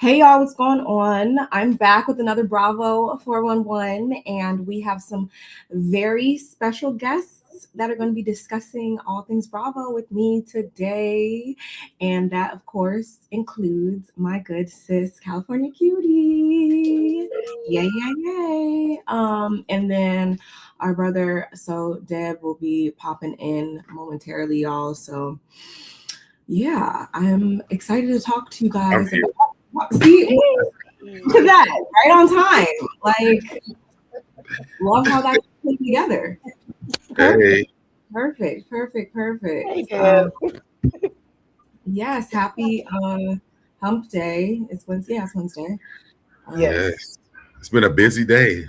Hey y'all, what's going on? I'm back with another Bravo 411, and we have some very special guests that are going to be discussing all things Bravo with me today. And that, of course, includes my good sis, California Cutie. Yay, yay, yay. And then our brother, Deb, will be popping in momentarily, y'all. So, yeah, I'm excited to talk to you guys about. See, look at that, right on time. Like, love how that came together. Perfect. Yes, happy Hump Day. It's Wednesday. Yeah, it's Wednesday. Yes, it's been a busy day.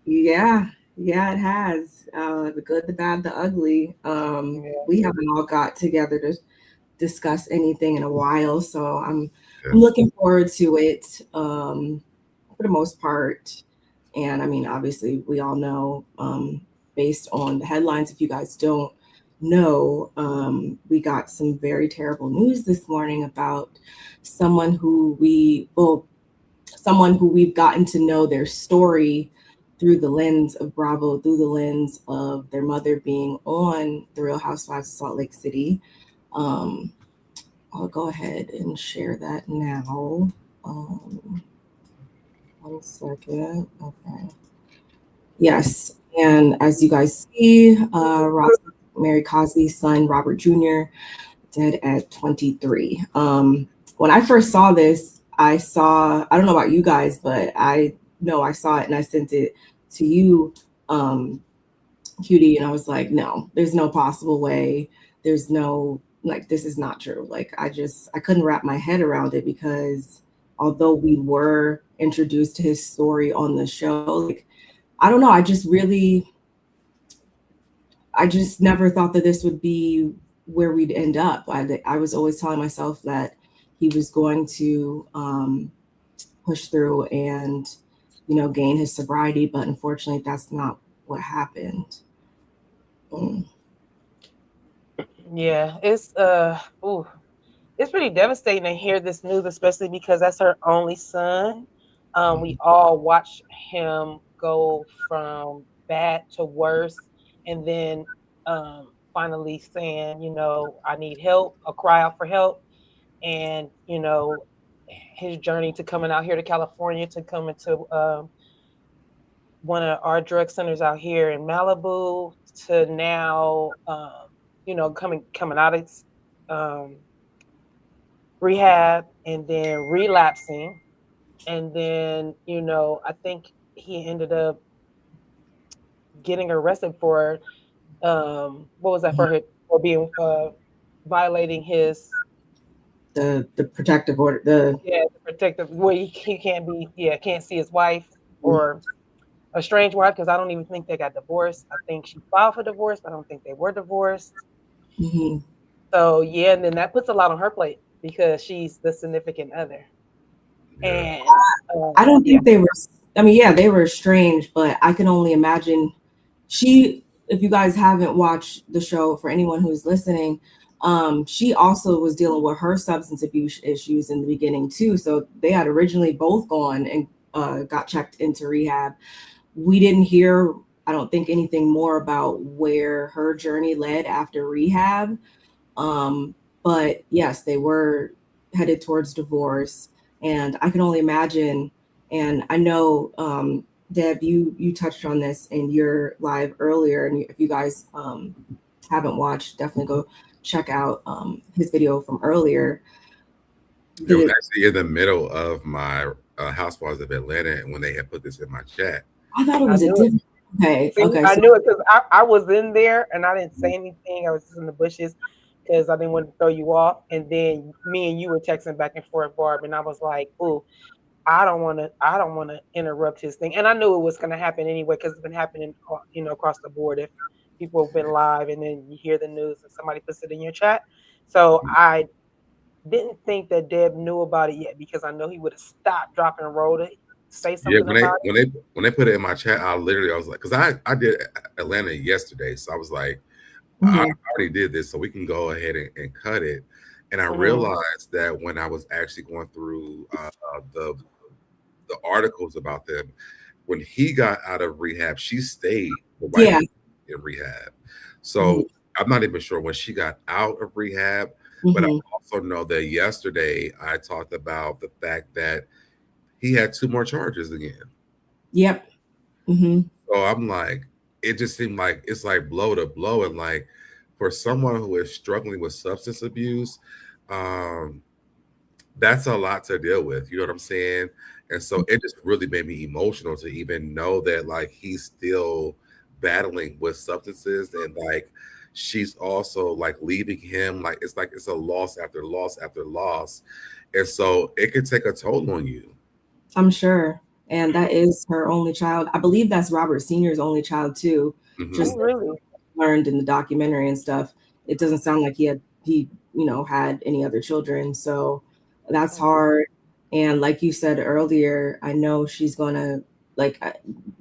Yeah, it has. The good, the bad, the ugly. We haven't all got together to discuss anything in a while, so I'm looking forward to it for the most part. And I mean, obviously, we all know, based on the headlines, if you guys don't know, we got some very terrible news this morning about someone who we've gotten to know their story through the lens of Bravo, through the lens of their mother being on The Real Housewives of Salt Lake City. I'll go ahead and share that now. 1 second. Okay. Yes. And as you guys see, Mary Cosby's son, Robert Jr., dead at 23. When I first saw this, I don't know about you guys, but I know I saw it and I sent it to you, Cutie, and I was like, no, there's no possible way. There's no, like, this is not true. Like, I couldn't wrap my head around it, because although we were introduced to his story on the show, like, I don't know, I just never thought that this would be where we'd end up. I was always telling myself that he was going to push through and, gain his sobriety, but unfortunately that's not what happened. Yeah, it's pretty devastating to hear this news, especially because that's her only son. We all watched him go from bad to worse, and then finally saying, I need help, or cry out for help, and his journey to coming out here to California, to come into one of our drug centers out here in Malibu, to now coming out of rehab, and then relapsing, and then I think he ended up getting arrested for what was that, for being violating his the protective order, the protective, where he can't see his wife, or a strange wife, because I don't even think they got divorced. I think she filed for divorce, but I don't think they were divorced. So yeah, and then that puts a lot on her plate, because she's the significant other. And I don't think they were. I mean, yeah, they were estranged, but I can only imagine if you guys haven't watched the show, for anyone who's listening, she also was dealing with her substance abuse issues in the beginning too. So they had originally both gone and got checked into rehab. We didn't hear, I don't think, anything more about where her journey led after rehab. But yes, they were headed towards divorce, and I can only imagine. And I know, Deb, you touched on this in your live earlier, and if you guys haven't watched, definitely go check out his video from earlier. It was actually in the middle of my Housewives of Atlanta when they had put this in my chat. I thought it was a different. Okay. I knew it, because I was in there and I didn't say anything. I was just in the bushes because I didn't want to throw you off. And then me and you were texting back and forth, Barb, and I was like, "Ooh, I don't want to interrupt his thing." And I knew it was going to happen anyway, because it's been happening, across the board. If people have been live and then you hear the news and somebody puts it in your chat, so I didn't think that Deb knew about it yet, because I know he would have stopped, drop, and roll to say something about it. When they put it in my chat, I was like, because I did Atlanta yesterday, so I was like, I already did this, so we can go ahead and cut it. And I realized that when I was actually going through the articles about them, when he got out of rehab, she stayed the wife in rehab. So I'm not even sure when she got out of rehab, but I also know that yesterday I talked about the fact that he had 2 more charges again. Yep. So I'm like, it just seemed like it's like blow to blow, and like for someone who is struggling with substance abuse, that's a lot to deal with. You know what I'm saying? And so it just really made me emotional to even know that like he's still battling with substances, and like she's also like leaving him. Like it's a loss after loss after loss. And so it can take a toll on you. I'm sure. And that is her only child. I believe that's Robert Sr.'s only child too. Just really learned in the documentary and stuff. It doesn't sound like he had any other children. So that's hard. And like you said earlier, I know she's gonna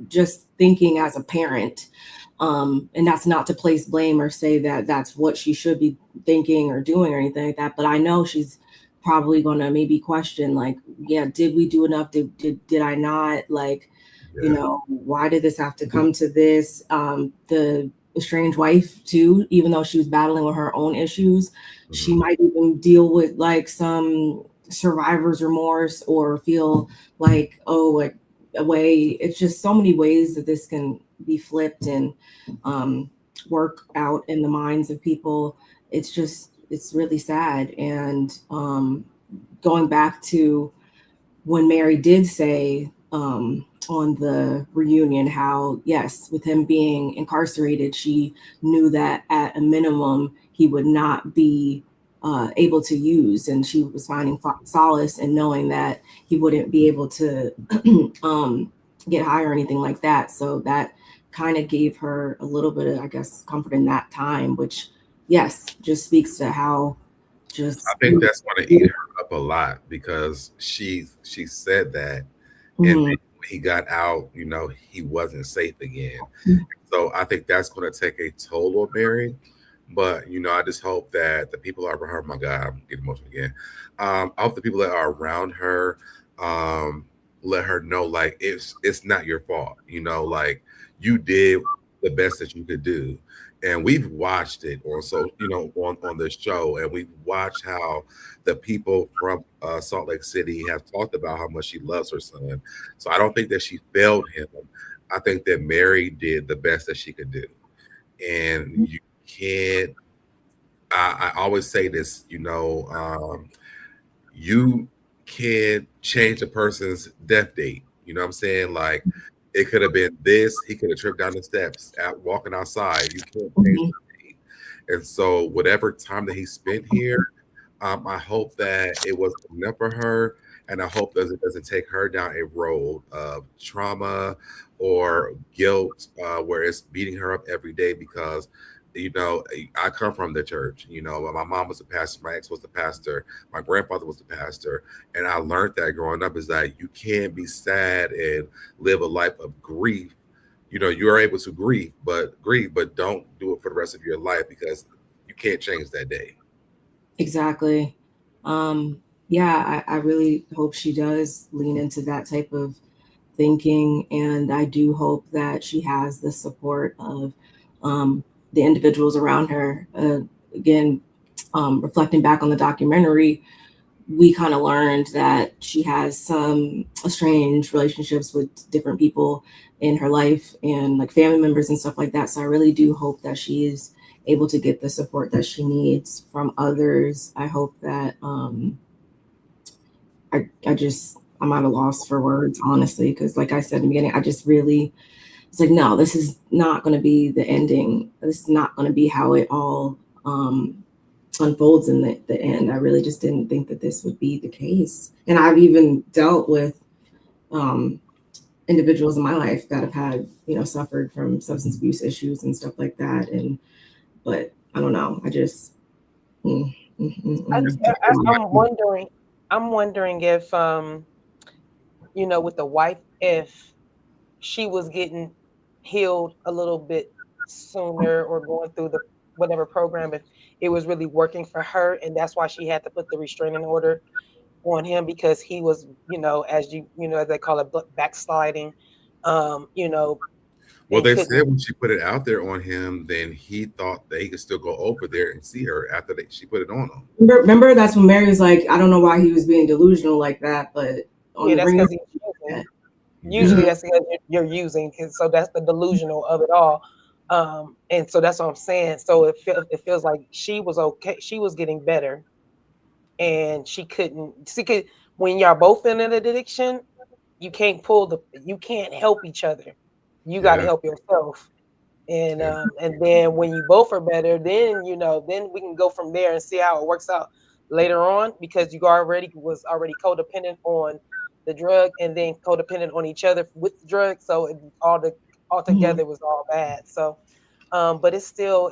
just thinking as a parent, and that's not to place blame or say that that's what she should be thinking or doing or anything like that. But I know she's probably gonna maybe question like, yeah, did we do enough? Did I not? Like, why did this have to come to this? The estranged wife too, even though she was battling with her own issues, she might even deal with like some survivor's remorse or feel like, like a way. It's just so many ways that this can be flipped and work out in the minds of people. It's really sad. And going back to when Mary did say on the reunion how, yes, with him being incarcerated, she knew that at a minimum he would not be able to use, and she was finding solace in knowing that he wouldn't be able to get high or anything like that. So that kind of gave her a little bit of, I guess, comfort in that time, which, yes, just speaks to how I think that's going to eat her up a lot, because she said that, and when he got out, he wasn't safe again. So I think that's going to take a toll on Mary. But I just hope that the people around her, my God, I'm getting emotional again. I hope the people that are around her let her know like it's not your fault. Like you did the best that you could do. And we've watched it on the show, and we've watched how the people from Salt Lake City have talked about how much she loves her son. So I don't think that she failed him. I think that Mary did the best that she could do. And you can't, I always say this, you can't change a person's death date. You know what I'm saying? Like it could have been this, he could have tripped down the steps out walking outside. You can't change the date. And so whatever time that he spent here, I hope that it was enough for her, and I hope that it doesn't take her down a road of trauma or guilt, where it's beating her up every day. Because I come from the church. My mom was a pastor, my ex was the pastor, my grandfather was the pastor, and I learned that growing up is that you can't be sad and live a life of grief. You are able to grieve, but don't do it for the rest of your life, because you can't change that day. Exactly. Yeah, I really hope she does lean into that type of thinking. And I do hope that she has the support of the individuals around her. Again, reflecting back on the documentary, we kind of learned that she has some estranged relationships with different people in her life and like family members and stuff like that. So I really do hope that she is able to get the support that she needs from others. I hope that I'm at a loss for words, honestly, because like I said in the beginning, I just really, it's like, no, this is not going to be the ending. This is not going to be how it all unfolds in the end. I really just didn't think that this would be the case. And I've even dealt with individuals in my life that have had, suffered from substance abuse issues and stuff like that. But I don't know. I just, I'm wondering if, with the wife, if she was getting healed a little bit sooner or going through the whatever program, if it was really working for her, and that's why she had to put the restraining order on him, because he was, as as they call it, backsliding, Well, and they couldn't. said when she put it out there on him, then he thought that he could still go over there and see her after she put it on him. Remember, that's when Mary was like, I don't know why he was being delusional like that, but on the That's ring. because he's using. Usually that's because you're using, so that's the delusional of it all. And so that's what I'm saying. So it feels like she was okay. She was getting better, and she couldn't. See, when y'all both in an addiction, you can't help each other. You got to help yourself. And then when you both are better, then then we can go from there and see how it works out later on, because you was already codependent on the drug, and then codependent on each other with the drug. So all together was all bad. So, but it's still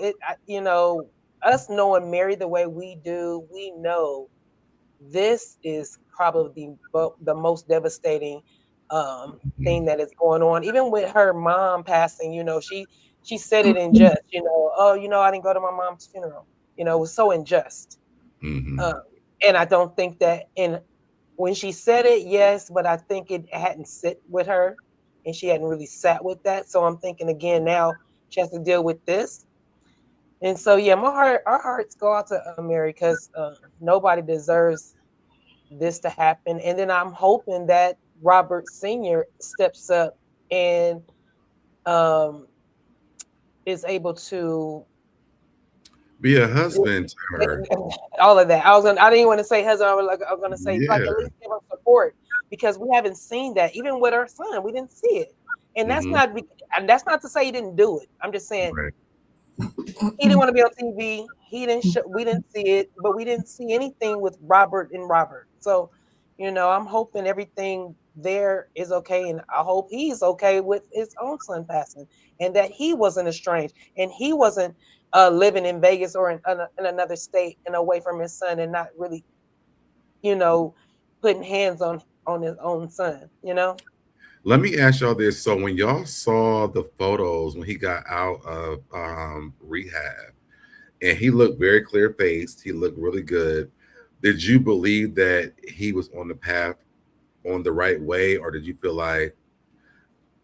us knowing Mary the way we do, we know this is probably the most devastating thing that is going on. Even with her mom passing, she said it in jest, oh, I didn't go to my mom's funeral. It was so unjust. And I don't think that when she said it, yes, but I think it hadn't sit with her, and she hadn't really sat with that. So I'm thinking again, now she has to deal with this. And so, yeah, our hearts go out to Mary, because nobody deserves this to happen. And then I'm hoping that Robert Sr. steps up and is able to be a husband to her. All of that. I didn't want to say husband. I was gonna say like at least give her support, because we haven't seen that. Even with our son, we didn't see it. And that's not to say he didn't do it. I'm just saying he didn't want to be on TV. He didn't we didn't see it, but we didn't see anything with Robert and Robert. So, I'm hoping everything there is okay, and I hope he's okay with his own son passing, and that he wasn't estranged, and he wasn't living in Vegas or in another state and away from his son, and not really, putting hands on his own son. Let me ask y'all this. So when y'all saw the photos when he got out of rehab, and he looked very clear faced, he looked really good. Did you believe that he was on the path, on the right way, or did you feel like,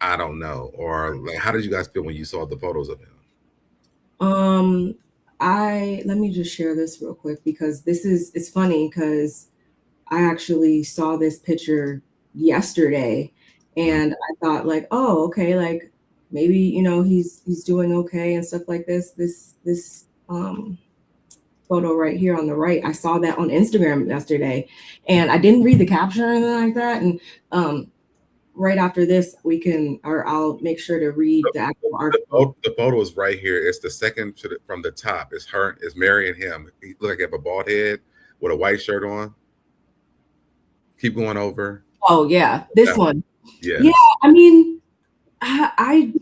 I don't know, or like, how did you guys feel when you saw the photos of him? Let me just share this real quick, because it's funny, because I actually saw this picture yesterday, and I thought like, oh, okay, like maybe he's doing okay and stuff like this. This photo right here on the right, I saw that on Instagram yesterday, and I didn't read the caption or anything like that. And right after this, I'll make sure to read the actual article. The photo is right here. It's the second from the top. It's Mary and him. He look like he have a bald head with a white shirt on. Keep going over. Oh yeah, this one. Yeah. Yeah, I mean, I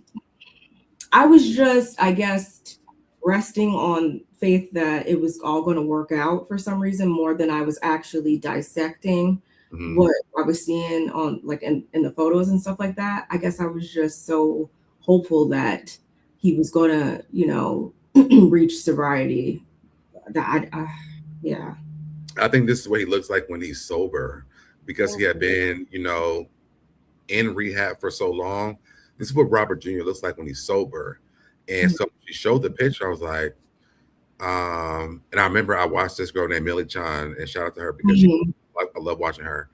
was just, I guess, resting on faith that it was all going to work out for some reason, more than I was actually dissecting what I was seeing on like in the photos and stuff like that. I guess I was just so hopeful that he was going to, reach sobriety. That yeah. I think this is what he looks like when he's sober, because he had been, in rehab for so long. This is what Robert Jr. looks like when he's sober. And so she showed the picture. I was like, and I remember I watched this girl named Millie Chan, and shout out to her because I love watching her.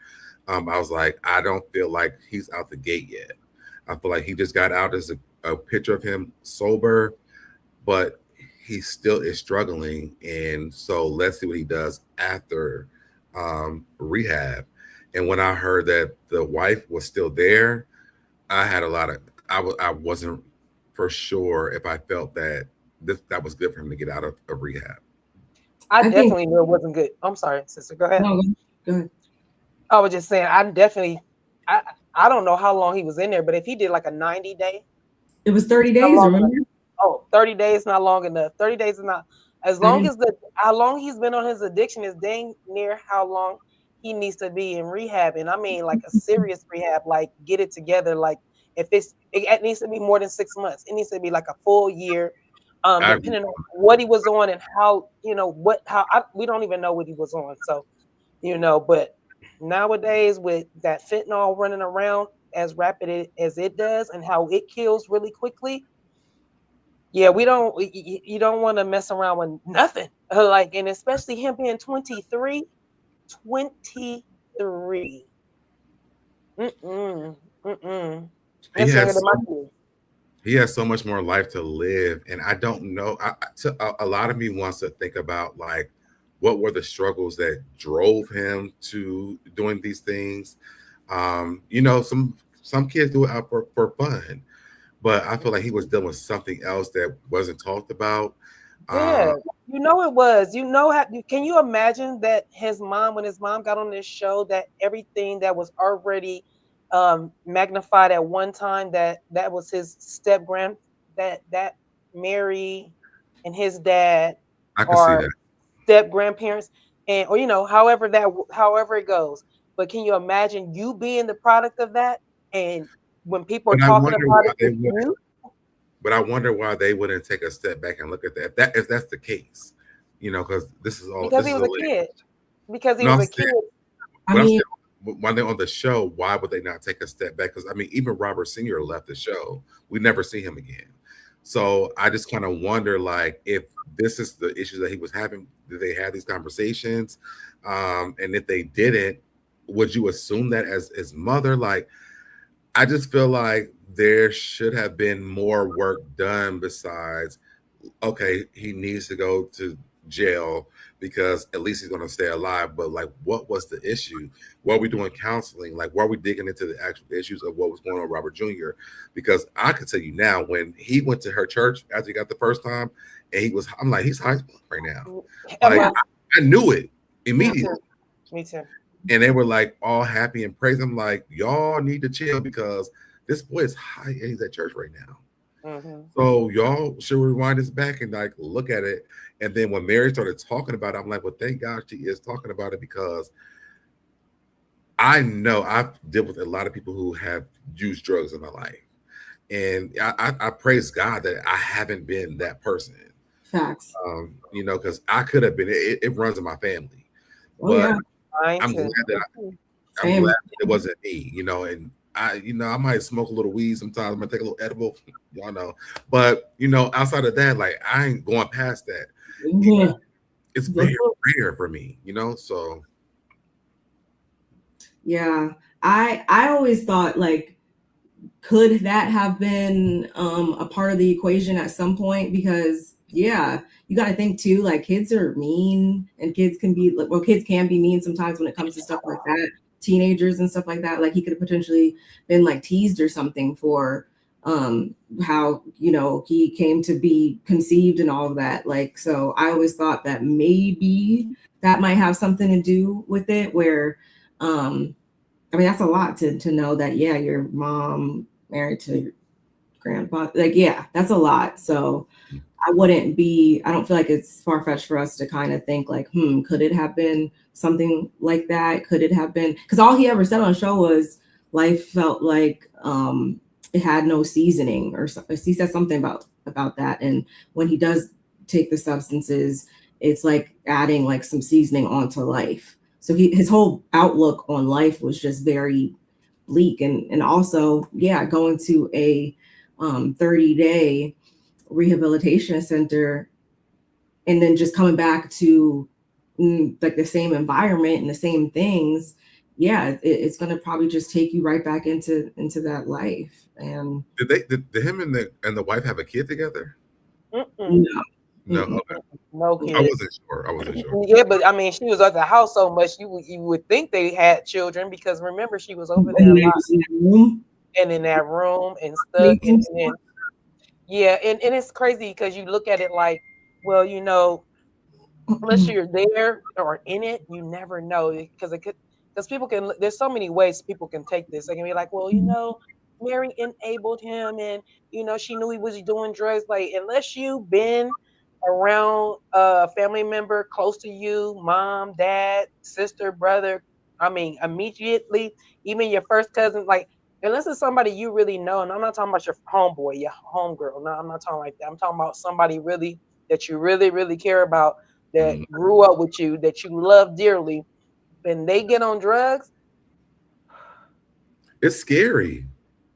I was like, I don't feel like he's out the gate yet. I feel like he just got out as a picture of him sober, but he still is struggling. And so let's see what he does after rehab. And when I heard that the wife was still there, I had I wasn't for sure if I felt that that was good for him to get out of rehab. I definitely knew it wasn't good. I'm sorry, sister. Go ahead. No, go ahead. I was just saying, I don't know how long he was in there, but if he did like a 90-day. It was 30 days, remember? 30 days is not long enough. 30 days is not, as long as how long he's been on his addiction is dang near how long he needs to be in rehab. And I mean like a serious rehab, like get it together. Like it needs to be more than 6 months. It needs to be like a full year. depending on what he was on and how, we don't even know what he was on. So, but nowadays with that fentanyl running around as rapid as it does and how it kills really quickly, yeah, you don't want to mess around with nothing. Like, and especially him being 23. 23. Mm-mm. Mm-mm. That's younger than my kid. He has so much more life to live, and I don't know. A lot of me wants to think about like what were the struggles that drove him to doing these things. Some kids do it out for fun, but I feel like he was dealing with something else that wasn't talked about. Yeah, it was. Can you imagine that when his mom got on this show, that everything that was already magnified at one time, that was his that Mary and his dad I can see are that. step grandparents, and or however it goes. But can you imagine you being the product of that, and when people are talking about it, it's you? But I wonder why they wouldn't take a step back and look at that. If that's the case, because this is all because he was a kid. Because he was a kid. When they're on the show, why would they not take a step back? Because even Robert Sr. left the show. We never see him again. So I just kind of wonder, like, if this is the issue that he was having, did they have these conversations? And if they didn't, would you assume that as his mother? Like, I just feel like there should have been more work done besides, okay, he needs to go to jail because at least he's going to stay alive. But like, what was the issue? Were we doing counseling? Like, were we digging into the actual issues of what was going on with Robert Jr.? Because I can tell you now, when he went to her church after he got the first time, and I'm like, he's high school right now. Like, I knew it immediately. Me too. And they were like all happy and praising him, like, y'all need to chill because this boy is high and he's at church right now. Mm-hmm. So y'all should rewind this back and like look at it. And then when Mary started talking about it, I'm like, well, thank God she is talking about it, because I know I've dealt with a lot of people who have used drugs in my life. And I praise God that I haven't been that person. Facts. Because I could have been. It runs in my family. Oh, but yeah. I'm glad that it wasn't me, and I might smoke a little weed sometimes. I might take a little edible, y'all know. But, outside of that, like, I ain't going past that. Yeah. It's very rare for me, so. Yeah. I always thought, like, could that have been a part of the equation at some point? Because, yeah, you got to think too, like, kids are mean, and kids can be mean sometimes when it comes to stuff like that, teenagers and stuff like that. Like, he could have potentially been like teased or something for how, he came to be conceived and all of that. Like, so I always thought that maybe that might have something to do with it, where, that's a lot to know that, yeah, your mom married to your grandpa. Like, yeah, that's a lot. So I don't feel like it's far-fetched for us to kind of think like, could it have been something like that? Could it have been? Because all he ever said on the show was life felt like it had no seasoning, or he said something about that. And when he does take the substances, it's like adding like some seasoning onto life. So his whole outlook on life was just very bleak. And also, yeah, going to a 30-day rehabilitation center and then just coming back to like the same environment and the same things. Yeah, it's going to probably just take you right back into that life. And did him and the wife have a kid together? Mm-mm. No. Okay. No kid. I wasn't sure. Yeah, but she was at the house so much, you would think they had children, because remember, she was over there a lot and in that room and stuff. And yeah, and it's crazy because you look at it like, well, unless you're there or in it, you never know, because people can. There's so many ways people can take this. They can be like, well, Mary enabled him, and she knew he was doing drugs. Like, unless you've been around a family member close to you, mom, dad, sister, brother, immediately, even your first cousin, like, unless it's somebody you really know, and I'm not talking about your homeboy, your homegirl. No, I'm not talking like that. I'm talking about somebody really that you really, really care about, that grew up with you, that you love dearly, and they get on drugs. It's scary.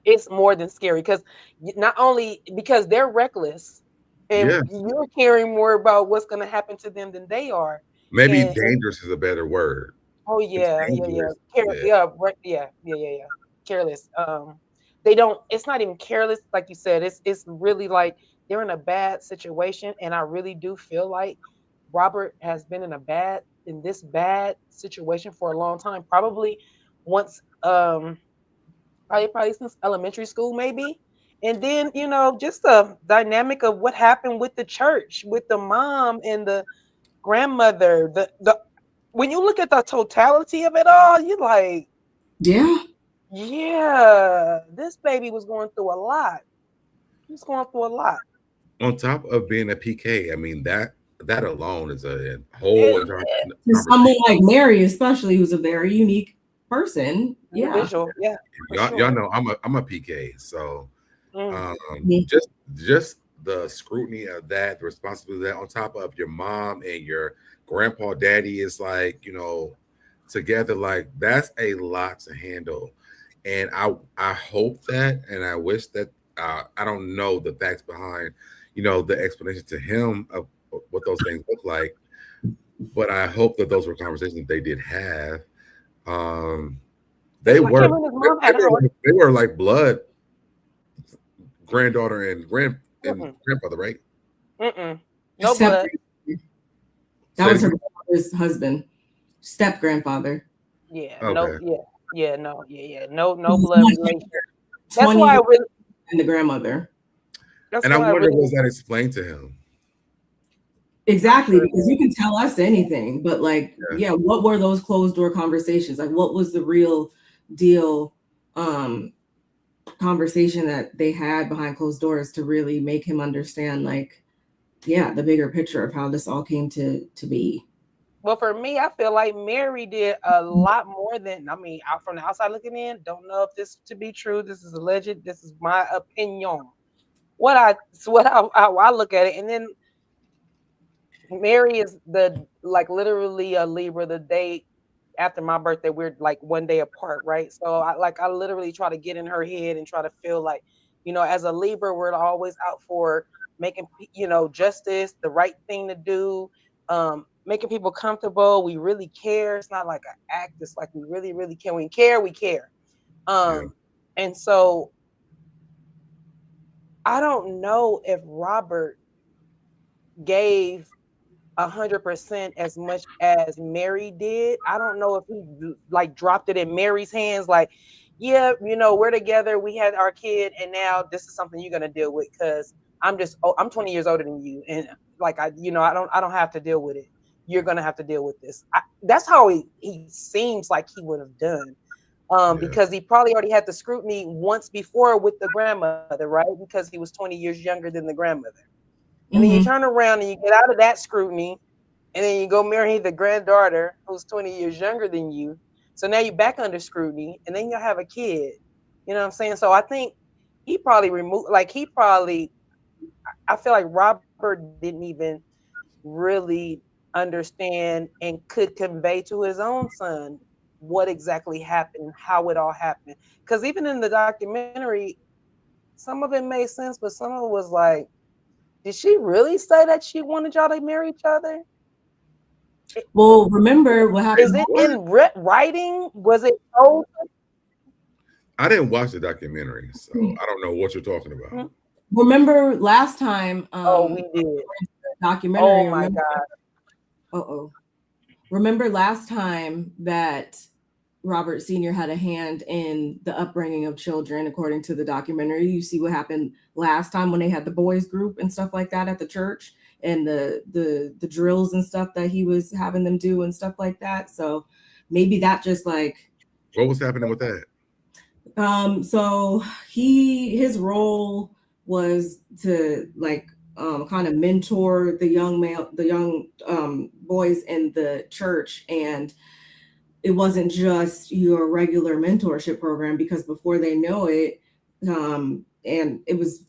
It's more than scary, because not only because they're reckless, and you're caring more about what's going to happen to them than they are. Maybe dangerous is a better word. Oh yeah, careless. They don't. It's not even careless, like you said. It's really like they're in a bad situation, and I really do feel like Robert has been in this bad situation for a long time. Probably once, probably since elementary school, maybe. And then, just the dynamic of what happened with the church, with the mom and the grandmother, the when you look at the totality of it all, you're like, yeah, this baby was going through a lot. He's going through a lot. On top of being a PK, I mean, that alone is a whole someone like Mary, especially, who's a very unique person. Individual. Yeah. Y'all know I'm a PK, so just the scrutiny of that, the responsibility of that, on top of your mom and your grandpa, daddy is like, together, like that's a lot to handle. And I hope that, and I wish that I don't know the facts behind, the explanation to him of what those things look like, but I hope that those were conversations they did have. They were like blood granddaughter and grandfather, right? No blood. That was her brother's husband, step grandfather. Yeah. Okay. No blood relation. That's why I really. And the grandmother. And I wonder, was that explained to him? Exactly, because you can tell us anything, but like, what were those closed door conversations? Like, what was the real deal conversation that they had behind closed doors to really make him understand, like, the bigger picture of how this all came to be? Well, for me, I feel like Mary did a lot more than, out from the outside looking in, don't know if this to be true. This is alleged. This is my opinion. How I look at it. And then Mary is literally a Libra. The day after my birthday, we're like one day apart, right? So I literally try to get in her head and try to feel like, as a Libra, we're always out for making, justice, the right thing to do, making people comfortable. We really care. It's not like an act. It's like we really, really care. We care. And so I don't know if Robert gave 100% as much as Mary did. I don't know if he dropped it in Mary's hands, like, we're together, we had our kid, and now this is something you're gonna deal with, because I'm 20 years older than you, and I don't have to deal with it. You're gonna have to deal with this. That's how he seems like he would have done. Because he probably already had the scrutiny once before with the grandmother, right? Because he was 20 years younger than the grandmother. And then you turn around and you get out of that scrutiny, and then you go marry the granddaughter who's 20 years younger than you. So now you're back under scrutiny, and then you'll have a kid. You know what I'm saying? So I think he probably I feel like Robert didn't even really understand and could convey to his own son what exactly happened, how it all happened. Because even in the documentary, some of it made sense, but some of it was like, did she really say that she wanted y'all to marry each other? Well, remember what happened? Is it in writing? Was it told? I didn't watch the documentary, so I don't know what you're talking about. Mm-hmm. Remember last time? We did. Documentary. Oh my God. Remember last time that Robert Sr. had a hand in the upbringing of children, according to the documentary. You see what happened last time when they had the boys group and stuff like that at the church, and the drills and stuff that he was having them do and stuff like that. So maybe that just like, what was happening with that? So his role was to kind of mentor the young boys in the church, and it wasn't just your regular mentorship program, because before they know it, and it was,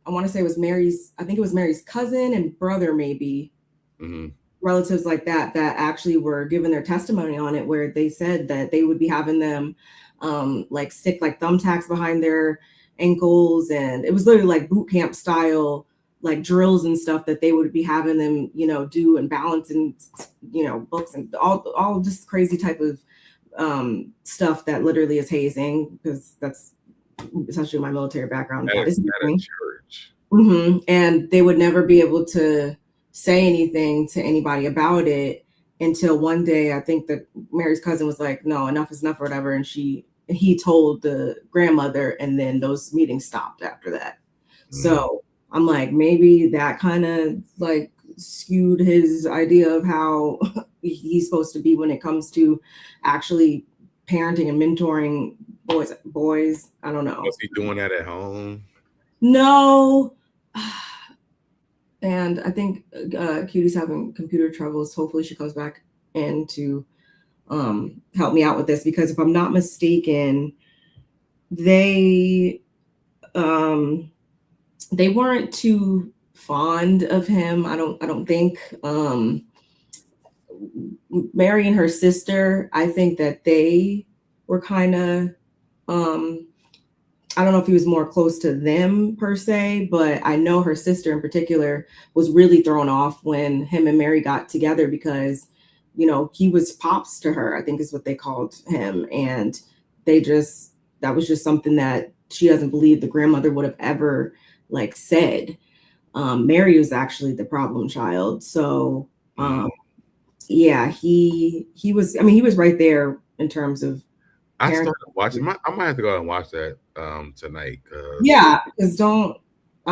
I want to say it was Mary's, I think it was Mary's cousin and brother, maybe relatives like that actually were giving their testimony on it, where they said that they would be having them like stick like thumbtacks behind their ankles, and it was literally like boot camp style, like drills and stuff that they would be having them, you know, do, and balance, and, you know, books and all this crazy type of stuff that literally is hazing, because that's essentially my military background. At a church. And they would never be able to say anything to anybody about it until one day, I think that Mary's cousin was like, no, enough is enough or whatever, and he told the grandmother, and then those meetings stopped after that. So I'm like, maybe that kind of like skewed his idea of how he's supposed to be when it comes to actually parenting and mentoring boys. I don't know. Was he doing that at home? No. And I think Cutie's having computer troubles. Hopefully she comes back in to help me out with this, because if I'm not mistaken, they weren't too fond of him. I don't think. Mary and her sister, I think that they were kind of I don't know if he was more close to them per se, but I know her sister in particular was really thrown off when him and Mary got together, because, you know, he was pops to her, I think is what they called him. And that was just something that she doesn't believe the grandmother would have ever like said. Mary was actually the problem child. So yeah, he was, I mean, he was right there in terms of. I started watching. I might have to go and watch that tonight. Yeah, because I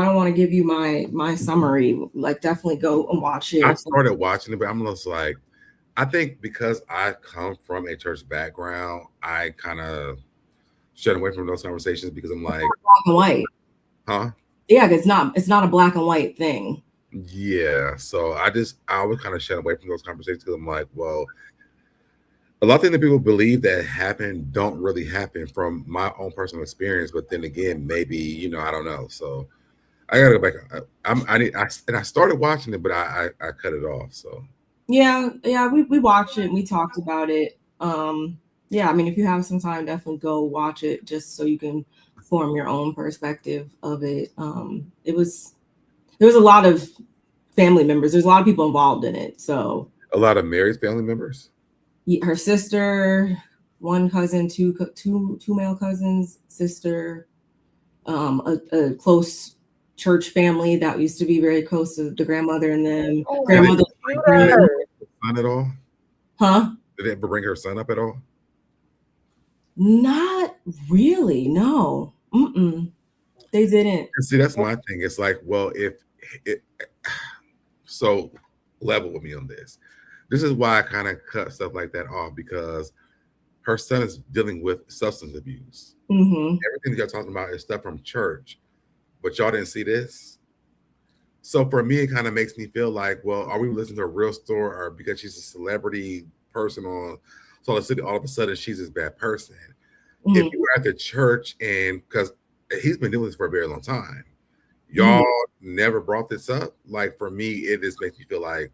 don't want to give you my summary. Like, definitely go and watch it. I started watching it, but I'm just like, I think because I come from a church background, I kind of shut away from those conversations, because I'm like, black and white. Huh? Yeah, it's not a black and white thing. Yeah, so I was kind of shut away from those conversations, because I'm like, well, a lot of things that people believe that happen don't really happen from my own personal experience. But then again, maybe, you know, I don't know. So I gotta go back. I started watching it, but I cut it off. So yeah, we watched it and we talked about it. Yeah, I mean, if you have some time, definitely go watch it, just so you can form your own perspective of it. There was a lot of family members. There's a lot of people involved in it. So a lot of Mary's family members. Her sister, one cousin, two male cousins, sister, a close church family that used to be very close to the grandmother and them. Grandmother. Son at all? Huh? Did they ever bring her son up at all? Not really. No. They didn't. See, that's my thing. It's like, well, so level with me on this. This is why I kind of cut stuff like that off, because her son is dealing with substance abuse. Everything that y'all talking about is stuff from church, but y'all didn't see this. So for me, it kind of makes me feel like, well, are we listening to a real story, or because she's a celebrity person on Salt City, all of a sudden she's this bad person? If you were at the church, and because he's been doing this for a very long time, y'all never brought this up. Like, for me, it just makes me feel like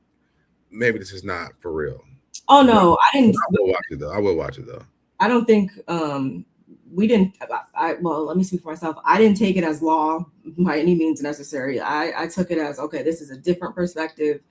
maybe this is not for real. Oh no, I didn't. I will watch it though. I don't think we didn't. Well, let me speak for myself. I didn't take it as law by any means necessary. I took it as, okay, this is a different perspective,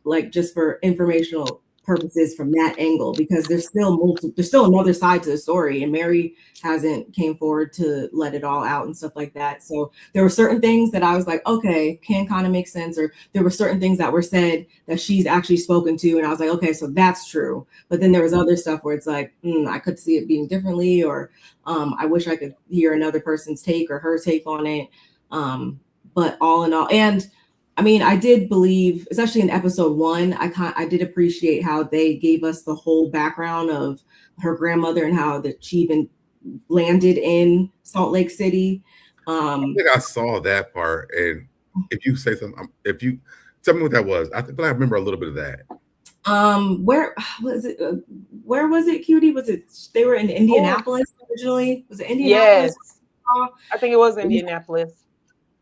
like just for informational purposes from that angle, because there's still another side to the story, and Mary hasn't came forward to let it all out and stuff like that. So there were certain things that I was like, okay, can kind of make sense, or there were certain things that were said that she's actually spoken to, and I was like, okay, so that's true. But then there was other stuff where it's like, I could see it being differently, or I wish I could hear another person's take or her take on it. But all in all, and I mean, I did believe, especially in episode 1, I did appreciate how they gave us the whole background of her grandmother and how that she even landed in Salt Lake City. I think I saw that part, and if you say something, if you tell me what that was, I remember a little bit of that. Where was it? Where was it, Cutie? Was it? They were in Indianapolis originally. Was it Indianapolis? Yes, I think it was Indianapolis.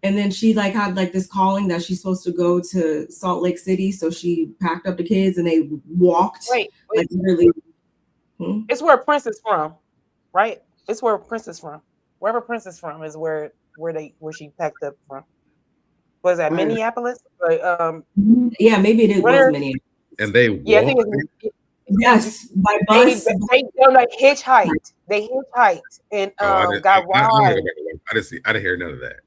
And then she like had like this calling that she's supposed to go to Salt Lake City, so she packed up the kids and they walked. Wait. Like really. It's where Prince is from, right? It's where Prince is from. Wherever Prince is from is where she packed up from. Was that Minneapolis? Yeah, maybe it was Minneapolis. And they I think yes, by bus. They like hitchhiked. They hitchhiked and got robbed. I didn't hear none of that.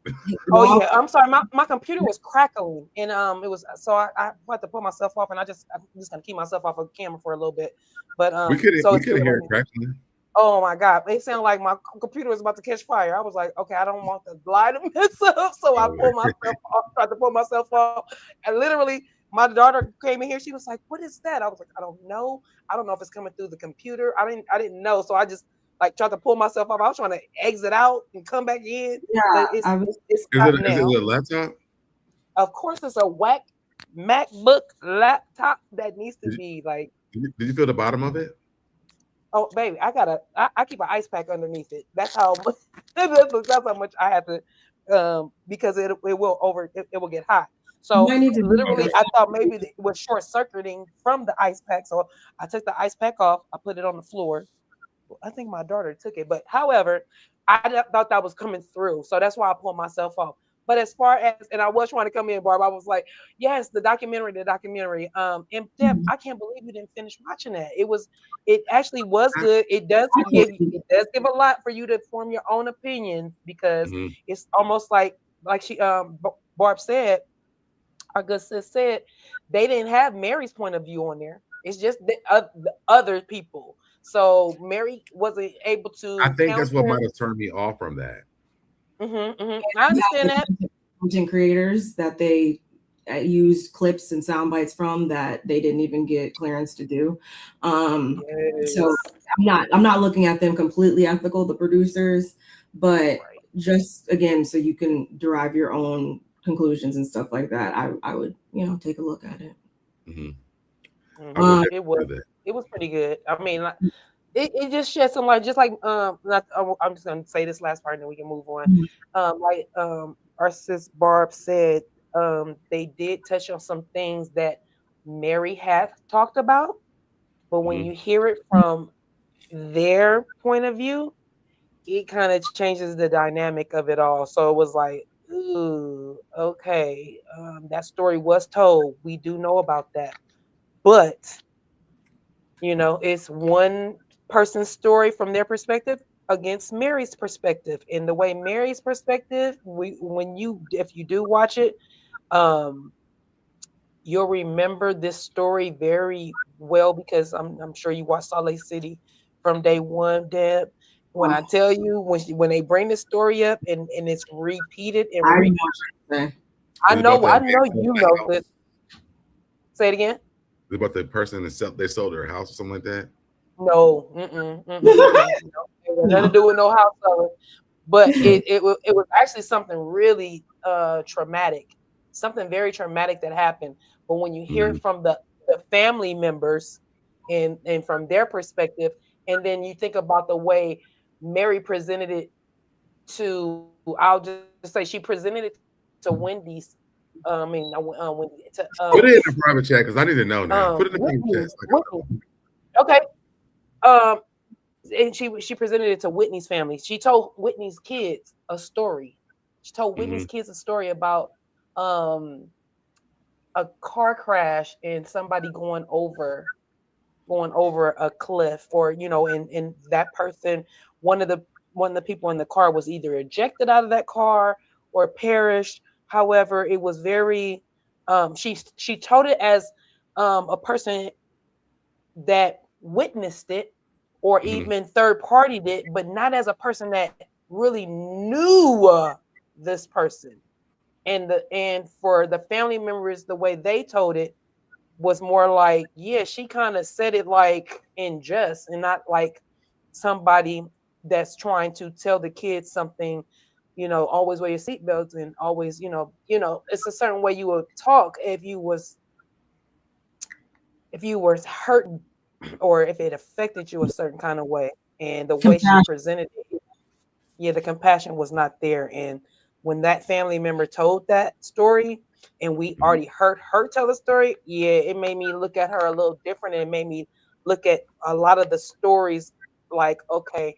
Oh yeah, I'm sorry. My computer was crackling, and it was so I had to pull myself off, and I'm just gonna keep myself off of camera for a little bit. But we could hear it crackling. Oh my God, it sounded like my computer was about to catch fire. I was like, okay, I don't want the light to mess up, so I pulled myself off, tried to pull myself off, and literally my daughter came in here. She was like, "What is that?" I was like, "I don't know. I don't know if it's coming through the computer. I didn't know, so I just like tried to pull myself off. I was trying to exit out and come back in. Yeah, but it's is it a laptop? Of course, it's a whack MacBook laptop that needs to be like. Did you feel the bottom of it? Oh, baby, I keep an ice pack underneath it. That's how much. That's how much I have to, because it will get hot. So literally, I thought maybe it was short circuiting from the ice pack. So I took the ice pack off. I put it on the floor. I think my daughter took it, but however, I thought that was coming through. So that's why I pulled myself off. But as far as, and I was trying to come in, Barb, I was like, yes, the documentary. In depth, I can't believe you didn't finish watching that. It actually was good. It does give a lot for you to form your own opinion, because it's almost like she Barb said, our good sis said, they didn't have Mary's point of view on there. It's just the other people. So Mary wasn't able to. I think that's what might have turned me off from that. I understand that. Content creators that they use clips and sound bites from that they didn't even get clearance to do. So I'm not looking at them completely ethical, the producers, but just again, so you can derive your own conclusions and stuff like that. I would take a look at it. It was pretty good. I mean, it just shed some light, just like I'm just gonna say this last part and then we can move on. Our sis Barb said, they did touch on some things that Mary had talked about, but when you hear it from their point of view, it kind of changes the dynamic of it all. So it was like, ooh, okay, that story was told. We do know about that, but it's one person's story from their perspective against Mary's perspective. And the way Mary's perspective, if you do watch it, you'll remember this story very well, because I'm sure you watched Salt Lake City from day one, Deb. When I tell you, when they bring the story up and it's repeated and I know you know this. Say it again. Is it about the person that they sold their house or something like that? No, nothing to do with no house selling. But it was actually something really traumatic, something very traumatic that happened. But when you hear it from the family members and from their perspective, and then you think about the way Mary presented it to, I'll just say she presented it to Wendy's. Put it in a private chat, because I need to know now. Put it in the private chat. Okay. And she presented it to Whitney's family. She told Whitney's kids a story. She told Whitney's kids a story about a car crash and somebody going over a cliff, or and that person, one of the people in the car was either ejected out of that car or perished. However, it was very she told it as a person that witnessed it, or even third party did, but not as a person that really knew this person. And for the family members, the way they told it was more like, yeah, she kind of said it like in jest, and not like somebody that's trying to tell the kids something, always wear your seatbelts, and always, it's a certain way you would talk if you was if you were hurt or if it affected you a certain kind of way, and the way she Compassion. presented it, yeah, the compassion was not there. And when that family member told that story, and we already heard her tell the story, yeah, it made me look at her a little different, and it made me look at a lot of the stories like, okay,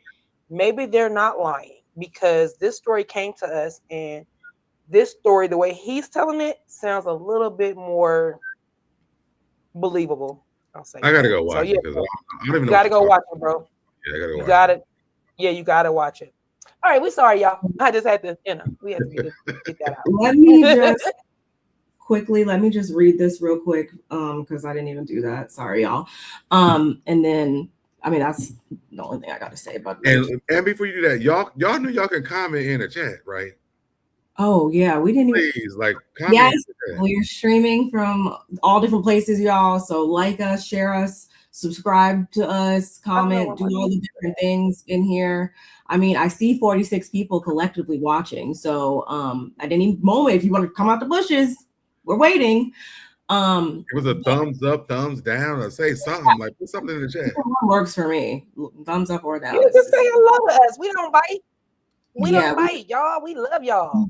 maybe they're not lying, because this story came to us, and this story, the way he's telling it, sounds a little bit more believable. I'll say I gotta that. go So watch yeah, it because I don't even you know what gotta you're go talking watch about. it, bro. Yeah, I gotta go You watch got it. Yeah, you gotta watch it. All right, we sorry, y'all. I just had to, we had to get that out. Let me just quickly, read this real quick, because I didn't even do that. Sorry, y'all. And then, I mean, that's the only thing I got to say about it. And before you do that, y'all know y'all can comment in the chat, right? Oh yeah, we didn't even. Please, like, comment. Yes, we're streaming from all different places, y'all. So like us, share us, subscribe to us, comment, do all the different things in here. I mean, I see 46 people collectively watching. So at any moment, if you want to come out the bushes, we're waiting. It was a thumbs up, thumbs down, or say something, like put something in the chat. Works for me. Thumbs up or down. You just say hello to us. We don't bite. We don't bite, y'all. We love y'all.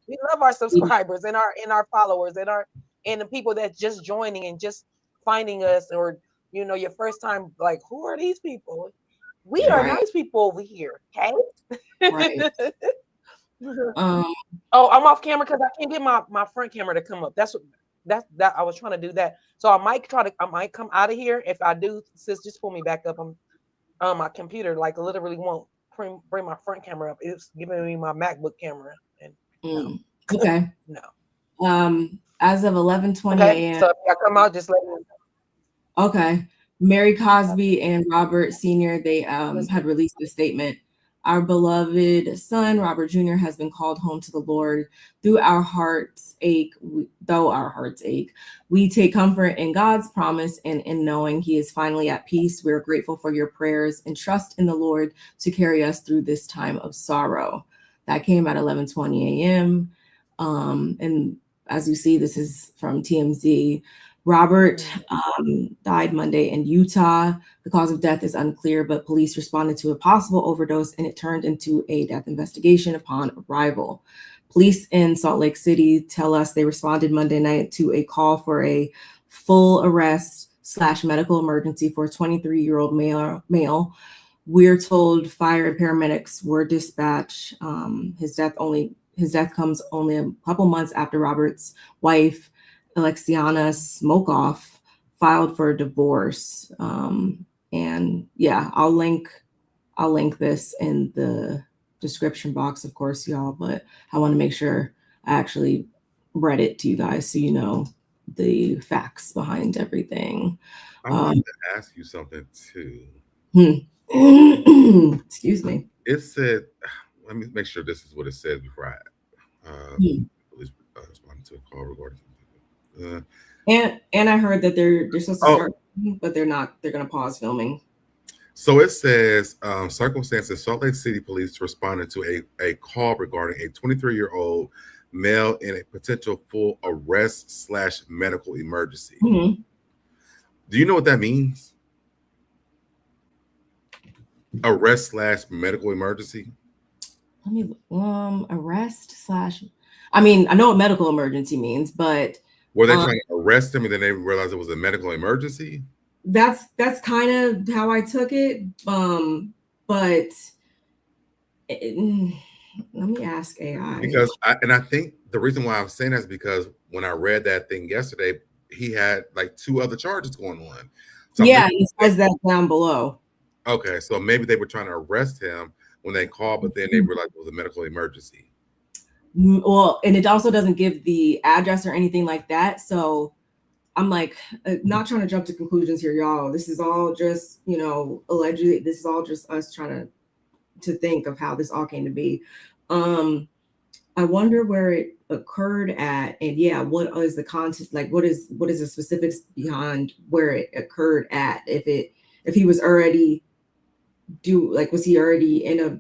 We love our subscribers and our followers and the people that's just joining and just finding us, or your first time, like, who are these people? We are nice people over here, okay? Right. Oh, I'm off camera because I can't get my front camera to come up. That's I was trying to do that. So I might come out of here. If I do, sis, just pull me back up. I'm my computer like literally won't bring my front camera up. It's giving me my MacBook camera. And okay. No. As of 11:20 a.m. So if I come out, just let me know. Okay. Mary Cosby and Robert Sr., they had released a statement. Our beloved son, Robert Jr., has been called home to the Lord. Though our hearts ache, we take comfort in God's promise and in knowing he is finally at peace. We're grateful for your prayers and trust in the Lord to carry us through this time of sorrow. That came at 11:20 a.m. And as you see, this is from TMZ. Robert died Monday in Utah. The cause of death is unclear, but police responded to a possible overdose, and it turned into a death investigation upon arrival. Police in Salt Lake City tell us they responded Monday night to a call for a full arrest / medical emergency for a 23-year-old male. We're told fire and paramedics were dispatched. His death comes only a couple months after Robert's wife, Alexiana Smokeoff, filed for a divorce. And yeah, I'll link this in the description box, of course, y'all, but I want to make sure I actually read it to you guys so you know the facts behind everything. I wanted to ask you something too. Excuse me. It said, let me make sure this is what it says before I respond to a call regarding and I heard that they're supposed to start, but they're not. They're going to pause filming. So it says, circumstances, Salt Lake City police responded to a call regarding a 23-year-old male in a potential full arrest / medical emergency. Mm-hmm. Do you know what that means? Arrest / medical emergency? Let me arrest / I mean, I know what medical emergency means, but were they trying to arrest him and then they realized it was a medical emergency? That's kind of how I took it. But let me ask AI. Because I think the reason why I'm saying that is because when I read that thing yesterday, he had like 2 other charges going on. So yeah, he says that down below. Okay, so maybe they were trying to arrest him when they called, but then they realized it was a medical emergency. Well, and it also doesn't give the address or anything like that. So I'm like, not trying to jump to conclusions here, y'all. This is all just, allegedly, this is all just us trying to think of how this all came to be. I wonder where it occurred at, and yeah, what is the context? Like, what is the specifics behind where it occurred at? If he was already was he already in a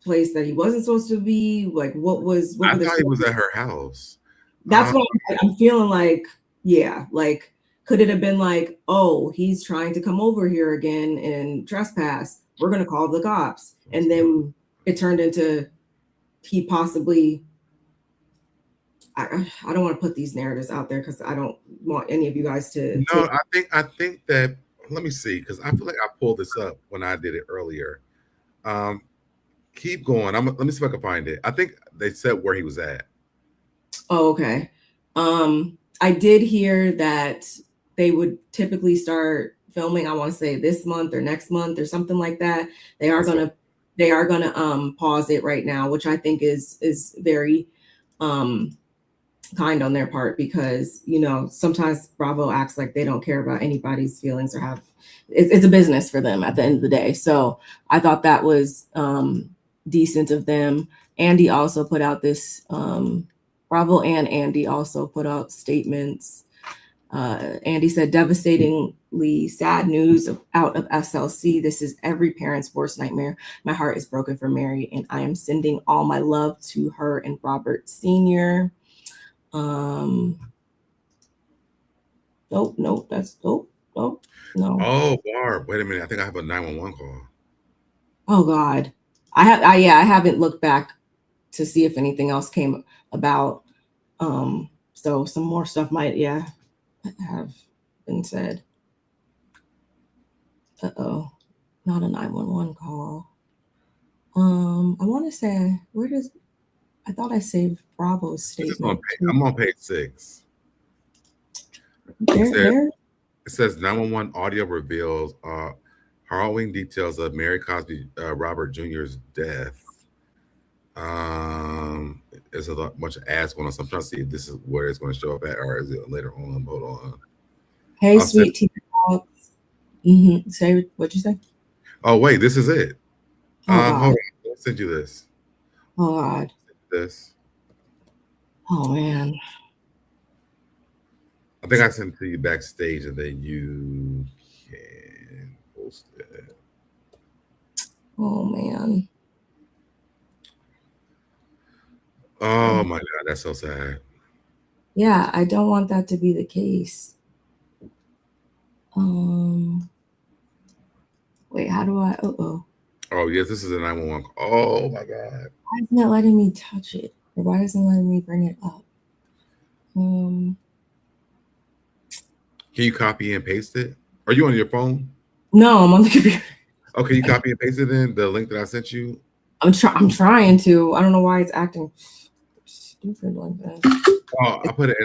place that he wasn't supposed to be? Like, I thought he was at her house. That's what I'm feeling like. Yeah, like, Could it have been like, oh, he's trying to come over here again and trespass? We're going to call the cops. And then it turned into he possibly, I don't want to put these narratives out there because I don't want any of you guys to. No, I think that, let me see, because I feel like I pulled this up when I did it earlier. Keep going. Let me see if I can find it. I think they said where he was at. Oh, okay. I did hear that they would typically start filming, I want to say this month or next month or something like that. They are gonna pause it right now, which I think is very kind on their part, because sometimes Bravo acts like they don't care about anybody's feelings or it's a business for them at the end of the day. So I thought that was decent of them. Andy also put out this Bravo and Andy also put out statements. Andy said, devastatingly sad news out of SLC. This is every parent's worst nightmare. My heart is broken for Mary, and I am sending all my love to her and Robert Sr. No. Oh, Barb, wait a minute. I think I have a 911 call. Oh God. I haven't looked back to see if anything else came about. So some more stuff might have been said. Uh-oh. Not a 911 call. I want to say, I thought I saved Bravo's statement. I'm on page 6. It says 911 audio reveals harrowing details of Mary Cosby Robert Jr.'s death. There's a bunch of ads going on, so I'm trying to see if this is where it's going to show up at, or is it later on? Hold on. Hey, sweet tea talks. Say, what'd you say? Oh wait, this is it. Hold on. I'll send you this. Oh God. This. Oh man. I think I sent it to you backstage, and then you can post it. Oh man. Oh my God, that's so sad. Yeah, I don't want that to be the case. Wait, how do I? Oh yes, this is a 911. Oh my God. Why isn't it letting me touch it? Or why isn't it letting me bring it up? Can you copy and paste it? Are you on your phone? No, I'm on the computer. Okay, you copy and paste it in the link that I sent you? I'm trying to. I don't know why it's acting stupid like that. Oh, I put it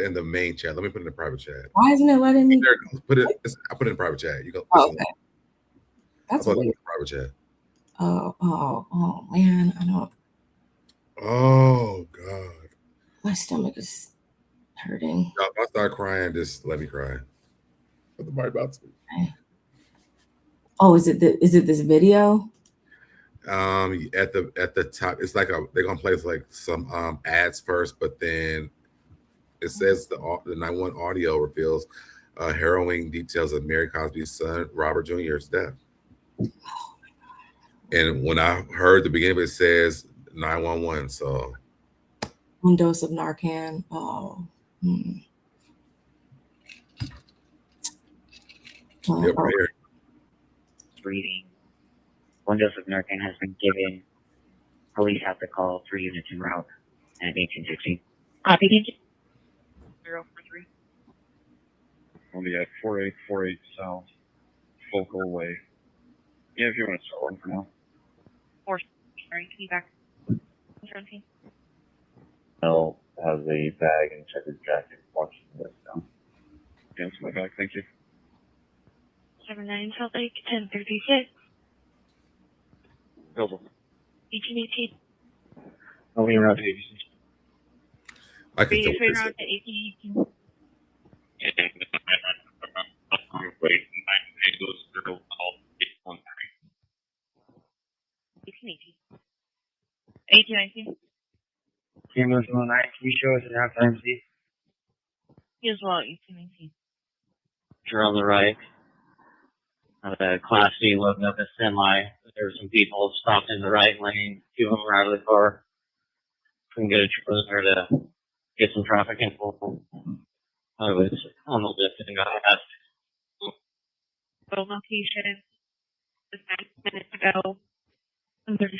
in the main chat. Let me put it in the private chat. Why isn't it letting me? I put it in the private chat. You go. Oh, okay. That's weird. In the private chat. Oh man, I don't. Oh God. My stomach is hurting. If I start crying, just let me cry. What am I about to? Okay. Oh, is it this video? At the top, it's like they're gonna play like some ads first, but then it says the 911 audio reveals harrowing details of Mary Cosby's son Robert Jr.'s death. And when I heard the beginning of it, says 911, so 1 dose of Narcan. Oh. Breathing. 1 dose of Narcan has been given. Police have to call 3 units en route at 1816. Copy, thank you. 043. Only at 4848 South Focal Way. Yeah, if you want to start one for now. 4, sorry, can you back? 17. I'll have a bag and check his jacket. Watch this down. Yeah, it's my bag, thank you. 79 South Lake, 1036. Helpful. 1818. I'll be around to 18. I can Be around to 1818. Wait, 1819. Ambulance 109, can you show us an halftime, please? As well, 1819. You're on the right. The Class C loading up a semi. There were some people stopped in the right lane. 2 of them were out of the car. Couldn't get a trailer there to get some traffic control. I was on the list and got asked. Location just 9 minutes ago. 36.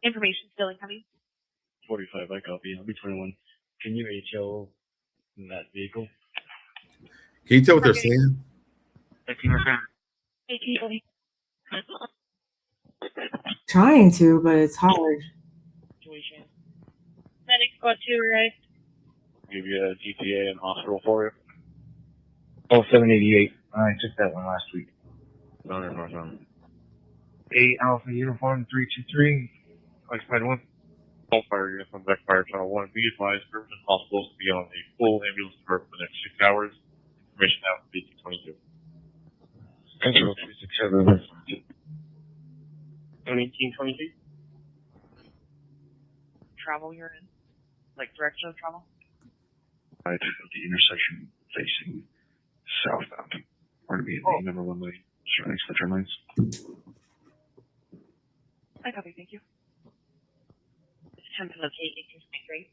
Information still incoming. 45, I copy. I'll be 21. Can you HO in that vehicle? Can you tell what they're saying? 18. Trying to, but it's hard. Situation. Medic got 2, right? Give you a GTA and hospital for you. Oh, 788. I took that one last week. Northbound. 8 Alpha Uniform 323. Occupied 1. All fire units on backfire channel 1. Be advised, purpose and hospitals to be on a full ambulance for the next 6 hours. Information now from BT22. Control 267. 1822. Travel you're in? Like direction of travel? Right at the intersection facing southbound. We're going to be in the number 1 lane. Just right next to the turn lanes. I copy, thank you. Attempt to locate 1823.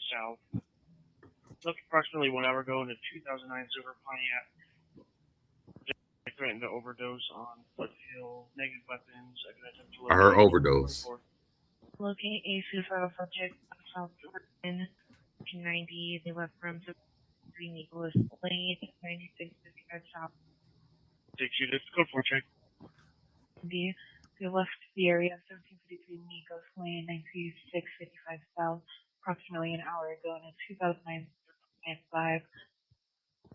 South. Look approximately 1 hour ago in a 2009 Silver Pontiac. Threatened to overdose on Foothill, negative weapons. I heard overdose. Locate a suicidal subject on South Jordan, 1990. They left from 3 Nicholas Lane, 9655 South. 6 units, code 4 check. They left the area of 1753 Nicholas Lane, 9655 South, approximately an hour ago in a 2009 5.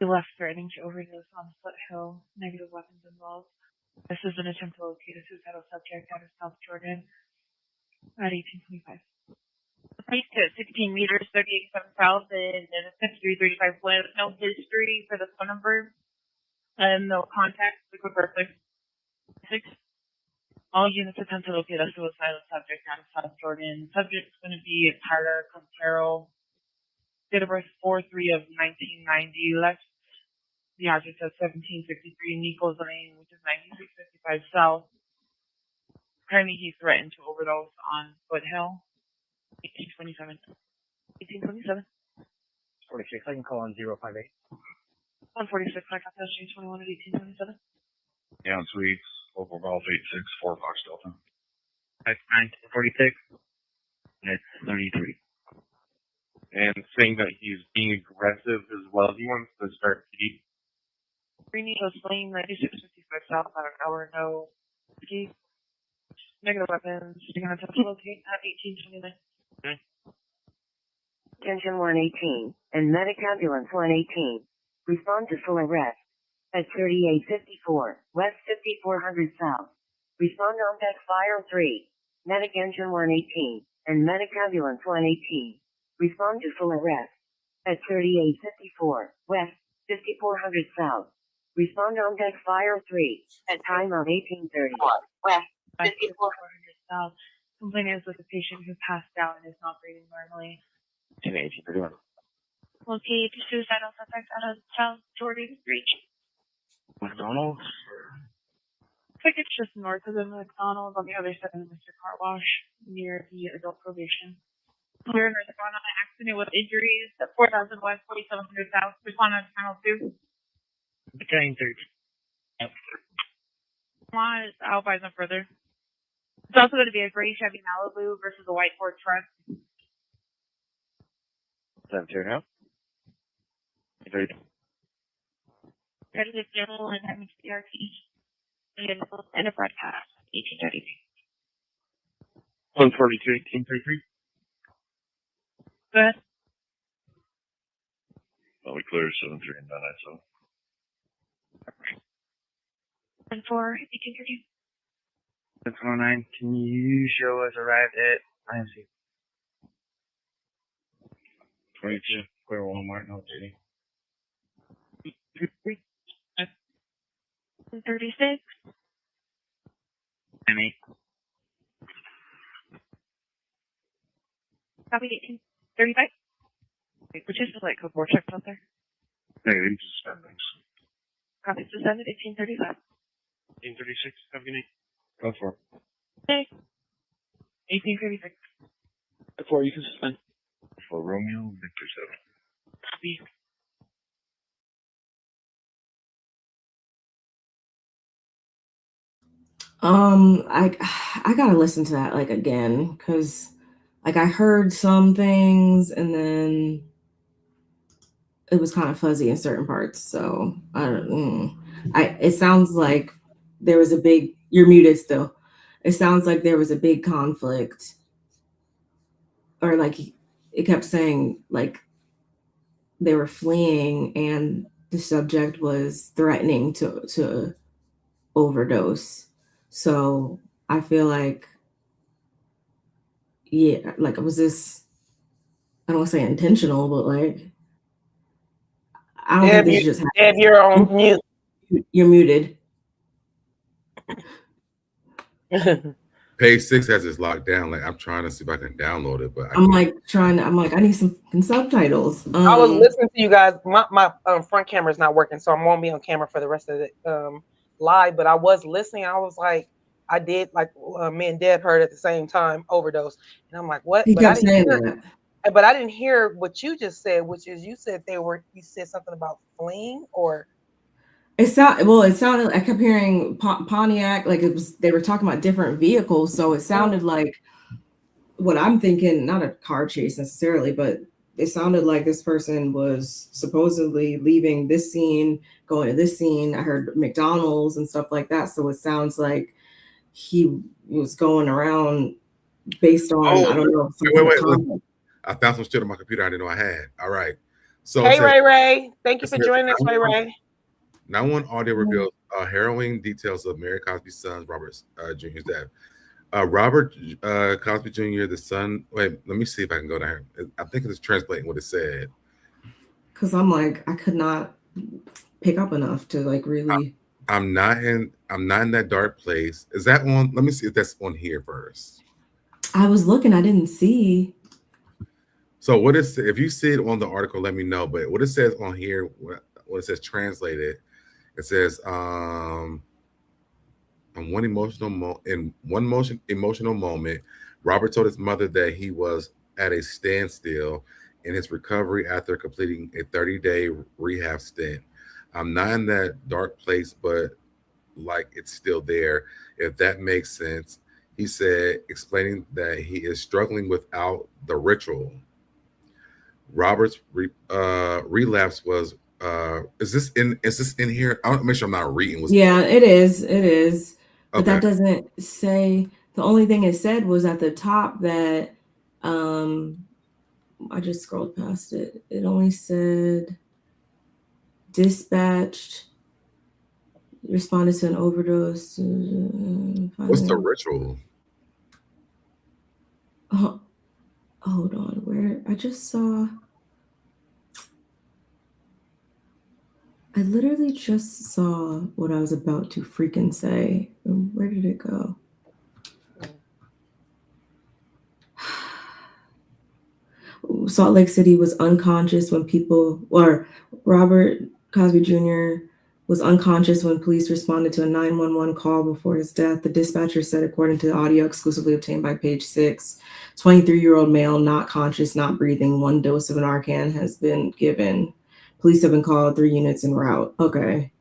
They left threatening to overdose on Foothill, negative weapons involved. This is an attempt to locate a suicidal subject out of South Jordan at 1825. Place to 16 meters, 38.7 south, and a 5335 west. No history for the phone number, and no contact. Liquid birthday. 6. All units attempt to locate a suicidal subject out of South Jordan. Subject's going to be Tyler Quintero. Date of birth 4/3 of 1990. Left the address of 1763 Nichols Lane, which is 9655 South. Apparently he threatened to overdose on Foothill. 1827. 1827. 46. I can call on 058. 146. I got that 21 at 1827. Yeah, suites, local golf 86, 4 Fox Delta. 46. That's 33. And saying that he's being aggressive as well. He wants to start heat. 3 Nichols Lane, 9655 South, about an hour ago. Negative weapons. You're going to have to locate at 1829. Okay. Attention 118 and Medic Ambulance 118. Respond to full arrest at 3854 West 5400 South. Respond on deck fire 3. Medic Engine 118 and Medic Ambulance 118. Respond to full arrest at 3854 West 5400 South. Respond on deck fire 3 at time of 1830 West 5400 South. Complainant is with a patient who passed out and is not breathing normally. 1831. Locate the suicidal suspect out of South Jordan Reach. McDonald's? I think it's just north of the McDonald's on the other side of the Mr. Car Wash near the adult probation. Clear and respond on an accident with injuries at 4000 West 4700 South. Respond on channel 2. Became 30. Yep. Come on, I'll advise them further. It's also going to be a gray Chevy Malibu versus a white Ford truck. 72 now. 30. President General and MCRT. And a broadcast. 1830. 142, 1833. Go ahead. Well, we cleared 7-3 and 997. And 4, 1830. 609. Can you show us arrived at IMC? 22, clear Walmart, no dating. 36. M8. Copy 1835. Which is the light code 4 checks out there. Negative suspendings. Copy suspended 1835. 1836, have a good night. Go for it. Okay. 1836. Before you can suspend. Alpha Romeo, Victor 7. Copy. I gotta listen to that like again, because like I heard some things and then it was kind of fuzzy in certain parts. So it sounds like there was a big. You're muted still. It sounds like there was a big conflict, or like it kept saying like they were fleeing and the subject was threatening to overdose. So I feel like, yeah, like was this, I don't want to say intentional, but like I don't think this just happened. Deb, you're on mute. You're muted. Page 6 has this locked down. Like I'm trying to see if I can download it, but I'm like I need some subtitles. I was listening to you guys. My front camera is not working, so I won't be on camera for the rest of the live. But I was listening. I was like, I did like me and Deb heard at the same time overdose, and I'm like, what? He kept saying that. But I didn't hear what you just said, which is you said you said something about fleeing or. It sounded. I kept hearing Pontiac, like they were talking about different vehicles, so it sounded like what I'm thinking, not a car chase necessarily, but it sounded like this person was supposedly leaving this scene, going to this scene. I heard McDonald's and stuff like that, so it sounds like he was going around based on I don't know. Wait. I found some shit on my computer I didn't know I had. All right. So hey, Ray, thank you for joining us, Ray. 911 audio reveals harrowing details of Mary Cosby's son, Robert Jr.'s death. Robert Cosby Jr., the son. Wait, let me see if I can go down here. I think it's translating what it said. Because I'm like, I could not pick up enough to like really. I'm not in that dark place. Is that on? Let me see if that's on here first. I was looking, I didn't see. So what is, if you see it on the article, let me know. But what it says on here, what it says translated, it says in one emotional moment, Robert told his mother that he was at a standstill in his recovery after completing a 30-day rehab stint. I'm not in that dark place, but like it's still there, if that makes sense. He said, explaining that he is struggling without the ritual. Robert's relapse was is this in here? I want to make sure I'm not reading. Yeah, it is. But okay. That doesn't say, the only thing it said was at the top that I just scrolled past it. It only said dispatched, responded to an overdose. What's the ritual? Hold on, where I just saw. I literally just saw what I was about to freaking say. Where did it go? Salt Lake City was unconscious when Robert Cosby Jr. was unconscious when police responded to a 911 call before his death. The dispatcher said, according to the audio exclusively obtained by Page 6, 23-year-old male, not conscious, not breathing. 1 dose of Narcan has been given. Police have been called, 3 units en route. Okay.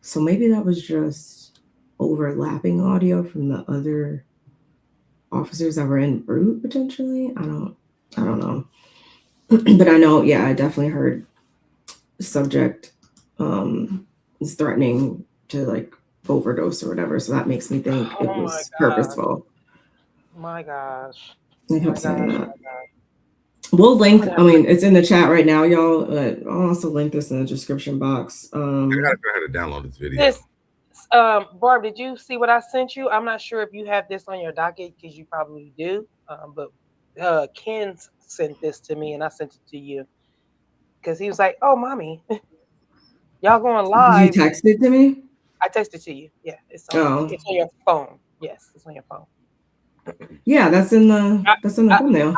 So maybe that was just overlapping audio from the other officers that were en route potentially. I don't know. But I know, yeah, I definitely heard the subject is threatening to like overdose or whatever. So that makes me think it was purposeful. My gosh. I kept saying that. We'll link, I mean, it's in the chat right now, y'all, but I'll also link this in the description box. I gotta go ahead and download this video. Barb, did you see what I sent you? I'm not sure if you have this on your docket, because you probably do, but Ken sent this to me and I sent it to you because he was like, oh, mommy, y'all going live. You texted to me? I texted to you. Yeah, it's on your phone. Yes, it's on your phone. Yeah, that's in the thumbnail.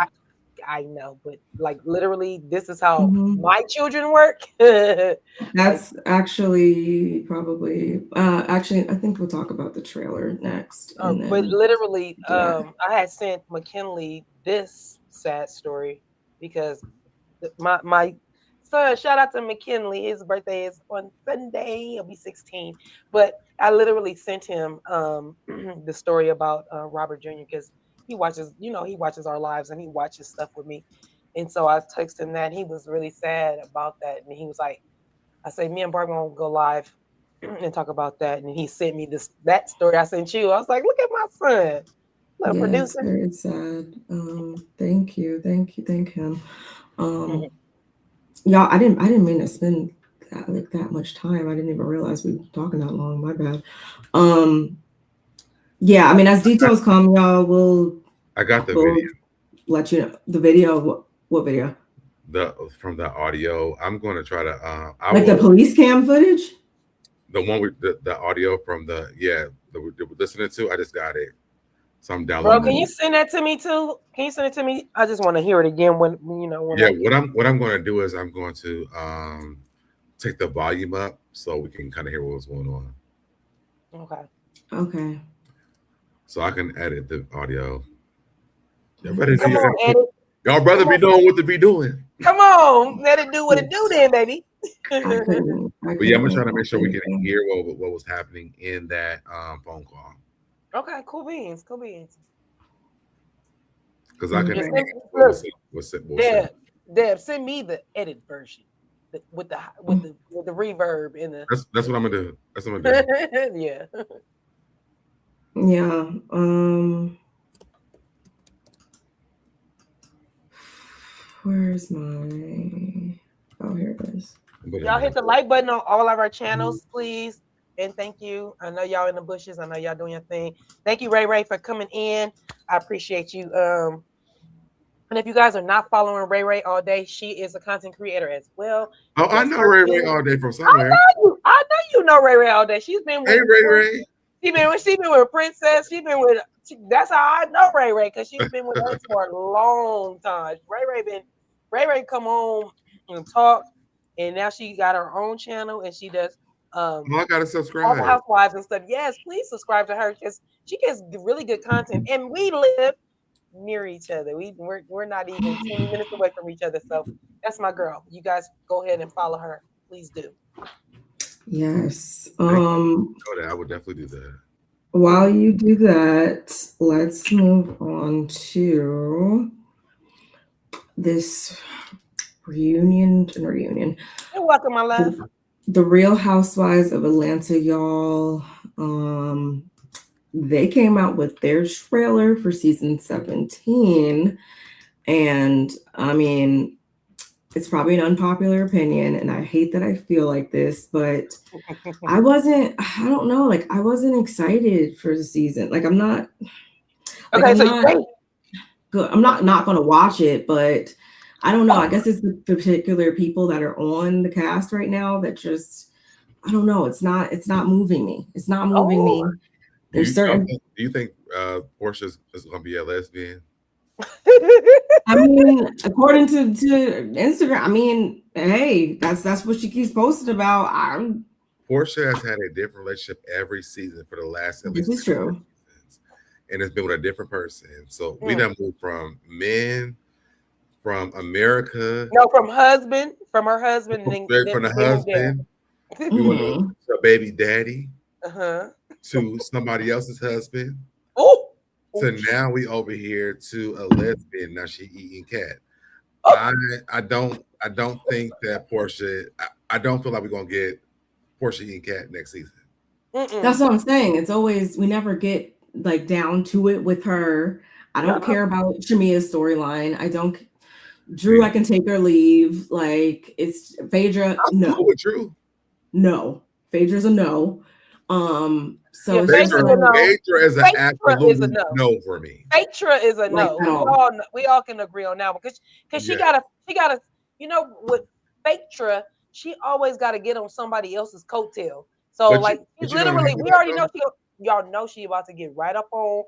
I know, but like literally, this is how my children work. That's actually probably. Actually, I think we'll talk about the trailer next. But literally, I had sent McKinley this sad story because my son, shout out to McKinley, his birthday is on Sunday, he'll be 16. But I literally sent him the story about Robert Jr. because he watches, he watches our lives and he watches stuff with me. And so I texted him that. He was really sad about that. And he was like, I say, me and Barb gonna go live and talk about that. And he sent me that story I sent you. I was like, look at my son. Look, Yeah, producer. it's very sad. Thank you, thank him. Y'all, I didn't mean to spend that much time. I didn't even realize we were talking that long. My bad. Yeah, I mean, as details come, y'all, I got the video. Let you know the video. What video? From the audio. I'm going to try to the police cam footage. The one with the audio from the we're listening to. I just got it, so I'm downloading. Bro, can you send that to me too? Can you send it to me? I just want to hear it again when what I'm going to do is I'm going to take the volume up so we can kind of hear what's going on. Okay. So I can edit the audio. Y'all brother be knowing what to be doing. Come on, let it do what it do then, baby. But yeah, I'm trying to make sure we can hear what was happening in that phone call. Okay, cool beans. Because I can. Deb, send me the edit version with the reverb in the. That's what I'm gonna do. That's what I'm gonna do. Yeah. Yeah. Where's my? Oh, here it is. Y'all hit the like button on all of our channels, please. And thank you. I know y'all in the bushes. I know y'all doing your thing. Thank you, Ray, for coming in. I appreciate you. And if you guys are not following Ray all day, she is a content creator as well. Oh, I know Ray all day from somewhere. I know you know Ray all day. She's been with Ray. She been with Princess. That's how I know Ray because she's been with us for a long time. Ray come home and talk, and now she got her own channel and she does I gotta subscribe. All the housewives and stuff. Yes, please subscribe to her because she gets really good content, and we live near each other. We're not even 20 minutes away from each other. So that's my girl. You guys go ahead and follow her. Please do. Yes. I would definitely do that. While you do that, let's move on to this reunion. You're welcome, my love. The Real Housewives of Atlanta, y'all. They came out with their trailer for season 17. And I mean, it's probably an unpopular opinion, and I hate that I feel like this, but I wasn't excited for the season. Like, I'm not. Like, okay, I'm not going to watch it, but I don't know. I guess it's the particular people that are on the cast right now that just, I don't know. It's not moving me. It's not moving me. There's certain. Do you think Portia is going to be a lesbian? I mean, according to Instagram, I mean, hey, that's what she keeps posting about. Portia has had a different relationship every season for the last at least. This is true. Seasons, and it's been with a different person. So we done moved from men, from America. No, from her husband. From the husband. We went to a baby daddy. To somebody else's husband. So now we over here to a lesbian. Now she eating cat. I don't think that Portia. I don't feel like we're gonna get Portia eating cat next season. That's what I'm saying. It's always, we never get like down to it with her. I don't care about Shamia's storyline. I don't. Drew, I can take or leave. Like, it's Phaedra. No. With Drew. No. Phaedra's a no. So Phaedra is an absolute no for me. Phaedra is a no. We all can agree on that one because she gotta, with Phaedra, she always gotta get on somebody else's coattail. So literally, we already know y'all know she about to get right up on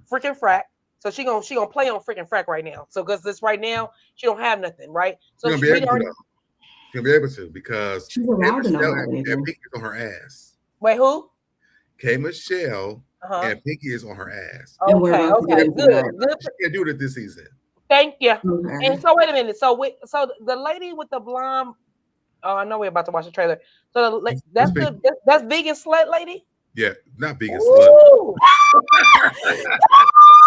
freaking frack. So she gonna play on freaking frack right now. So because this right now she don't have nothing, right? So she'll be able to because she's allowed and Pinky is on her ass. Wait, who? K. Michelle and Pinky is on her ass. Okay, good. She can't do it this season. Thank you. Okay. And so wait a minute. So the lady with the blonde. Oh, I know we're about to watch the trailer. So that's vegan slut lady. Yeah, not vegan slut. Ooh.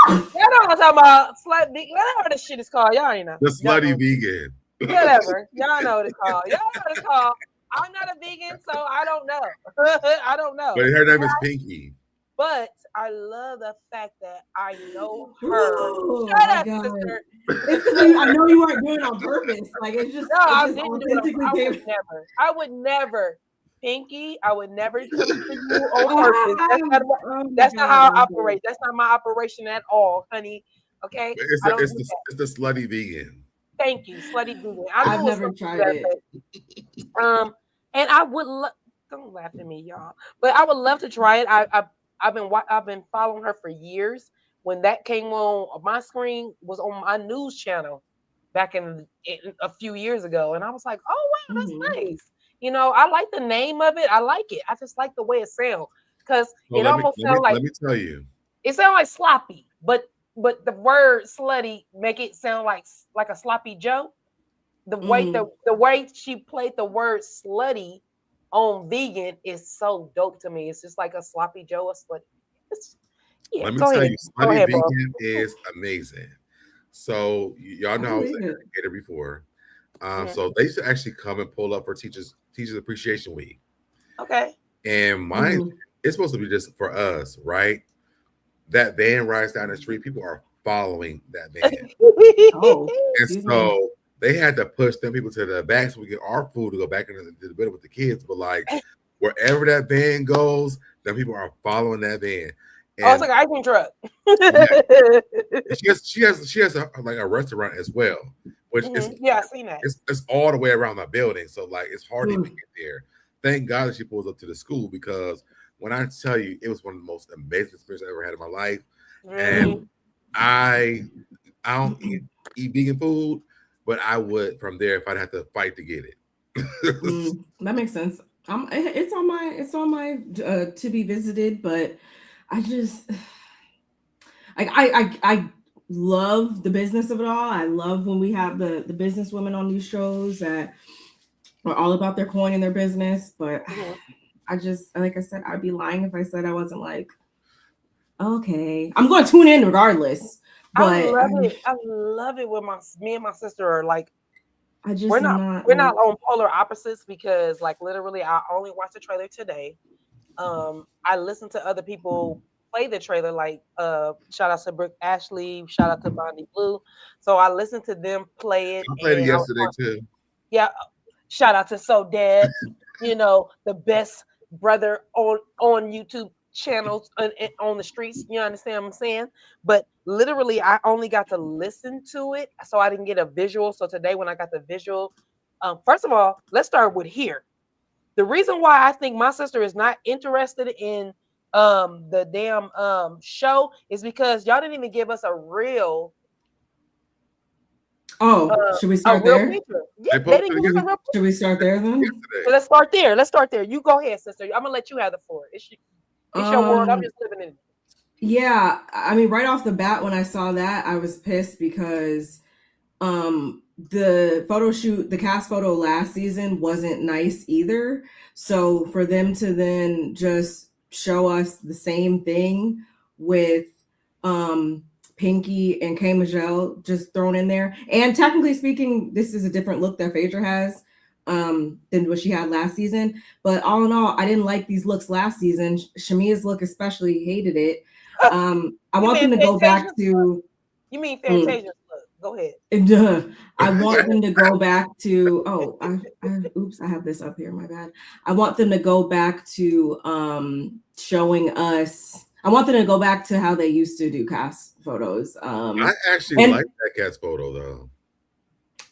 Y'all know what I'm talking about. Slut vegan. Whatever this shit is called. Y'all ain't know. The slutty vegan. Whatever. Y'all know what it's called. Y'all know what it's called. I'm not a vegan, so I don't know. I don't know. But her name is Pinky. But I love the fact that I know her. Oh, Shut up, God. sister. It's because I know you weren't doing it on purpose. Like it's just, No, I it just didn't do it. I would never. Pinky, I would never come to you on purpose. That's not how I operate. That's not my operation at all, honey. Okay? It's the slutty vegan. Thank you, slutty vegan. I've never tried it. And I would don't laugh at me, y'all. But I would love to try it. I've been following her for years. When that came on my screen was on my news channel back in a few years ago, and I was like, oh wow, that's nice. You know, I like the name of it. I like it. I just like the way it sounds because it almost sounds like. Let me tell you, it sounds like sloppy, but the word slutty make it sound like a sloppy Joe. The way she played the word slutty on vegan is so dope to me. It's just like a sloppy Joe, a slutty. Let me tell you, slutty vegan is amazing. So y'all know I was an educator before. So they used to actually come and pull up for Teachers Appreciation Week. Okay. And mine, it's supposed to be just for us, right? That van rides down the street. People are following that van. And so they had to push them people to the back so we get our food to go back into the bed with the kids. But like wherever that van goes, then people are following that van. And it's like an ice cream truck. She has a restaurant as well, which is I've seen that. It's all the way around the building, so like it's hard to even get there. Thank God that she pulls up to the school because when I tell you, it was one of the most amazing experiences I ever had in my life. And I don't eat vegan food, but I would from there if I'd have to fight to get it. That makes sense. It's on my to be visited, but I just I love the business of it all. I love when we have the business women on these shows that are all about their coin and their business. But I just, like I said, I'd be lying if I said I wasn't like, okay, I'm going to tune in regardless. But I love it when me and my sister are like, we're not on polar opposites because like literally I only watched the trailer today. I listened to other people play the trailer, like shout out to Brooke Ashley, shout out to Bondi Blue. So I listened to them play it. I played it yesterday too. Yeah, shout out to SoDeb, the best brother on YouTube channels on the streets. You understand what I'm saying? But literally, I only got to listen to it, so I didn't get a visual. So today, when I got the visual, first of all, let's start with here. The reason why I think my sister is not interested in the damn show is because y'all didn't even give us a real. Should we start there? Yeah, they didn't give us a real. Should we start there then? So let's start there. You go ahead, sister. I'm gonna let you have the floor. It's your world. I'm just living in it. Yeah, I mean, right off the bat, when I saw that, I was pissed because the photo shoot, the cast photo last season wasn't nice either. So for them to then just show us the same thing with Pinky and K. Michelle just thrown in there. And technically speaking, this is a different look that Phaedra has than what she had last season. But all in all, I didn't like these looks last season. Shamia's look especially hated it. I want them to go back to. You mean Fantasia's look? Go ahead. I want them to go back to. Oops, I have this up here. My bad. I want them to go back to showing us. I want them to go back to how they used to do cast photos. I actually like that cast photo though.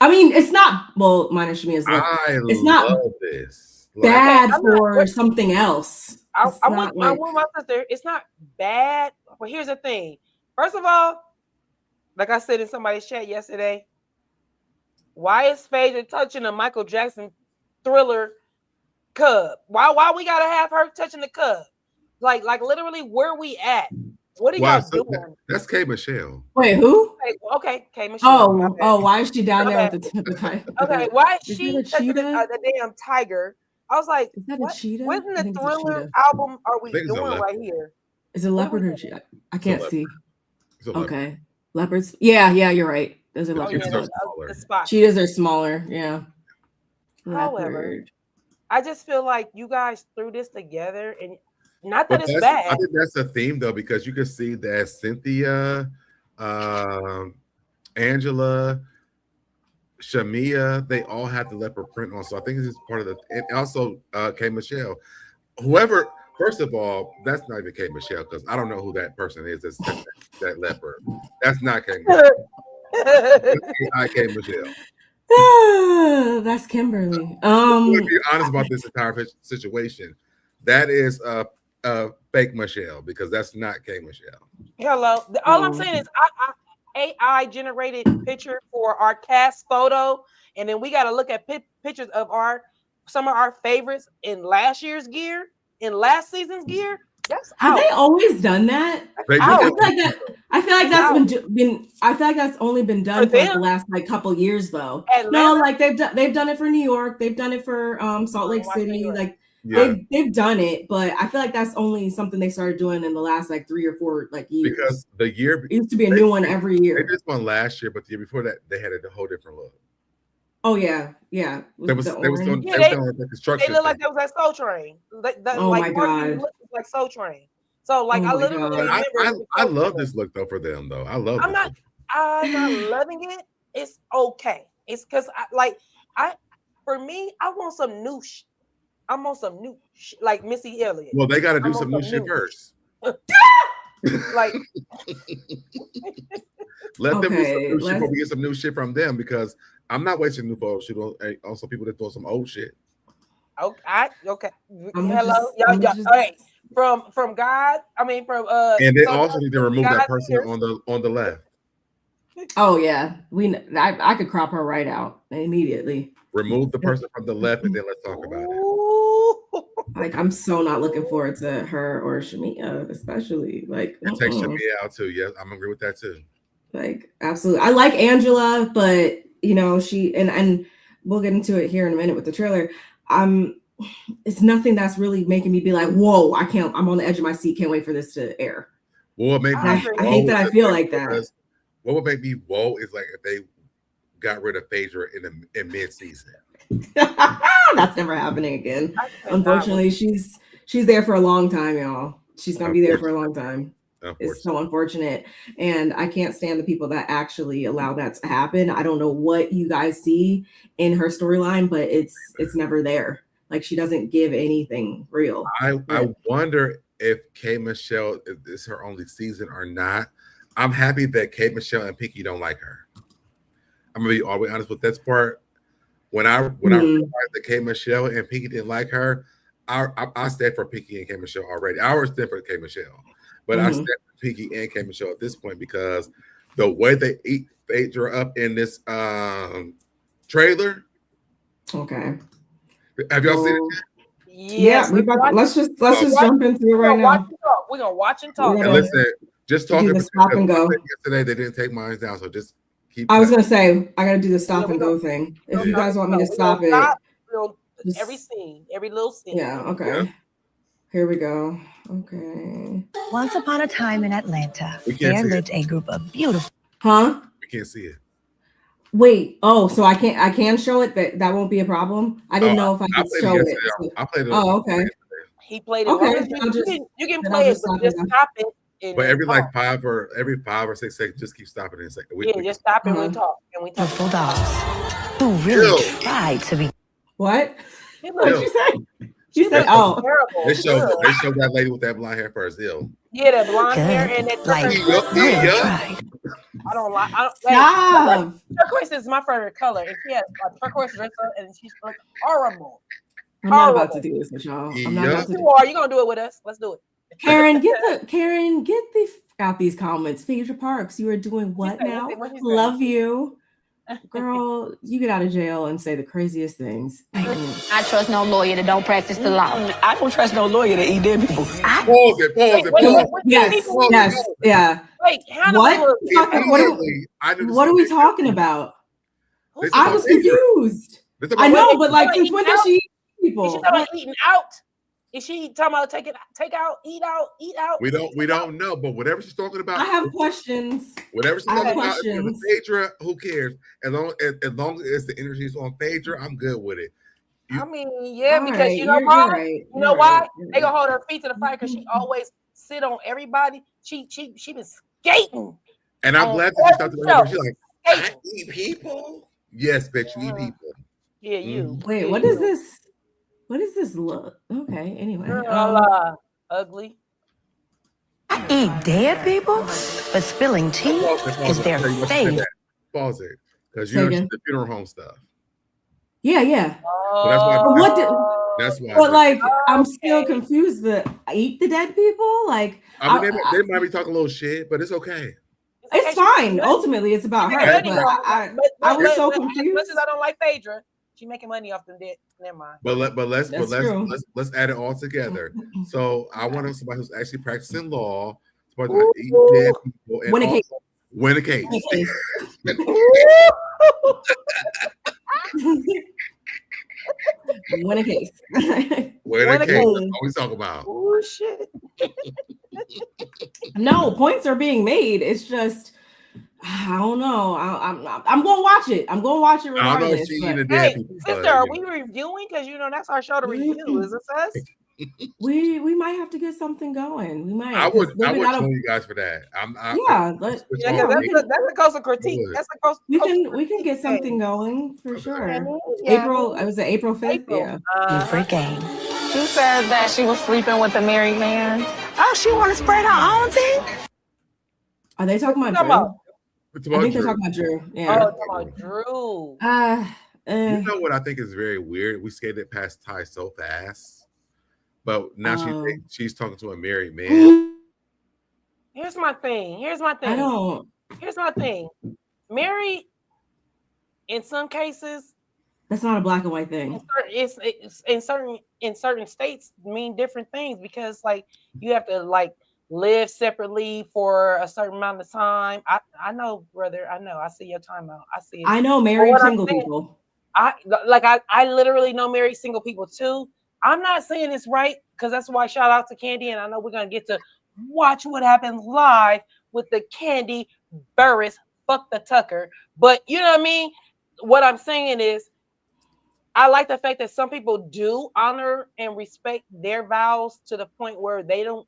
I mean, it's not minus Shamia's look. It's not this bad for something else. I want my sister. It's not bad, but here's the thing. First of all, like I said in somebody's chat yesterday, why is Phaedra touching a Michael Jackson Thriller cub? Why we gotta have her touching the cub? Like literally, where we at? What are Wow, y'all so doing? that's K Michelle. Wait, who? Okay, Michelle. my bad. Why is she down My there bad. with the tiger? Okay, why is Is she that a touching cheetah? the damn tiger? I was like, Is that a what? cheetah? What in I the think it's a Thriller cheetah. album are we think it's a doing leopard. right here? Is it What are leopard we or doing? cheetah? I can't leopard. see. It's a leopard. Okay, leopards. Yeah, you're right. Those are The Oh yeah, leopards. cheetahs are that's smaller. the spot. Cheetahs are smaller. Yeah. However, Leopard. I just feel like you guys threw this together, and not that But it's I bad. think that's a theme though, because you can see that Cynthia, Angela, Shamia, they all have the leopard print on. So I think this is part of the, and also K Michelle. Whoever, first of all, that's not even K Michelle, because I don't know who that person is. That's that leopard. That's not K Michelle. That's K Michelle. That's Kimberly. To be honest about this entire situation, that is fake Michelle, because that's not K Michelle. Hello. All I'm saying is AI generated picture for our cast photo, and then we got to look at pictures of some of our favorites in last year's gear, in last season's gear. That's Have they always done that? I feel like that's been. I feel like that's only been done for like the last like couple years though. Atlanta? No, like they've done it for New York. They've done it for Salt Lake City. Like they've done it, but I feel like that's only something they started doing in the last like 3 or 4 like years. Because the year it used to be a new one every year. They did one last year, but the year before that they had a whole different look. Oh yeah. They was they construction. look like that was at Soul Train. Oh my god, like Soul Train. So like I literally remember. I love this look though for them though. I love. I'm not loving it. It's okay. It's because for me, I want some new shit. I want some new shit, like Missy Elliott. Well, they got to do some new shit first. Like, let them do some new shit before we get some new shit from them, because I'm not wasting new photo shoot on also people that throw some old shit. Okay. Hello, y'all. All right. From God, I mean from and they also need to remove that person on the left. Oh yeah, I could crop her right out immediately. Remove the person from the left, and then let's talk about it. Like I'm so not looking forward to her or Shamia, especially like. Take Shamia out too. Yes, I'm agree with that too. Like absolutely, I like Angela, but you know she and we'll get into it here in a minute with the trailer. It's nothing that's really making me be like, whoa, I'm on the edge of my seat. Can't wait for this to air. Well, maybe I hate that I feel like that. What would make me whoa is like if they got rid of Phaedra in mid-season. That's never happening again. Unfortunately, she's there for a long time, y'all. She's gonna be there for a long time. It's so unfortunate, and I can't stand the people that actually allow that to happen. I don't know what you guys see in her storyline, but it's never there. Like she doesn't give anything real. I wonder if K Michelle is her only season or not. I'm happy that K Michelle and Pinky don't like her. I'm gonna be all the way honest with this part. When I realized that K Michelle and Pinky didn't like her, I stand for Pinky and K Michelle already. I always stand for K Michelle, but I stand for Pinky and K Michelle at this point because the way they eat Phaedra up in this trailer. Okay. Have y'all seen it? Yes. Yeah, let's just jump into it right now. We're gonna watch and talk. And listen, just talking about stop and go. Yesterday, they didn't take mine down, so just keep. I was gonna say I gotta do the stop and go thing. If you guys want me to stop it, every scene, every little scene. Yeah. Okay. Yeah. Here we go. Okay. Once upon a time in Atlanta, there lived a group of beautiful. Huh? We can't see it. Wait. Oh, so I can show it. That won't be a problem. I didn't know if I could show it. So. I played it. Oh, okay. He played it. Okay. You can play it, but just stop it. But every 5 or 6 seconds, just keep stopping in a second. Just stop and we talk. Beautiful dogs who really tried to be. What? What did you say? She said, "Oh, they showed that lady with that blonde hair first. Ill. Yeah, that blonde hair and that tried. I don't like. Stop. Turquoise is my favorite color, and she has a turquoise dress up, and she's like horrible. I'm not about to do this with y'all. I'm not about to. You are. You gonna do it with us? Let's do it. Karen, get the out these comments. Phaedra Parks, you are doing what now? Love you. girl, you get out of jail and say the craziest things. I trust no lawyer that don't practice the law. I don't trust no lawyer that eat dead people. Pause it. Yes. Yeah. Wait, Hannah, what are we talking about? I was confused. I know, but like, since when does she eat people? Is she talking about eating out? Is she talking about take out, eat out? We don't know, but whatever she's talking about, I have questions. Whatever she's talking about, Phaedra, who cares? As long as the energy is on Phaedra, I'm good with it. Because you know why? Right. You know why? They gonna hold her feet to the fire because she always sit on everybody. She been skating. And I'm glad that she started to she's like, I eat people. Yes, bitch, you eat people. Yeah, you. Wait, what is this? What is this look? Okay, anyway. Ugly. I eat dead people, but spilling tea is their fate. Pause it. Because you know the funeral home stuff. Yeah. So that's why. But like, I'm still confused. Eat the dead people? Like, I mean, they might be talking a little shit, but it's okay. It's fine. Ultimately, it's about her. I was so confused. As much as I don't like Phaedra, she making money off them dead. Never mind. But let's add it all together. So I want somebody who's actually practicing law, supposed to eat dead people and win a case. Win a case. Win a case. That's what we talk about. Oh shit. No, points are being made. It's just, I don't know. I'm gonna watch it. I'm gonna watch it regardless. Hey, sister, are we reviewing? Because that's our show to review. Is this us? We might have to get something going. We might. I would join you guys for that. That's a coastal critique. That's a coastal. We can get something going for sure. April 5th. Yeah. Free game. She said that she was sleeping with a married man. Oh, she want to spread her own tea? Are they talking about Drew? I think they're talking about Drew. Yeah. Oh, talking about Drew. You know what I think is very weird? We skated past Ty so fast. But now she's talking to a married man. Here's my thing. Here's my thing. Married, in some cases, that's not a black and white thing. It's in certain states mean different things because like you have to like live separately for a certain amount of time. I know, brother. I know. I see your timeout. I see it. I know married single people. I literally know married single people too. I'm not saying it's right because that's why shout out to Kandi, and I know we're gonna get to watch what happens live with the Kandi Burris fuck the Tucker. But you know what I mean? What I'm saying is I like the fact that some people do honor and respect their vows to the point where they don't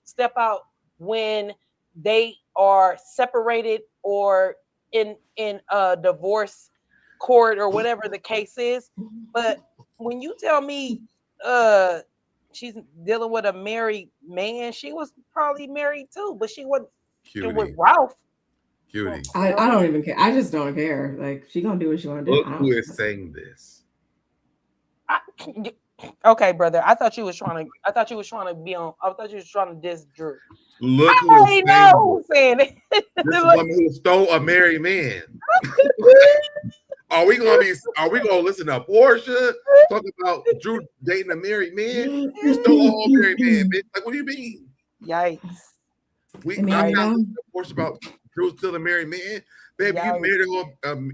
step out when they are separated or in a divorce court or whatever the case is. But when you tell me she's dealing with a married man, she was probably married too, but she wasn't with Ralph. Cutie. I don't even care. I just don't care. Like she gonna do what she wanna do. Look who is saying this. Okay, brother. I thought you was trying to be on. I thought you was trying to diss Drew. Look who's saying it. This is woman who stole a married man. Are we gonna listen to Portia talk about Drew dating a married man? You stole a whole married man, bitch. Like, what do you mean? Yikes. I'm not listening to Portia about Drew still a married man. Baby, you married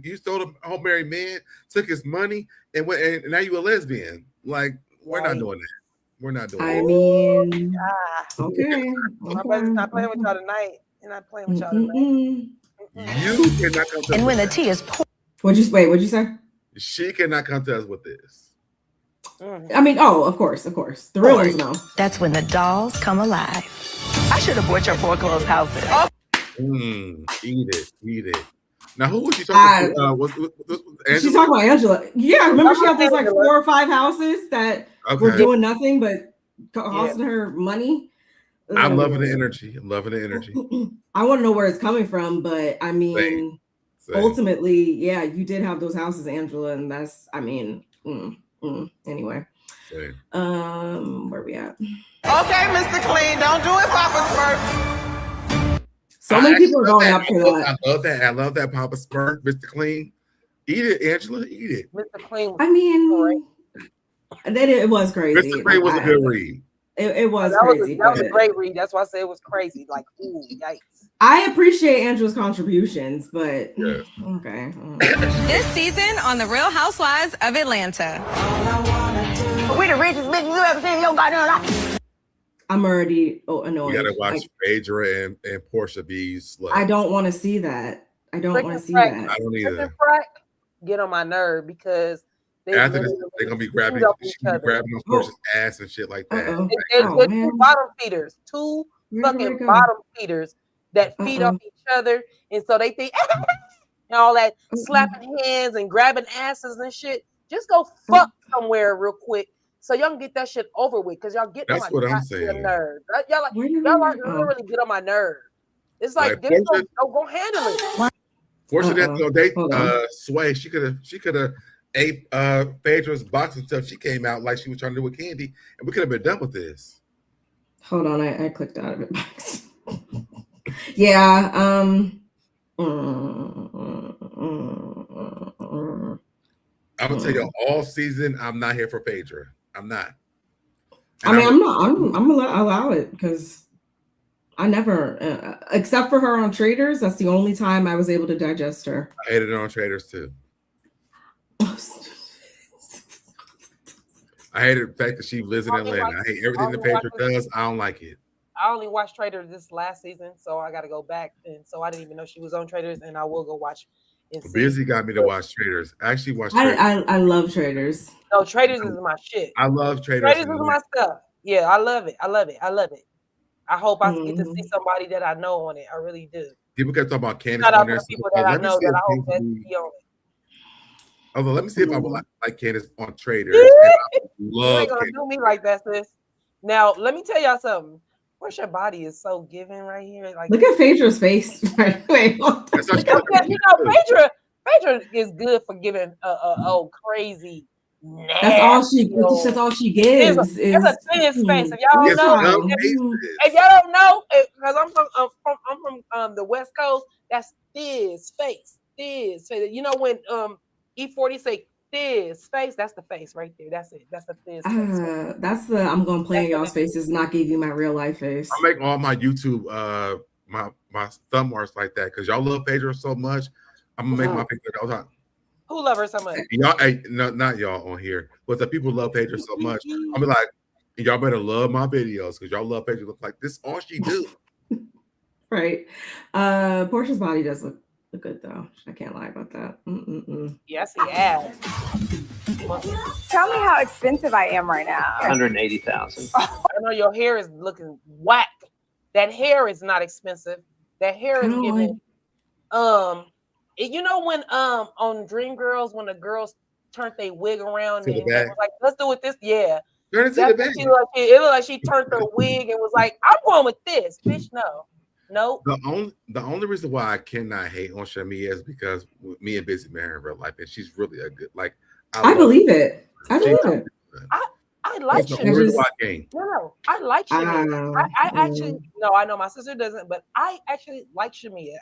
you stole a whole married man, took his money, and now you a lesbian. Like, we're not doing that. We're not doing that. I mean, okay. Not playing with y'all tonight. You're not playing with y'all tonight. You cannot come to and when the tea is poured. What'd you say? She cannot come to us with this. I mean, of course. The real ones know. That's when the dolls come alive. I should have bought your foreclosed house. Eat it. Now, who was she talking to? She's talking about Angela. Yeah, remember she had those like 4 or 5 houses that were doing nothing but costing her money. I'm loving the energy. I want to know where it's coming from, but I mean, ultimately, yeah, you did have those houses, Angela, and that's, I mean, anyway. Where we at? Okay, Mr. Clean, don't do it, Papa's first. So many people are going up for that. I love that Papa Smurf, Mr. Clean. Eat it, Angela. Eat it. Mr. Clean. I mean, it was crazy. Mr. Clean was a good read. It was crazy. That was a great read. That's why I said it was crazy. Like, ooh, yikes. I appreciate Angela's contributions, but okay. This season on The Real Housewives of Atlanta. We the richest bitch you ever seen in your goddamn life. I'm already annoyed. You gotta watch Phaedra and Portia be sluts. I don't want to see that. I don't want to see that. I don't either. Get on my nerve because after this, they're gonna be grabbing on Portia's ass and shit like that. It's two bottom feeders, two fucking bottom feeders that feed off each other, and so they think and all that slapping hands and grabbing asses and shit. Just go fuck somewhere real quick so y'all can get that shit over with, because y'all get on my nerve. Y'all really get on my nerve. It's like just go handle it. Portia that date Sway, she could have ate Phaedra's box and stuff. She came out like she was trying to do with Kandi, and we could have been done with this. Hold on, I clicked out of it. Yeah. I'm gonna tell you all season, I'm not here for Phaedra. I'm not. And I'm gonna allow it because I never, except for her on Traders, that's the only time I was able to digest her. I hated her on Traders too. I hated the fact that she lives in Atlanta. I hate everything that Phaedra does. I don't like it. I only watched Traders this last season, so I got to go back, and so I didn't even know she was on Traders, and I will go watch. Busy got me to watch Traders. I actually watched. I love Traders. No, Traders is my shit. I love Traders. Traders is my stuff. Yeah, I love it. I love it. I love it. I hope I get to see somebody that I know on it. I really do. People kept talking about Candace Shout on out there. to people that I know that I hope that be on it. Although, let me see if I would like Candace on Traders. I love you ain't gonna do me like that, sis. Now, let me tell y'all something. Where's your body is so giving right here. Like, look at Phaedra's face. Wait, Phaedra is good for giving crazy. That's all she gives. It's a thin space. If y'all don't know, because I'm from the West Coast, that's Thiz face. You know when E40 say Thiz face, that's the face right there. That's it. That's the Thiz face. That's the I'm gonna play in y'all's faces, not give you my real life face. I make all my YouTube my thumb marks like that because y'all love Phaedra so much. I'm gonna make my picture all the time. Who love her so much? Y'all, no, not y'all on here, but the people love Phaedra so much. I'm be like, y'all better love my videos because y'all love Phaedra. Look like this, all she do. Right. Portia's body does look good though. I can't lie about that. Yes, he has. Tell me how expensive I am right now. 180,000. I know your hair is looking whack. That hair is not expensive. That hair is giving. You know when on Dreamgirls when the girls turned their wig around and was like, let's do it this, yeah. It looked like she turned her wig and was like, I'm going with this, bitch. No. The only reason why I cannot hate on Shamia is because me and Busy married in real life, and she's really a good. Like I believe it. I believe it. I like Shamia. No, I like Shamia. I actually I know my sister doesn't, but I actually like Shamia.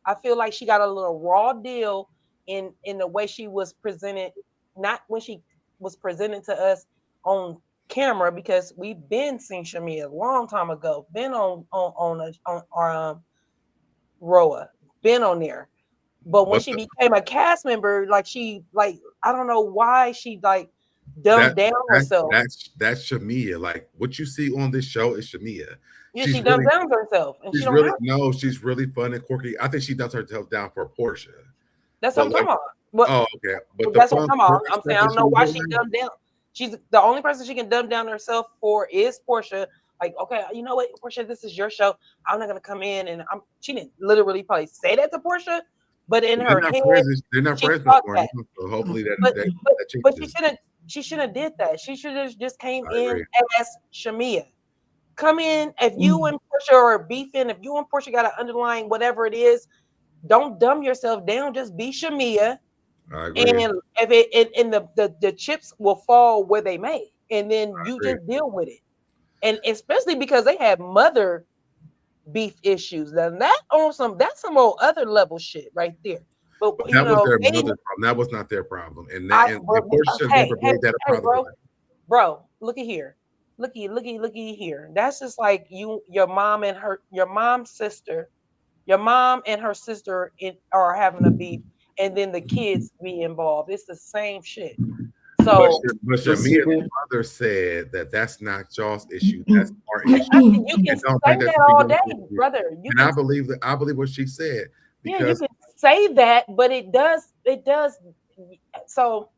I feel like she got a little raw deal in the way she was presented, not when she was presented to us on camera, because we've been seeing Shamia a long time ago, been on our RHOA, been on there. But when she became a cast member, I don't know why she dumbed down herself. That's Shamia. Like what you see on this show is Shamia. Yeah, she dumbed down herself. And she's really fun and quirky. I think she dumps herself down for Portia. That's what I'm talking about. Okay. But that's what I'm talking about. I'm saying I don't know why she dumbed down. She's the only person she can dumb down herself for is Portia. Like, okay, you know what, Portia, this is your show. I'm not gonna come in and she didn't literally probably say that to Portia, but in her head, they're not friends anymore. So hopefully that changes. But she shouldn't have did that. She should have just came in as Shamia. Come in if you and Portia are beefing, if you and Portia got an underlying whatever it is, don't dumb yourself down. Just be Shamia. And if the chips will fall where they may, and then you just deal with it. And especially because they had mother beef issues. Now that's some old other level shit right there. But you that was know, their mother's problem. That was not their problem. And Portia should hey, never made that a problem. Bro, look at here. Looky here. That's just like your mom and her sister are having a beef, and then the kids be involved. It's the same shit. So, but Shamia's mother said that that's not y'all's issue. That's our issue. You can say that all day, brother. I believe what she said. Yeah, you can say that, but it does. So,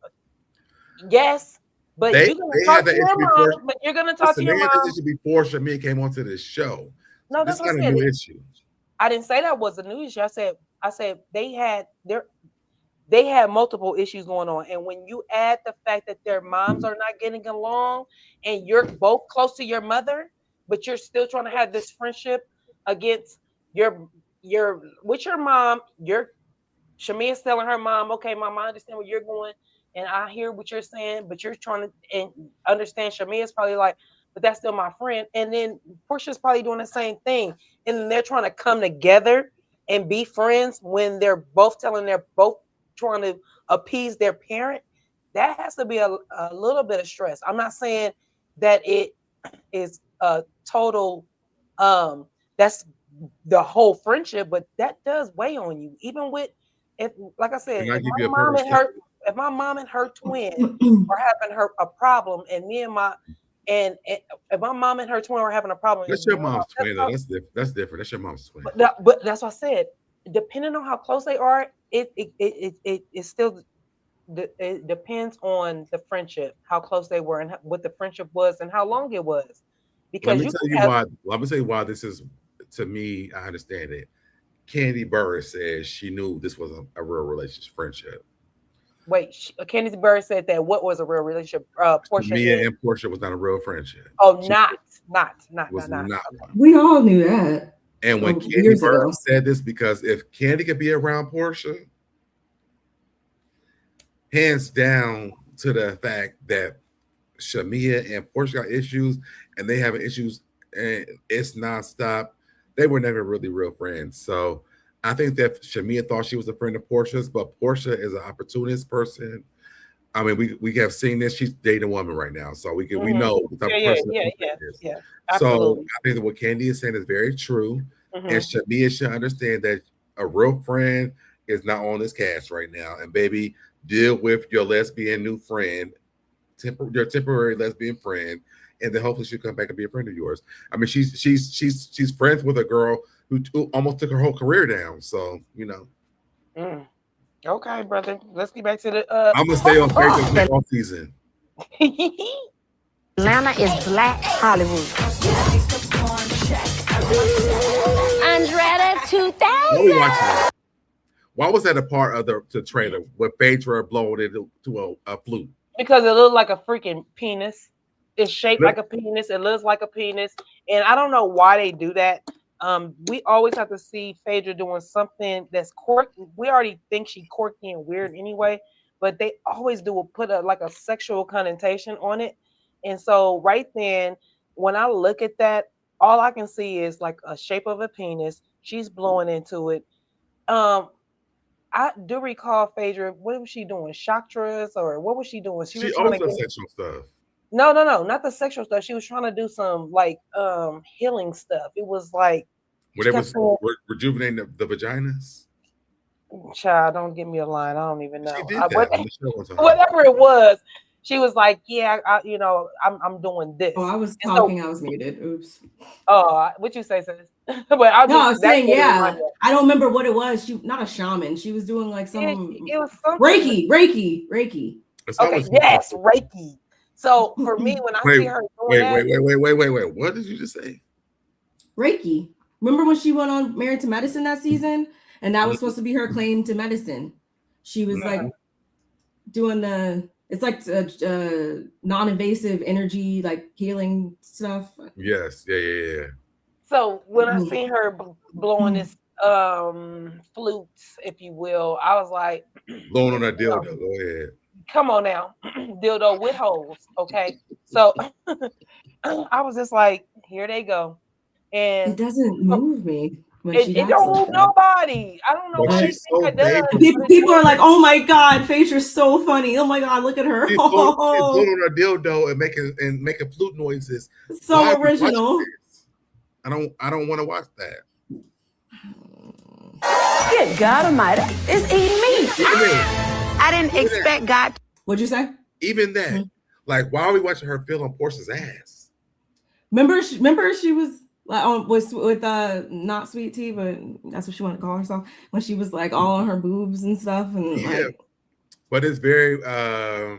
yes. But you're gonna talk to your mom. But you're gonna talk to your mom. This issue before Shamia came onto this show. No, that's not a new issue. I didn't say that was a new issue. I said they had multiple issues going on, and when you add the fact that their moms are not getting along, and you're both close to your mother, but you're still trying to have this friendship against your mom. Shamia's telling her mom, "Okay, mom, I understand where you're going." And I hear what you're saying, but you're trying to understand. Shamia's probably like, but that's still my friend. And then Portia's probably doing the same thing. And then they're trying to come together and be friends when they're both trying to appease their parent. That has to be a little bit of stress. I'm not saying that it is a total, that's the whole friendship, but that does weigh on you. Even with, like I said, if my mom and her twin are having a problem, and if my mom and her twin are having a problem, that's your mom's twin. That's different. That's your mom's twin. But that's what I said. Depending on how close they are, it still it depends on the friendship, how close they were, and what the friendship was, and how long it was. Because let me tell you why this is. To me, I understand it. Kandi Burris says she knew this was a real relationship, friendship. Wait, Kandi Burris said that what was a real relationship? Portia and Portia was not a real friendship. Oh, not. We all knew that. And when Kandi Burris said this, because if Kandi could be around Portia, hands down to the fact that Shamia and Portia got issues, and they have issues, and it's nonstop. They were never really real friends. So I think that Shamia thought she was a friend of Portia's, but Portia is an opportunist person. I mean, we have seen this. She's dating a woman right now, so we know the type of person is. Yeah. So I think that what Kandi is saying is very true, and Shamia should understand that a real friend is not on this cast right now. And baby, deal with your lesbian new friend, your temporary lesbian friend, and then hopefully she'll come back and be a friend of yours. I mean, she's friends with a girl who almost took her whole career down. So Okay, brother. Let's get back to the. I'm gonna stay on Facebook all season. Atlanta is Black Hollywood. Andretta 2000. Why was that a part of the trailer with Phaedra blowing it to a flute? Because it looked like a freaking penis. It's shaped like a penis. It looks like a penis, and I don't know why they do that. We always have to see Phaedra doing something that's quirky. We already think she's quirky and weird anyway, but they always put a sexual connotation on it. And so right then, when I look at that, all I can see is like a shape of a penis. She's blowing into it. I do recall Phaedra. What was she doing? Chakras, or what was she doing? She was trying to get sexual stuff. No, not the sexual stuff. She was trying to do some healing stuff. It was like where they was rejuvenating the vaginas. Child, don't give me a line. I don't even know. She did that whatever it was, she was like, "Yeah, I'm doing this." Oh, I was talking. I was muted. Oops. Oh, what you say, sis? But I was saying, yeah. I don't remember what it was. She not a shaman. She was doing like some. It was something. Reiki. Okay. Yes, Reiki. So for me, when I see her doing wait. What did you just say? Reiki. Remember when she went on Married to Medicine that season? And that was supposed to be her claim to medicine. She was like doing it's like non-invasive energy, like healing stuff. Yes. Yeah. So when I see her blowing this flutes, if you will, I was like, blowing on that dildo. Go ahead. Come on now, dildo with holes. Okay, so I was just like, here they go. And it doesn't move me when she it don't move nobody. I don't know why they think it does. People are like, "Oh my god, Phaedra, you're so funny. Oh my god, look at her." She's blowing on her dildo and making flute noises. So original. I don't want to watch that. Good God Almighty, it's eating me. I didn't expect God. What'd you say? Even that, like, why are we watching her feel on Portia's ass? Remember she was like with not sweet tea, but that's what she wanted to call herself when she was like all on her boobs and stuff, and like. But it's very hello.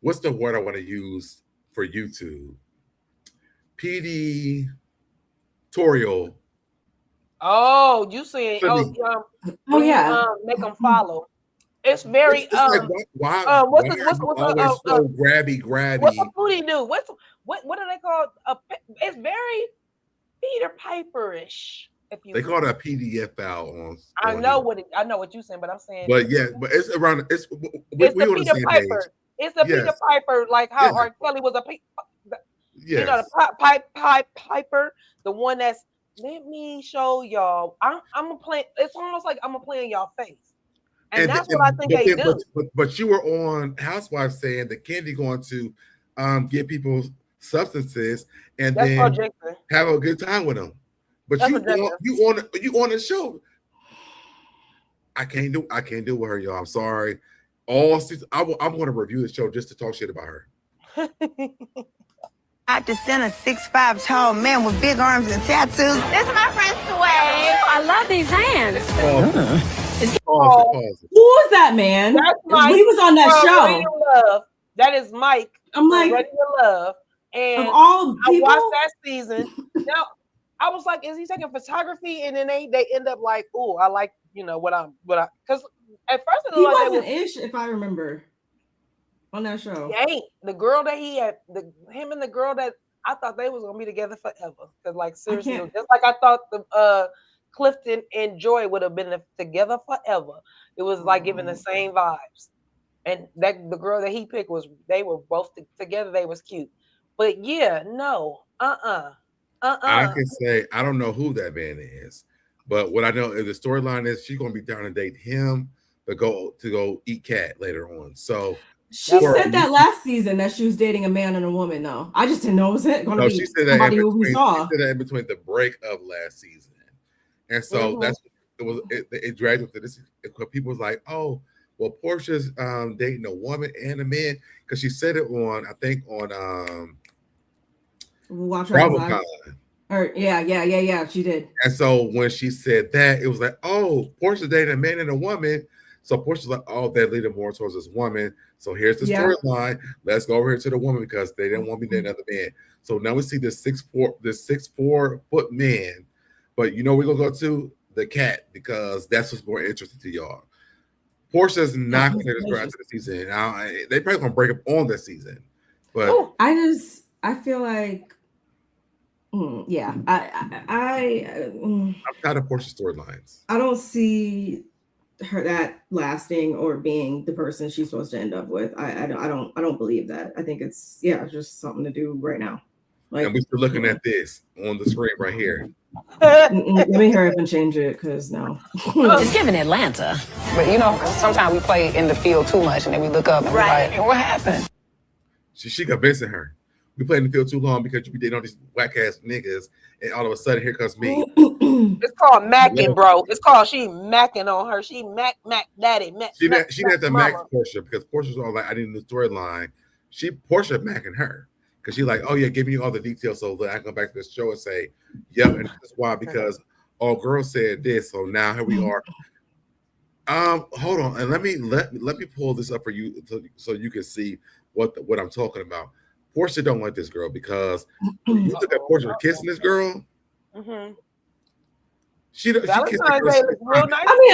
What's the word I want to use for YouTube? Peditorial. Oh, you saying yeah. make them follow. It's very it's like, why what's so grabby? What's a booty do? What do they call it's very Peter Piper-ish. They call it a PDF file on. I know what you're saying, but I'm saying. But yeah, but it's around. It's the Peter Piper. Page. It's the Peter Piper, like how R. Kelly was you know, the Piper, the one that's. Let me show y'all. I'm gonna play. It's almost like I'm gonna play in y'all face, and that's what I think they do. But you were on Housewives saying that Kandi going to give people substances and then have a good time with them. But you on the show. I can't do with her, y'all. I'm sorry. All season, I'm going to review the show just to talk shit about her. I to send a 6'5" tall man with big arms and tattoos. This is my friend Sway. I love these hands. Pause. Who was that man? That's Mike. He was on that show. Ready to Love. That is Mike. I'm like, Ready to Love. And of all people? I watched that season. Now I was like, is he taking photography? And then they end up like, oh, I like, you know, what I because at first it he like wasn't ish, if I remember. On that show, he ain't the girl that he had, him and the girl that I thought they was gonna be together forever. Because like seriously, just like I thought the Clifton and Joy would have been together forever. It was like giving the same vibes, and that the girl that he picked they were both together. They was cute, but yeah, no, I can say I don't know who that man is, but what I know is the storyline is she's gonna be down to date him to go eat cat later on. So. She said that last season that she was dating a man and a woman. Though I just didn't know was it going to be somebody who we saw. She said that in between the break of last season, and so that's it was. It dragged into this. People was like, "Oh, well, Portia's dating a woman and a man," because she said it on, I think on BravoCon. Or yeah, she did. And so when she said that, it was like, "Oh, Portia's dating a man and a woman." So Portia's like, "Oh, they're leaning more towards this woman." So here's the storyline. Let's go over here to the woman because they didn't want me to date another man. So now we see this 6'4" foot man. But you know we're gonna go to the cat because that's what's more interesting to y'all. Portia's not gonna take this girl after the season. Now they probably gonna break up on this season. But I feel like I'm tired of Portia's storylines. I don't see her that lasting or being the person she's supposed to end up with. I don't believe that. I think it's just something to do right now. Like, and we're still looking at this on the screen right here. Let me hurry up and change it because no. It's giving Atlanta. But you know, sometimes we play in the field too much and then we look up and we're like, hey, what happened? She convincing her. We played in the field too long because you be dating all these whack ass niggas, and all of a sudden here comes me. It's called macking, bro. It's called she macking on her. She mac daddy. She had to mac Portia because Portia's all like, I need a new storyline. Portia macking her because she's like, oh yeah, give me all the details so that I can go back to the show and say, yep, and that's why because all girls said this, so now here we are. Hold on, and let me pull this up for you so you can see what I'm talking about. Portia don't like this girl because you look at Portia kissing this girl. Mm-hmm. Valentine's Day look real nice. I mean,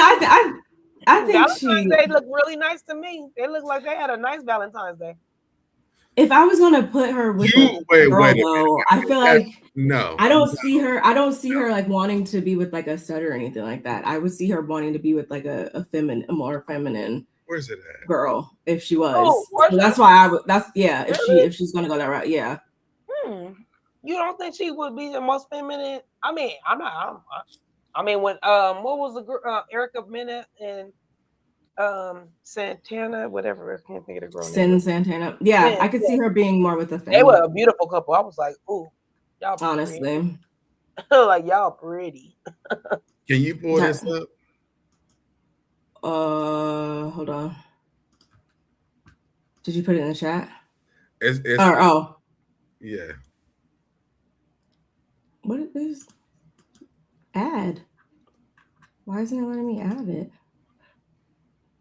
I think Valentine's Day looked really nice to me. They look like they had a nice Valentine's Day. If I was gonna put her with a girl, though, I feel like no, I don't see her like wanting to be with like a stud or anything like that. I would see her wanting to be with like a more feminine. Where's it at? Girl, if she was. So that's why I would. That's really? if she's gonna go that route, yeah. You don't think she would be the most feminine? I mean, I mean, when what was the Erica Mena and Santana, whatever, I can't think of the girl name. Santana. Yeah, I could see her being more with the family. They were a beautiful couple. I was like, ooh, y'all honestly. Like y'all pretty. Can you pull this up? Hold on. Did you put it in the chat? It's yeah. What is this? Add. Why isn't it letting me add it?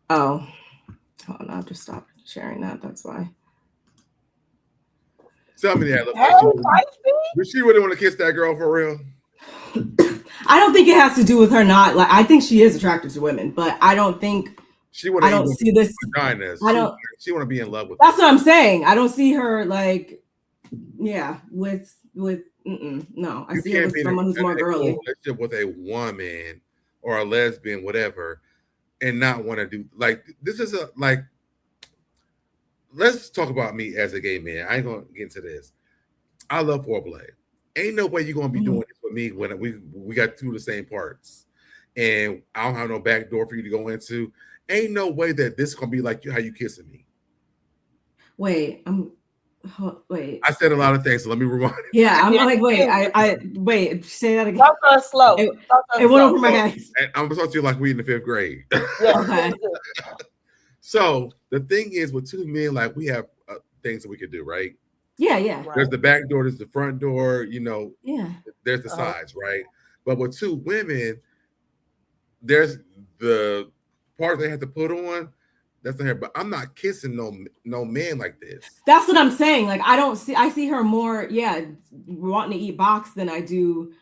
Oh, hold on. I'll just stop sharing that. That's why. Tell me that. Does she really want to kiss that girl for real? I don't think it has to do with her not like. I think she is attracted to women, but I don't think she would. I don't see this. Vaginas. She want to be in love with. That's what I'm saying. I don't see her like, yeah, with no. I see her with someone who's more girly. Relationship with a woman or a lesbian, whatever, and not want to do like this is a like. Let's talk about me as a gay man. I ain't gonna get into this. I love foreplay. Ain't no way you're gonna be doing this with me when we got two of the same parts, and I don't have no back door for you to go into. Ain't no way that this is gonna be like how you kissing me. Wait. I said a lot of things, so let me rewind. Yeah, I'm like, wait. I wait. Say that again. Talk to us slow. It went over my head. I'm supposed to you like we in the 5th grade. Yeah. Okay. So the thing is, with two men, like we have things that we could do, right? Yeah, yeah. Right. There's the back door, there's the front door, you know. Yeah. There's the sides, right? But with two women, there's the part they have to put on. That's not here. But I'm not kissing no man like this. That's what I'm saying. Like I see her more, wanting to eat box than I do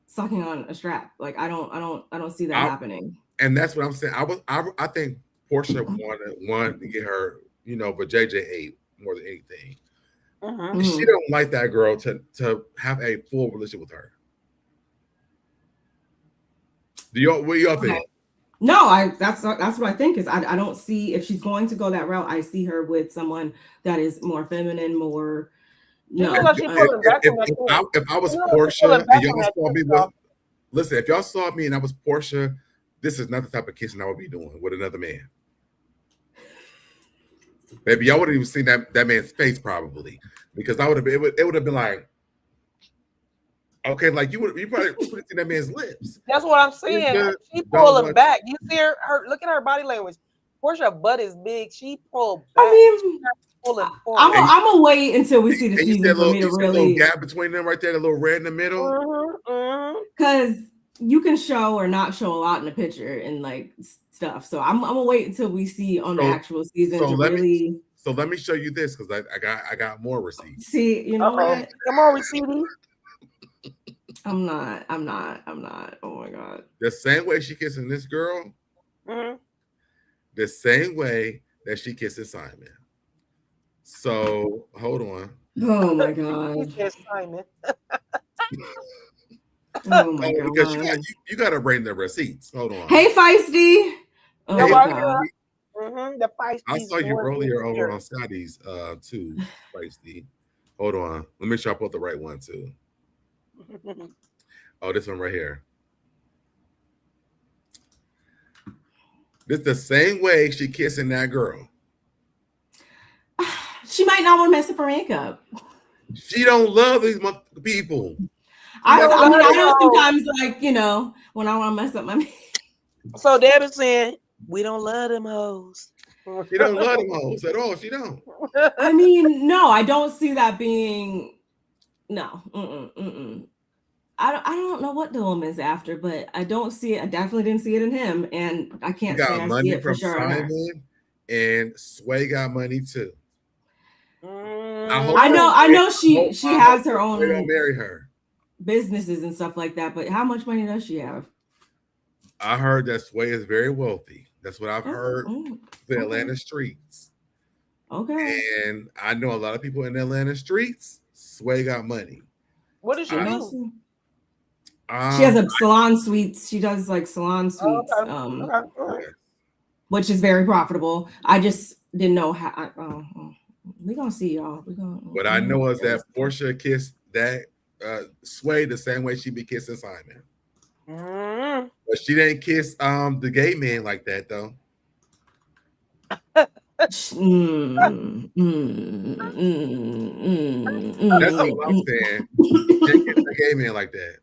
sucking on a strap. Like I don't see that happening. And that's what I'm saying. I think Portia wanted to get her, but JJ ate more than anything. Mm-hmm. She don't like that girl to have a full relationship with her. What do y'all think? No, that's what I think is I don't see if she's going to go that route. I see her with someone that is more feminine, more. No. If I was Portia and y'all saw me with, listen, if y'all saw me and I was Portia, this is not the type of kissing I would be doing with another man. Maybe y'all wouldn't even seen that man's face probably, because it would have been like, okay, like you probably would have seen that man's lips. That's what I'm saying. She pulling back. You see her look at her body language. Portia butt is big. She pulled back. I mean, pulling forward. I'm gonna wait until we see the season for me to really. Little gap between them right there, the little red in the middle. Because you can show or not show a lot in the picture and like stuff. So I'm gonna wait until we see on the actual season to really. So let me show you this because I got more receipts. See, you know what? Come on, receipt. I'm not. Oh my god. The same way she kissing this girl, the same way that she kisses Simon. So hold on. Oh my god. Simon. Oh my god. Because you got to bring the receipts. Hold on. Hey, Feisty. Oh my god. The Feisty. I saw you earlier over on Scotty's too, Feisty. Hold on. Let me make sure I put the right one too. Oh, this one right here. This the same way she kissing that girl. She might not want to mess up her makeup. She don't love these people. I know sometimes, like, when I want to mess up my makeup. So Deb is saying, we don't love them hoes. She don't love them hoes at all. She don't. I mean, no, I don't see that being. No. I don't know what the woman's after, but I don't see it. I definitely didn't see it in him, and I can't say I see it for sure. Simon and Sway got money too. I know she has her own. They don't marry her. Businesses and stuff like that, but how much money does she have? I heard that Sway is very wealthy. That's what I've heard. The Atlanta streets. Okay. And I know a lot of people in the Atlanta streets. Sway got money. What does she do? She has a salon suites. She does like salon suites, which is very profitable. I just didn't know how. We're gonna see, y'all. What I know is that Portia kissed that Sway the same way she be kissing Simon. Mm. But she didn't kiss the gay man like that though. That's what I'm saying. She didn't kiss the gay man like that.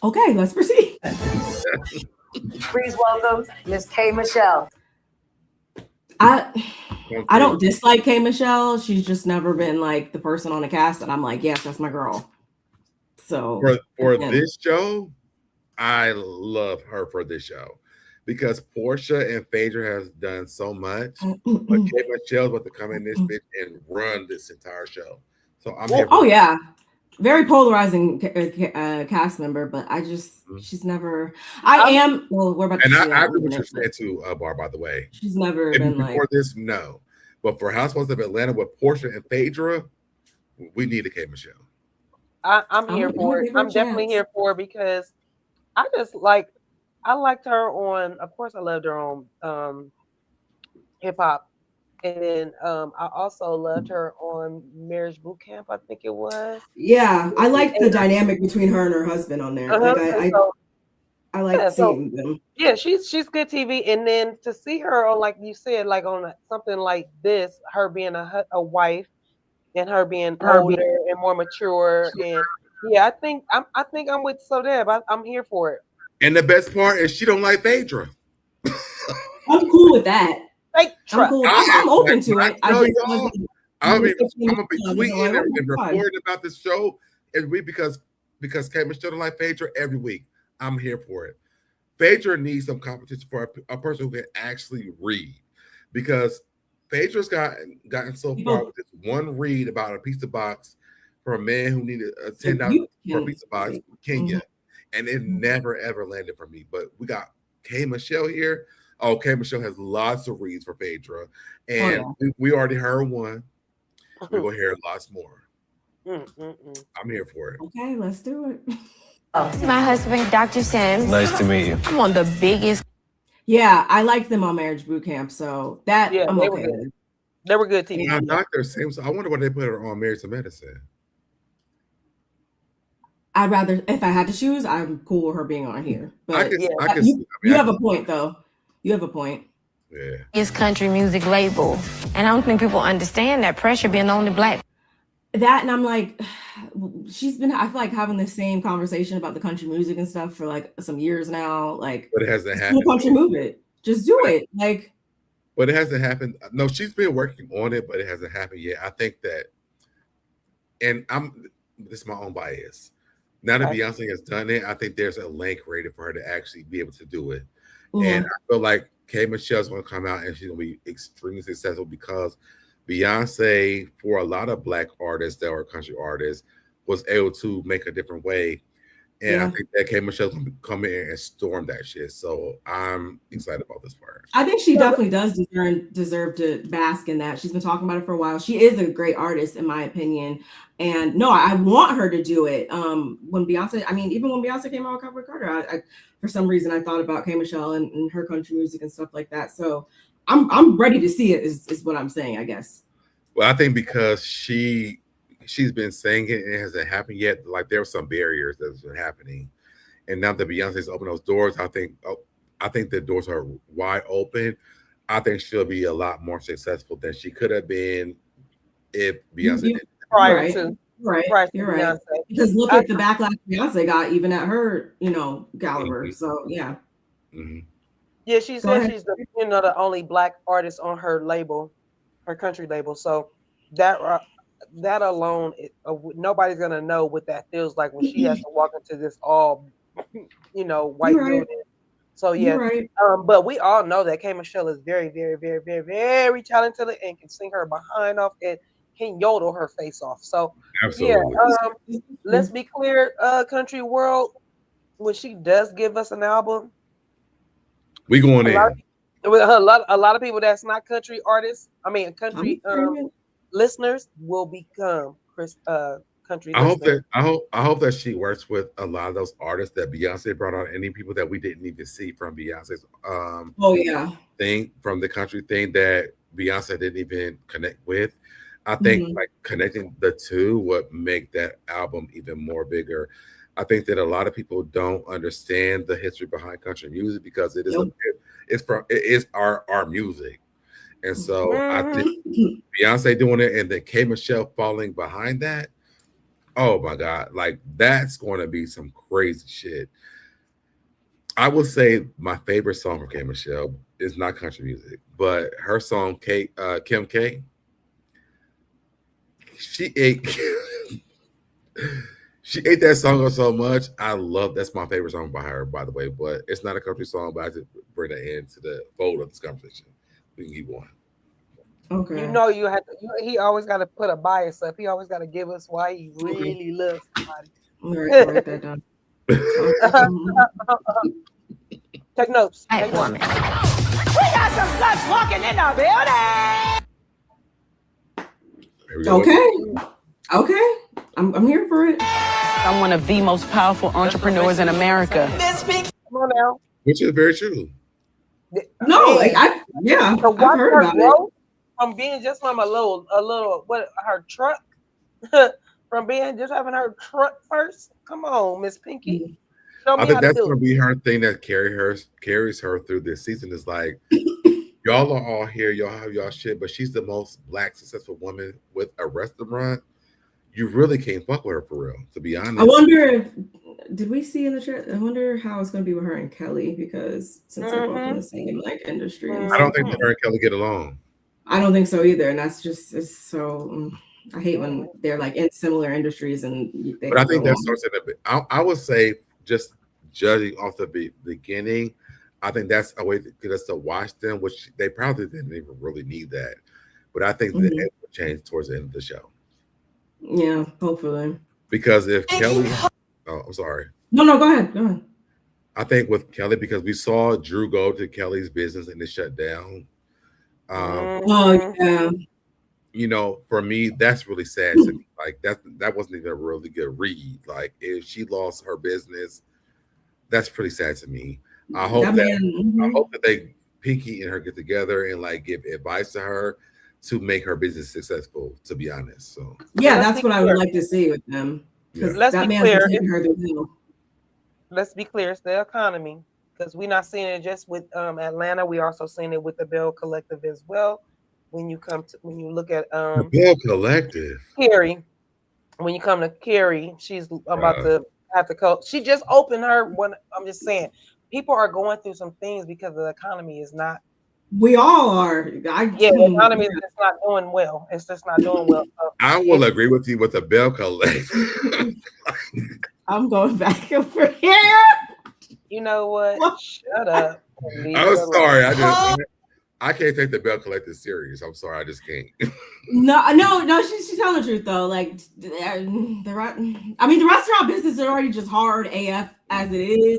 Okay, let's proceed. Please welcome Miss K. Michelle. I don't dislike K. Michelle. She's just never been like the person on the cast that I'm like, yes, that's my girl. So for this show, I love her for this show because Portia and Phaedra has done so much, but K. Michelle's about to come in this bitch and run this entire show. So I'm here. Oh yeah, very polarizing cast member, but I just she's never. We're about to. And I agree with what you said too, Bar. By the way, she's never been before like this. No, but for Housewives of Atlanta with Portia and Phaedra, we need a K. Michelle. I'm here for it. I'm definitely here for it because I just liked her on. Of course, I loved her on Hip Hop, and then I also loved her on Marriage Boot Camp. I think it was. Yeah, I like the dynamic between her and her husband on there. I like seeing them. Yeah, she's good TV, and then to see her on, like you said, like on something like this, her being a wife. And her being older and more mature, and yeah, I think I'm with SoDeb. I'm here for it. And the best part is she don't like Phaedra. I'm cool with that. I'm cool. I'm open to it. I'm gonna be tweeting and reporting about this show every week because K. Michelle don't like Phaedra every week. I'm here for it. Phaedra needs some competition for a person who can actually read because Phaedra's gotten so far with this one read about a pizza box for a man who needed a $10 for a pizza box in Kenya, and it never ever landed for me. But we got K. Michelle here. Oh, K. Michelle has lots of reads for Phaedra, and we already heard one. We will hear lots more. I'm here for it. Okay, let's do it. My husband, Dr. Sims. Nice to meet you. I'm on the biggest. Yeah, I liked them on Marriage Boot Camp, so that I'm okay with. They were good TV. Now, Dr. Sims, I wonder why they put her on Married to Medicine. I'd rather, if I had to choose, I'm cool with her being on here. But you have a point, though. You have a point. Yeah. It's country music label, and I don't think people understand that pressure being the only black. That, and I'm like, she's been, I feel like having the same conversation about the country music and stuff for like some years now. Like, but it hasn't happened. Country move it. Just do it. Like, but it hasn't happened. No, she's been working on it, but it hasn't happened yet. I think that, and this is my own bias. Now that Beyonce has done it, I think there's a lane created for her to actually be able to do it. And I feel like K. Michelle's going to come out and she's going to be extremely successful because Beyonce, for a lot of black artists that are country artists, was able to make a different way. And I think that K. Michelle's going to come in and storm that shit. So I'm excited about this part. I think she definitely does deserve to bask in that. She's been talking about it for a while. She is a great artist, in my opinion. And no, I want her to do it. When Beyonce, I mean, even when Beyonce came out with Cowboy Carter, I for some reason I thought about K. Michelle and her country music and stuff like that. So I'm ready to see it. Is what I'm saying, I guess. Well, I think because she's been saying it and it hasn't happened yet. Like there were some barriers that's been happening, and now that Beyonce's opened those doors, I think the doors are wide open. I think she'll be a lot more successful than she could have been if Beyonce didn't. Prior to You're right. Because look at the backlash Beyonce got even at her, caliber. So yeah. Mm-hmm. Yeah, she said she's the only black artist on her label, her country label. So that alone, nobody's gonna know what that feels like when she has to walk into this all, white building. So yeah, but we all know that K. Michelle is very, very, very, very, very talented and can sing her behind off and can yodel her face off. So absolutely. Yeah, let's be clear, country world, when she does give us an album, we going in. A lot of people that's not country artists, country listeners will become country. I hope that she works with a lot of those artists that Beyonce brought on, any people that we didn't even see from Beyonce's thing, from the country thing that Beyonce didn't even connect with. I think like connecting the two would make that album even more bigger. I think that a lot of people don't understand the history behind country music because it is our music. And so I think Beyonce doing it and then K Michelle falling behind that. Oh my God, like that's going to be some crazy shit. I will say my favorite song from K Michelle is not country music, but her song Kim K. She ate she ate that song up so much. That's my favorite song by her, by the way. But it's not a country song, but I just bring that into the fold of this conversation. We can keep going. Okay. You know, you have to. He always got to put a bias up. He always got to give us why he really loves somebody. Write that down. Take notes. Take one. We got some sluts walking in the building. Okay. I'm here for it. I'm one of the most powerful entrepreneurs in America. Come on now. Which is very true. No, I've heard about it. From being just from a little, her truck, from being just having her truck first. Come on, Miss Pinky. I think that's going to be her thing that carries her through this season. Is like, y'all are all here, y'all have y'all shit, but she's the most Black successful woman with a restaurant. You really can't fuck with her for real, to be honest. I wonder did we see in the chat? I wonder how it's going to be with her and Kelly, because since they're both in the same industry. I don't think that her and Kelly get along. I don't think so either, and that's just so. I hate when they're like in similar industries and. But I think that starts at a bit. I would say, just judging off the beginning, I think that's a way to get us to watch them, which they probably didn't even really need that. But I think the end will change towards the end of the show. Yeah, hopefully. Because if Kelly, I'm sorry. No, go ahead. I think with Kelly, because we saw Drew go to Kelly's business and it shut down. Yeah. You know, for me, that's really sad to me. Like that wasn't even a really good read. Like if she lost her business, that's pretty sad to me. I hope that they Pinky and her get together and like give advice to her to make her business successful, to be honest. So yeah, that's what I would like to see with them. Let's be clear. Let's be clear, it's the economy, because we're not seeing it just with Atlanta. We're also seeing it with the Bell Collective as well. When you look at the Bell Collective, Carrie, when you come to Carrie, she's about to have to go. She just opened her one. I'm just saying, people are going through some things because the economy is not. We all are. The economy is just not doing well. It's just not doing well. I will agree with you with the Bell Collective. I'm going back over here. You know what? Shut up. I'm sorry. I can't take the Bell Collective serious. I'm sorry. I just can't. No. She's telling the truth though. Like the restaurant business is already just hard AF as it is.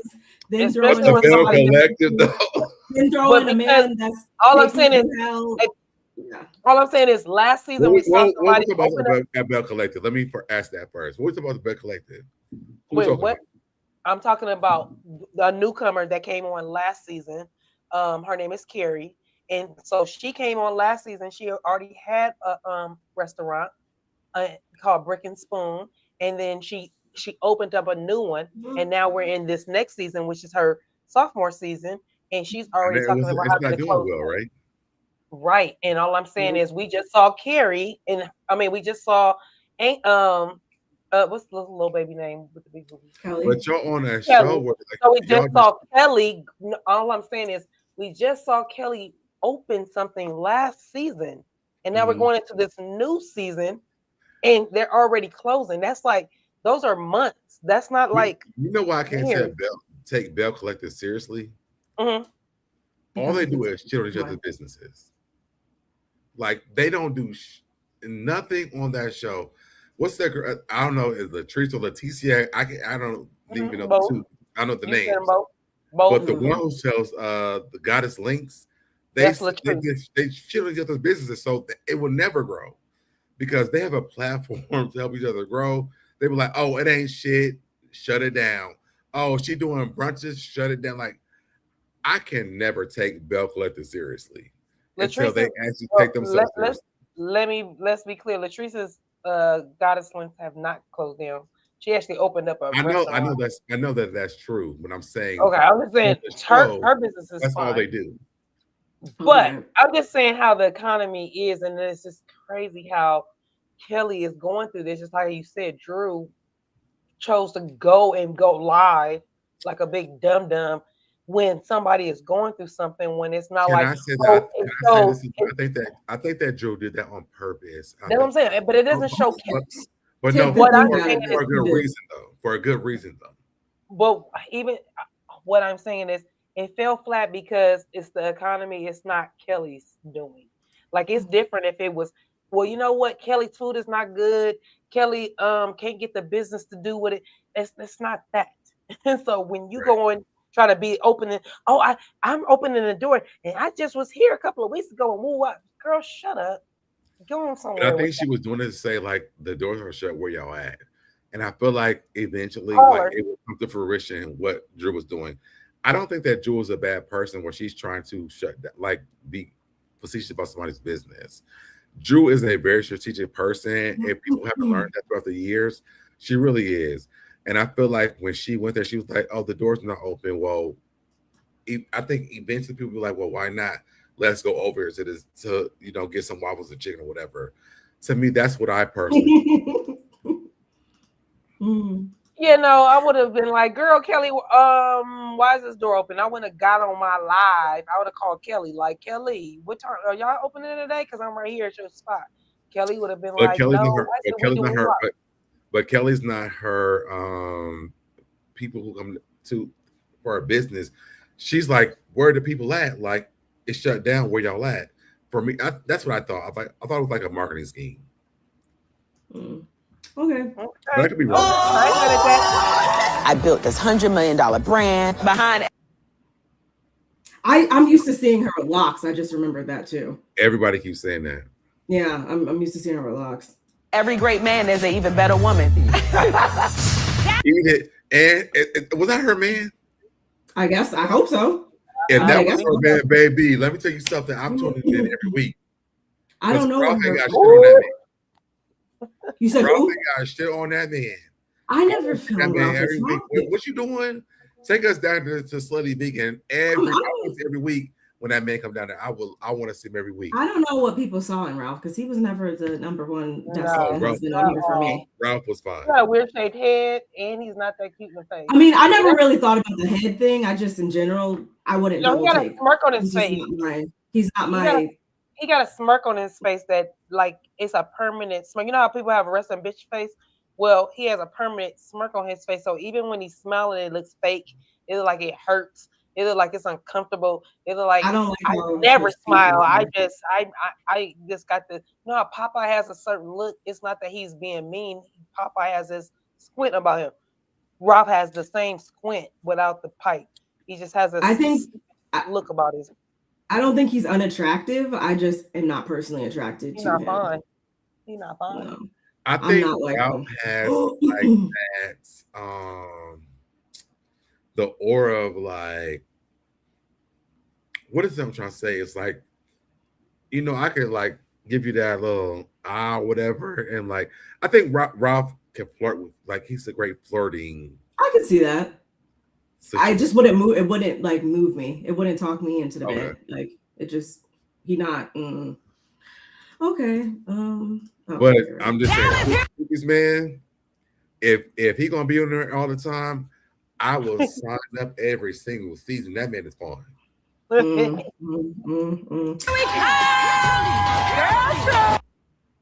Then throw in the Bell Collective though. Then throw in a man that's all I'm saying is last season we saw somebody at Bell Collective. Let me ask that first. What was about the Bell Collective? Wait, what? I'm talking about the newcomer that came on last season. Her name is Carrie, and so she came on last season. She already had a restaurant called Brick and Spoon, and then she opened up a new one, and now we're in this next season, which is her sophomore season, and she's already talking about how to close well, right? Right, and all I'm saying is we just saw Carrie, and we just saw what's the little baby name with the big boobies? Kelly. But you're on that show where so we just saw Kelly. All I'm saying is we just saw Kelly open something last season, and now we're going into this new season, and they're already closing. That's like those are months. That's not like you know why I can't take Bell Collective seriously. All they do is shit on each other's businesses. Like they don't do nothing on that show. What's that? I don't know. Is Latrice or Leticia? I don't even know the two. I know the names. But the one who sells the Goddess Links, they shit on each other's businesses, so it will never grow because they have a platform to help each other grow. They were like, "Oh, it ain't shit. Shut it down. Oh, she doing brunches. Shut it down." Like I can never take Bell Collective seriously until they actually take themselves seriously. let's be clear. Latrice's Goddess Links have not closed down. She actually opened up a restaurant. I know that's true. But I'm saying, okay, I'm just saying her business is that's fine. all they do. But I'm just saying how the economy is, and it's just crazy how Kelly is going through this. Just like you said, Drew chose to go live like a big dum-dum when somebody is going through something, when it's not I think that Drew did that on purpose. That's what I'm saying, but it doesn't show Kelly. But no, what I'm for saying a good reason though. For a good reason though. But even what I'm saying is it fell flat because it's the economy. It's not Kelly's doing. Like it's different if it was, well, you know what? Kelly's food is not good. Kelly can't get the business to do with it. It's not that. And so when you go and try to be opening, I'm opening the door and I just was here a couple of weeks ago and woo up. Girl, shut up. Go on somewhere. But I think she was doing it to say like the doors are shut, where y'all at? And I feel like eventually it will come to fruition what Drew was doing. I don't think that Drew is a bad person when she's trying to be facetious about somebody's business. Drew is a very strategic person. If people haven't learned that throughout the years, she really is. And I feel like when she went there, she was like, oh, the door's not open. Well, I think eventually people will be like, well, why not? Let's go over here to get some waffles and chicken or whatever. To me, that's what I personally Yeah, no, I would have been like, girl, Kelly, why is this door open? I wouldn't have got on my live. I would have called Kelly, like, Kelly, what time are y'all opening today? Because I'm right here at your spot. Kelly would have been like, but Kelly's not her people who come for her business. She's like, where are the people at? Like, it's shut down. Where y'all at? For me, that's what I thought. I thought it was like a marketing scheme. Okay. But I could be wrong. I built this $100 million brand behind. I'm used to seeing her with locks. I just remembered that too. Everybody keeps saying that. Yeah, I'm used to seeing her with locks. Every great man is an even better woman. Was that her man? I guess. I hope so. If that was her man, baby, let me tell you something. I'm tuning in every week. I don't know. You said who? Got shit on that man. I never found that man every week. What you doing? Take us down to Slutty Vegan every week. When that man come down there, I want to see him every week. I don't know what people saw in Ralph because he was never the number one husband on here for me. Ralph was fine. He's got a weird shaped head, and he's not that cute in the face. I mean, I never really thought about the head thing. I just, in general, I wouldn't. No, he got a smirk on his face. He's not my. He got a smirk on his face that like it's a permanent smirk. You know how people have a resting bitch face? Well, he has a permanent smirk on his face. So even when he's smiling, it looks fake. It looks like it hurts. It looks like it's uncomfortable. It looks like I never smile. I just got the, you know how Popeye has a certain look. It's not that he's being mean. Popeye has this squint about him. Rob has the same squint without the pipe. He just has a look about his. I don't think he's unattractive. I just am not personally attracted to him. Fine. He's not fine. No. I think Ralph has like that. The aura of like, what is that I'm trying to say? It's like, I could like give you that little whatever, and like I think Ralph can flirt with, like, he's a great flirting. I can see that. I just wouldn't move. It wouldn't like move me. It wouldn't talk me into the bed. Like it just, he not. Okay. But I'm just saying, this man, if he gonna be on there all the time, I will sign up every single season. That man is fun.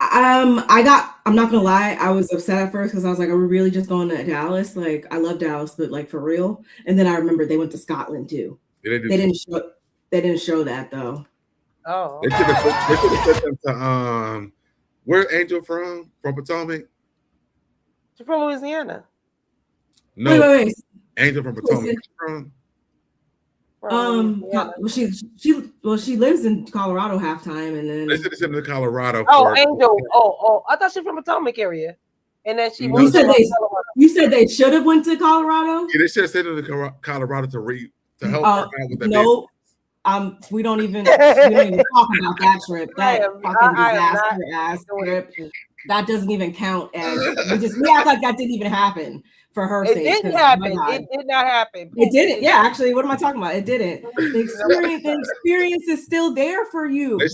I'm not gonna lie, I was upset at first because I was like, are we really just going to Dallas? Like, I love Dallas, but like for real. And then I remembered they went to Scotland too. They didn't show that though. Oh, they should have sent them to where's Angel from? From Potomac? She's from Louisiana. No, wait. Angel from Potomac. She lives in Colorado half time, and then they should have sent them to Colorado. Angel. I thought she's from Potomac area, and then she. You said they should have went to Colorado. Yeah, they should have sent them to Colorado to help her out with the business. We don't even talk about that trip. That fucking disaster ass trip. That doesn't even count as we act like that didn't even happen for her sake. It didn't happen. It did not happen. It didn't. Yeah, actually, what am I talking about? It didn't. The experience is still there for you. They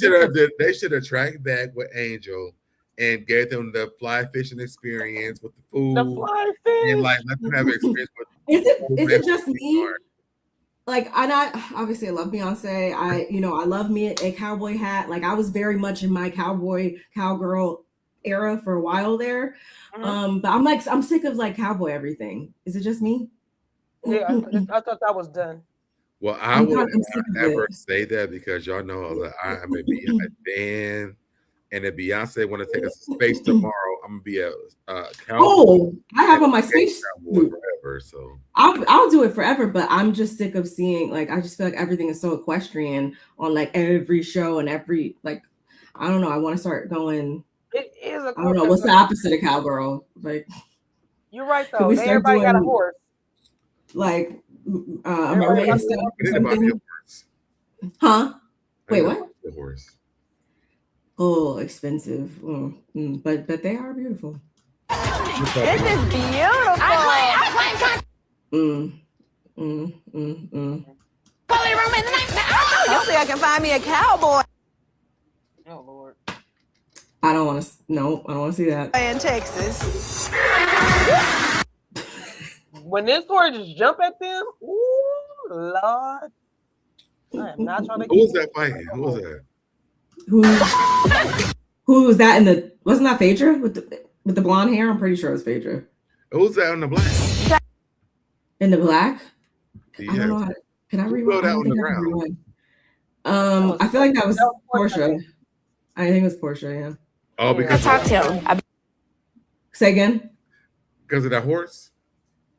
should have tracked back with Angel and gave them the fly fishing experience with the food. The fly fish. And like let them have an experience with. Is it just me? Like obviously I love Beyonce. I love me a cowboy hat. Like I was very much in my cowgirl era for a while there. But I'm sick of like cowboy everything. Is it just me? Yeah, I thought that was done. Well, I would never say that because y'all know that I'm a Beyonce fan. And if Beyonce want to take us to space tomorrow, I'm gonna be a cowboy. Oh, I have on my space forever. So I'll do it forever, but I'm just sick of seeing like I just feel like everything is so equestrian on like every show and every like I don't know. I want to start going. It is I don't know what's the opposite of cowgirl. Like you're right though. Everybody got a horse. Like Maria something. Huh? Wait, what? The horse. Oh, expensive. But they are beautiful. This is beautiful. Hopefully I can find me a cowboy. Oh Lord. I don't want to see that. In Texas. When this horse just jump at them, ooh, Lord. I am not trying to. Who was that fighting? Who was that? Who was that wasn't that Phaedra with the blonde hair? I'm pretty sure it was Phaedra. Who was that in the black? In the black? Yeah. I don't know can I rewind? That on the ground. I feel like that was Portia. I think it was Portia, yeah. Oh, because I talked to him. Say again? Because of that horse?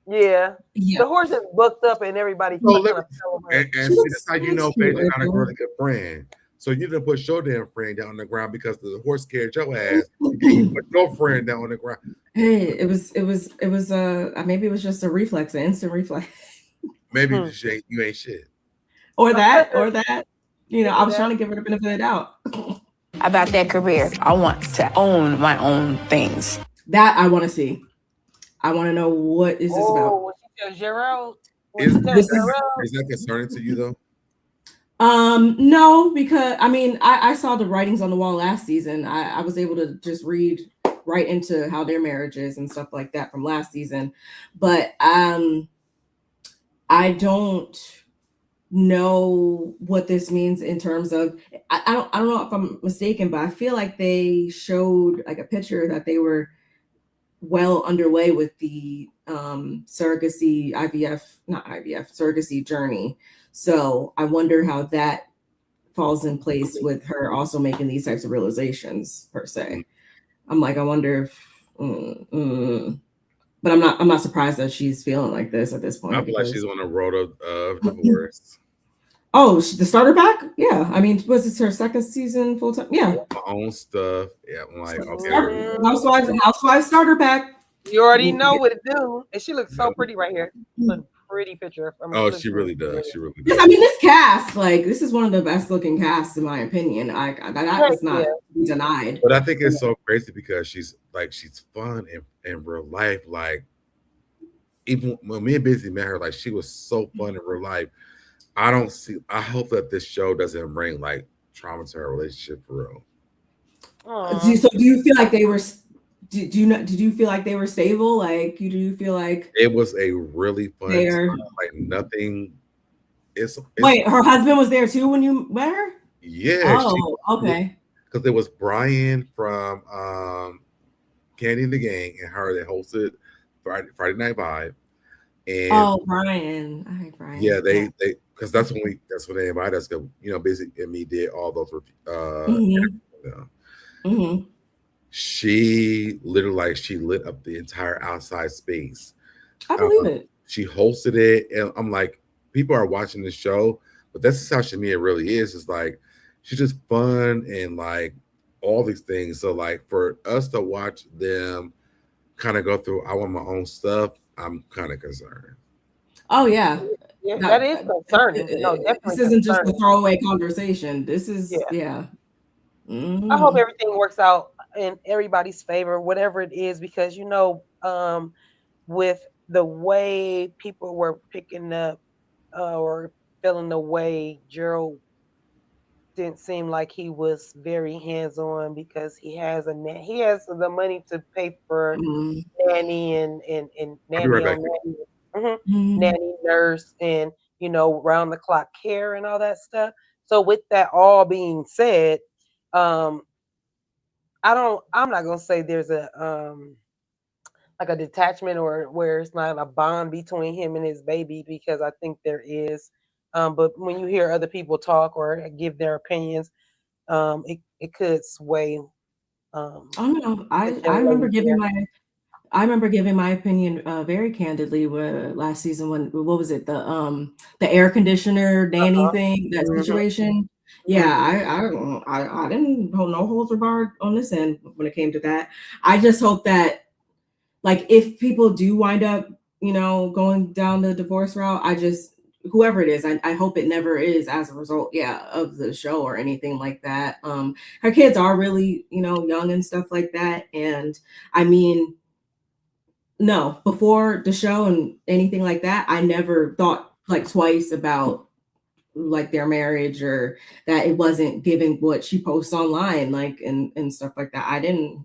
Yeah. The horse is booked up and everybody and that's how you know Phaedra got a really good friend. So you didn't put your damn friend down on the ground because the horse scared your ass. You put your friend down on the ground. Hey, it was maybe it was just a reflex, an instant reflex. Maybe you ain't shit. Or that. I was trying to give her the benefit of the doubt. About that career. I want to own my own things. That I want to see. I want to know what is this about. Gerald. Is that concerning to you though? No, because I saw the writings on the wall last season. I was able to just read right into how their marriage is and stuff like that from last season. But I don't know what this means in terms of I don't know if I'm mistaken, but I feel like they showed like a picture that they were well underway with the surrogacy journey. So I wonder how that falls in place with her also making these types of realizations per se. I'm like, I wonder if, but I'm not surprised that she's feeling like this at this point. I feel like she's on the road of divorce. Oh, the starter pack? Yeah. I mean, was this her second season full time? Yeah. My own stuff. Yeah. I'm like, okay. Housewives starter pack. You already know what to do. And she looks so pretty right here. It's a pretty picture. She really does. She really does. I mean, this cast, like, this is one of the best looking casts in my opinion. That is not denied. But I think it's so crazy because she's fun in real life. Like, even when me and Busy met her, like, she was so fun in real life. I hope that this show doesn't bring like trauma to her relationship for real. So do you feel like they were? Did you feel like they were stable? Like, do you feel like it was a really fun time, like nothing? Wait, her husband was there too when you met her? Yeah. Oh, okay. Because there was Brian from Kandi and the Gang and her that hosted Friday Night Vibe. And Brian. I hate Brian. Yeah, they because that's when they invited us. Busy and me did all those. She literally she lit up the entire outside space. I believe it. She hosted it, and I'm like, people are watching the show, but this is how Shamia really is. It's like she's just fun and like all these things. So like for us to watch them kind of go through, I want my own stuff. I'm kind of concerned. Oh yeah. Yeah, that is concerning. No, This definitely isn't just a concerning. throwaway conversation. This is Yeah. Mhm. I hope everything works out in everybody's favor, whatever it is, because with the way people were picking up or feeling the way Gerald didn't seem like he was very hands-on because he has the money to pay for nanny and I'll be right nanny back. on nanny, nanny, nurse, and round the clock care and all that stuff. So with that all being said, I'm not gonna say there's a like a detachment or where it's not a bond between him and his baby, because I think there is. But when you hear other people talk or give their opinions, it could sway. I don't know. This young lady here. I remember giving my opinion very candidly last season when what was it, the air conditioner nanny thing, that situation. Yeah, I didn't hold no holds barred on this end when it came to that. I just hope that, like, if people do wind up, going down the divorce route, whoever it is, I hope it never is as a result, of the show or anything like that. Her kids are really, young and stuff like that. And I mean, no, before the show and anything like that, I never thought like twice about like their marriage, or that it wasn't giving what she posts online, like, and stuff like that. I didn't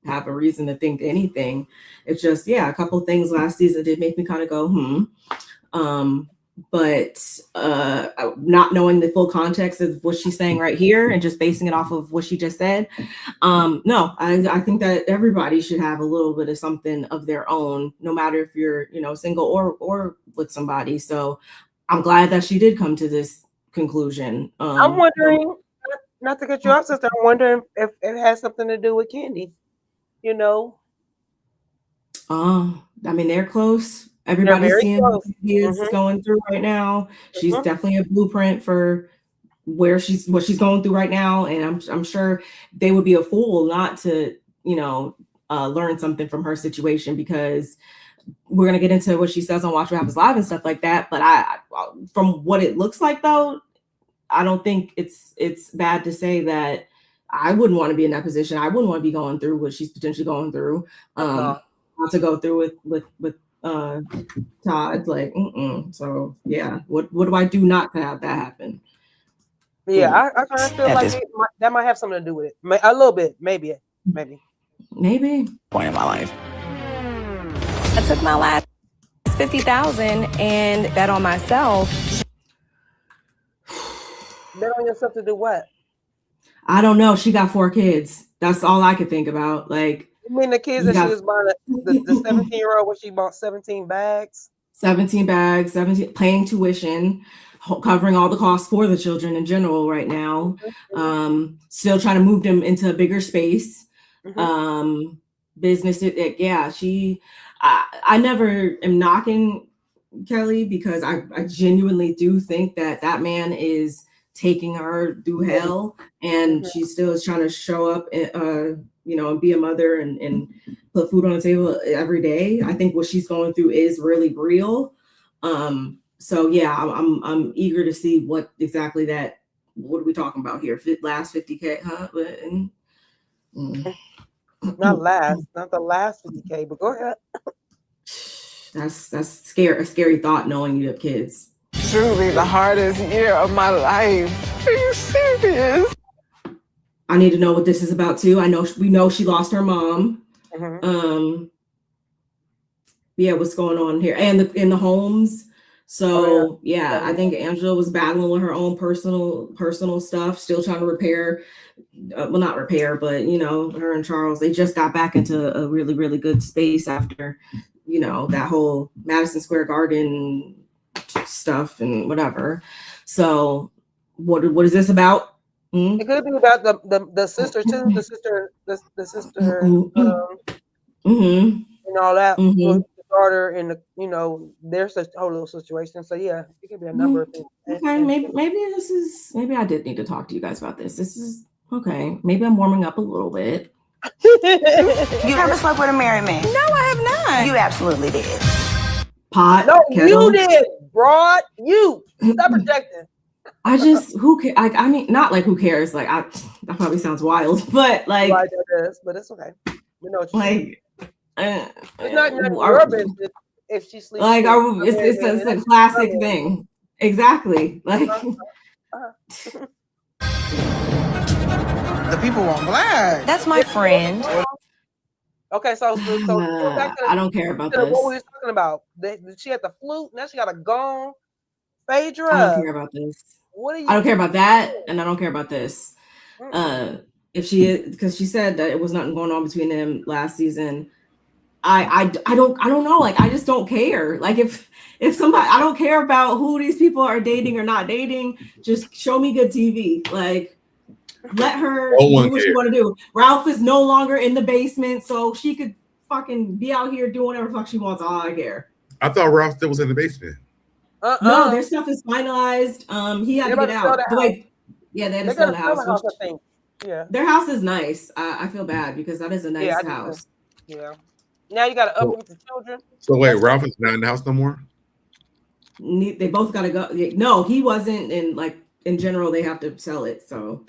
have a reason to think anything. It's just, a couple things last season did make me kind of go, but not knowing the full context of what she's saying right here and just basing it off of what she just said. No, I think that everybody should have a little bit of something of their own, no matter if you're, single or with somebody. So I'm glad that she did come to this conclusion. I'm wondering, not to cut you off, sister, I'm wondering if it has something to do with Kandi. I mean, they're close. Everybody's seeing what he is going through right now. She's definitely a blueprint for what she's going through right now. And I'm sure they would be a fool not to, learn something from her situation, because we're going to get into what she says on Watch What Happens Live and stuff like that. But from what it looks like, though, I don't think it's bad to say that I wouldn't want to be in that position. I wouldn't want to be going through what she's potentially going through. Not to go through with Todd, like, so yeah, what do I do not to have that happen? Yeah, I kind of feel like that might have something to do with it, a little bit, maybe point in my life. I took my last $50,000 and bet on myself. Bet on yourself to do what? I don't know. She got 4 kids. That's all I could think about. Like, you mean the kids that she was buying, the 17-year-old, when she bought 17 bags? 17 bags, paying tuition, covering all the costs for the children in general right now. Still trying to move them into a bigger space. Business. I never am knocking Kelly, because I genuinely do think that man is taking her through hell, and she still is trying to show up, and be a mother and put food on the table every day. I think what she's going through is really real. So yeah, I'm eager to see what exactly what are we talking about here? Last 50K, huh? Not the last 50K, but go ahead. That's a scary thought, knowing you have kids. Truly the hardest year of my life. Are you serious? I need to know what this is about too. We know she lost her mom. What's going on here? And in the homes. So I think Angela was battling with her own personal stuff, still trying to repair. Well, not repair, but her and Charles, they just got back into a really, really good space after, that whole Madison Square Garden stuff and whatever. So what is this about? It could be about the sister too, the sister, and all that. The daughter and their whole little situation. So yeah, it could be a number of things. Okay, maybe I did need to talk to you guys about this. This is okay. Maybe I'm warming up a little bit. You ever slept with a married man? No, I have not. You absolutely did. pot. No, kettle. you did, broad. You stop projecting. I just who cares? I mean, not like who cares. Like that probably sounds wild, but like, Right, that is, but it's okay. We know what you're saying. It's not your business if she sleeps. Like, it's a classic thing. Exactly. Like, The people want black. That's my friend. Okay, so back to I don't care about this. What we were talking about? She had the flute. Now she got a gone. Phaedra. I don't care about this. I don't care about that, and I don't care about this. If she is, because she said that it was nothing going on between them last season. I don't know. Like, I just don't care. Like, if somebody, I don't care about who these people are dating or not dating. Just show me good TV. Like, let her do what she want to do. Ralph is no longer in the basement, so she could fucking be out here doing whatever the fuck she wants. All I care. I thought Ralph still was in the basement. No, their stuff is finalized. He had to get out. They had to sell the house. Yeah, their house is nice. I feel bad because that is a nice house. Yeah. Now you got to uproot the children. So wait, Ralph is not in the house no more? They both got to go. No, he wasn't. And like in general, they have to sell it. So.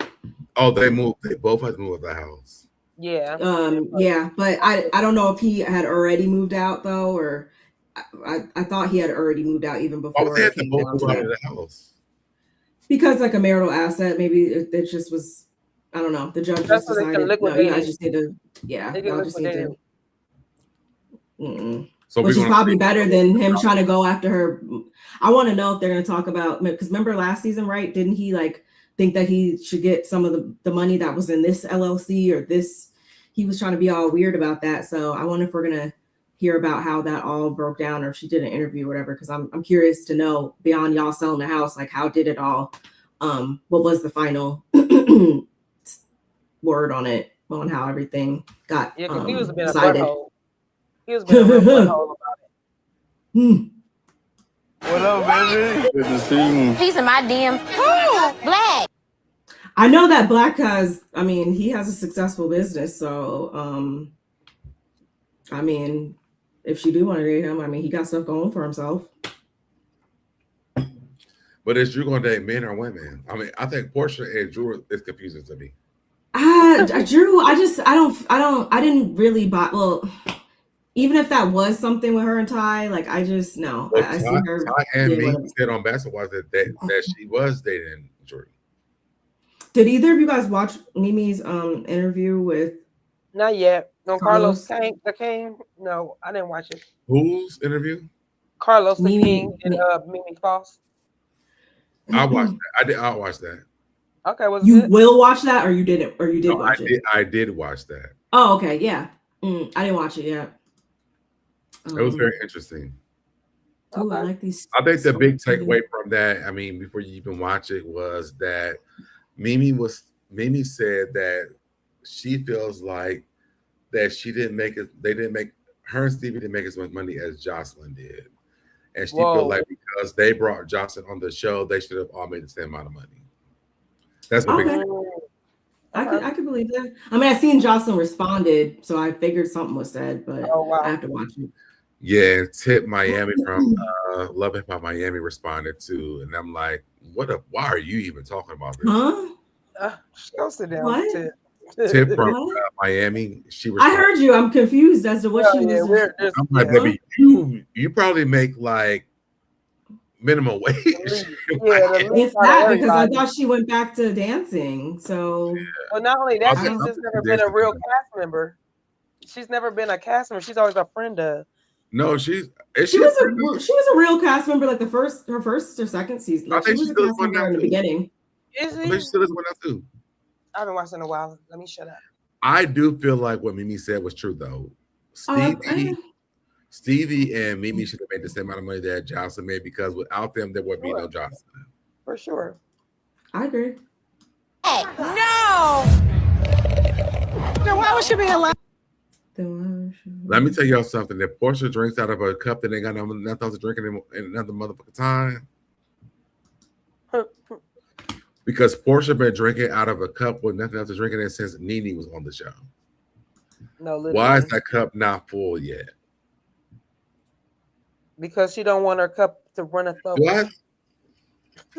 Oh, they moved. They both had to move out the house. Yeah. Yeah, but I don't know if he had already moved out though, or I thought he had already moved out even before. They had to both move out of the house? Because like a marital asset, maybe it just was. I don't know. The judge just decided. No, you guys just need to. Yeah, y'all just need to. So which is probably better than him trying to go after her. I want to know if they're going to talk about, because remember last season, right? Didn't he like think that he should get some of the money that was in this LLC or this? He was trying to be all weird about that. So I wonder if we're going to hear about how that all broke down, or if she did an interview or whatever. Because I'm curious to know, beyond y'all selling the house, like how did it all? What was the final word on it, on how everything got because he was a bit decided. He was being a real butthole about it. What up, baby? Good to see you. He's in my DM. Ooh, Black. I know that Black has, I mean, he has a successful business. So, I mean, if she do want to date him, I mean, he got stuff going for himself. But is Drew going to date men or women? I mean, I think Portia and Drew is confusing to me. Drew, I didn't really buy, well, even if that was something with her and Ty, like I just no. Well, I see her. Ty and me said on Basketball that she was dating Jordan. Did either of you guys watch Mimi's interview with? Not yet. No, Carlos the King. No, I didn't watch it. Whose interview? Carlos the King and Mimi Foss. I watched that. I watched that. Okay, you will watch that, or you didn't, or you did watch it? I did watch that. Oh, okay, yeah. I didn't watch it yet. It was very interesting. Oh, I like these. I think the big takeaway from that, I mean, before you even watch it, was that Mimi said that she feels like that she didn't make it. Her and Stevie didn't make as much money as Jocelyn did, and she feels like because they brought Jocelyn on the show, they should have all made the same amount of money. That's what I could believe that. I mean, I seen Jocelyn responded, so I figured something was said, but I have to watch it. Yeah, Tip Miami from Love Hip Hop Miami responded to, and I'm like, why are you even talking about this? Huh? Go sit down. What? Tip from Miami. She I heard you. I'm confused as to what she was. I'm like, baby, you probably make like minimum wage. It's that because I thought she went back to dancing. So well, not only that, she's just never been a real cast member. She's never been a cast member. She's always a friend of. No, she was a real cast member, like her first or second season. Like, I think she was a cast member in the beginning. Is she? I think she still is one now too. I haven't watched in a while. Let me shut up. I do feel like what Mimi said was true though. Stevie and Mimi should have made the same amount of money that Jocelyn made, because without them, there would be no Jocelyn. For sure. I agree. No! Then why would she be allowed? Let me tell y'all something. If Portia drinks out of a cup that ain't got nothing else to drink in another motherfucking time. Because Portia been drinking out of a cup with nothing else to drink in it since Nene was on the show. No, why is that cup not full yet? Because she don't want her cup to run a thumb. What?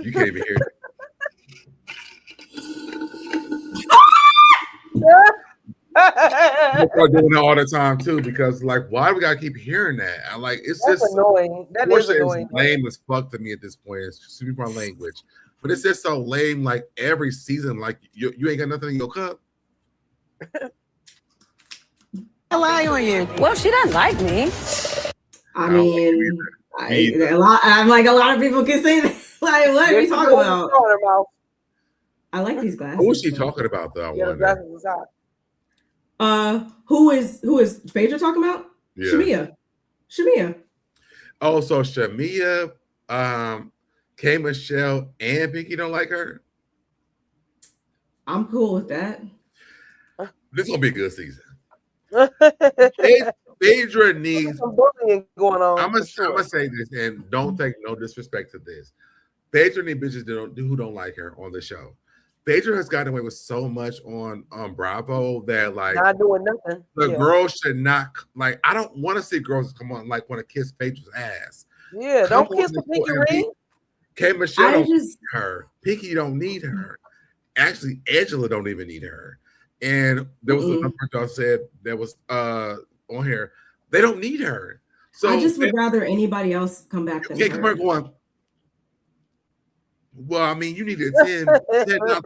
You can't even hear it. I start doing that all the time too, because like, why do we gotta keep hearing that? I like it's That's just annoying. That is annoying. Lame as fuck to me at this point. Excuse me for my language, but it's just so lame. Like every season, like you ain't got nothing in your cup. I lie on you. Well, she doesn't like me. I mean, a lot of people can say that. Like, what are you talking about? I like these glasses. Who is she talking about though? Who is Phaedra talking about? Yeah. Shamia. Oh, so Shamia, K. Michelle, and Pinky don't like her. I'm cool with that. This gonna be a good season. Phaedra needs some bullying going on. I'm gonna say this, and don't take no disrespect to this. Phaedra needs bitches who don't like her on the show. Phaedra has gotten away with so much on Bravo that like not doing nothing. The girls should not like. I don't want to see girls come on like want to kiss Phaedra's ass. Yeah, don't kiss the pinky ring. K. Michelle don't need her. Pinky don't need her. Actually, Angela don't even need her. And there was another person y'all said that was on here. They don't need her. So I just would rather anybody else come back than her. Come here going. Well, I mean, you need to $10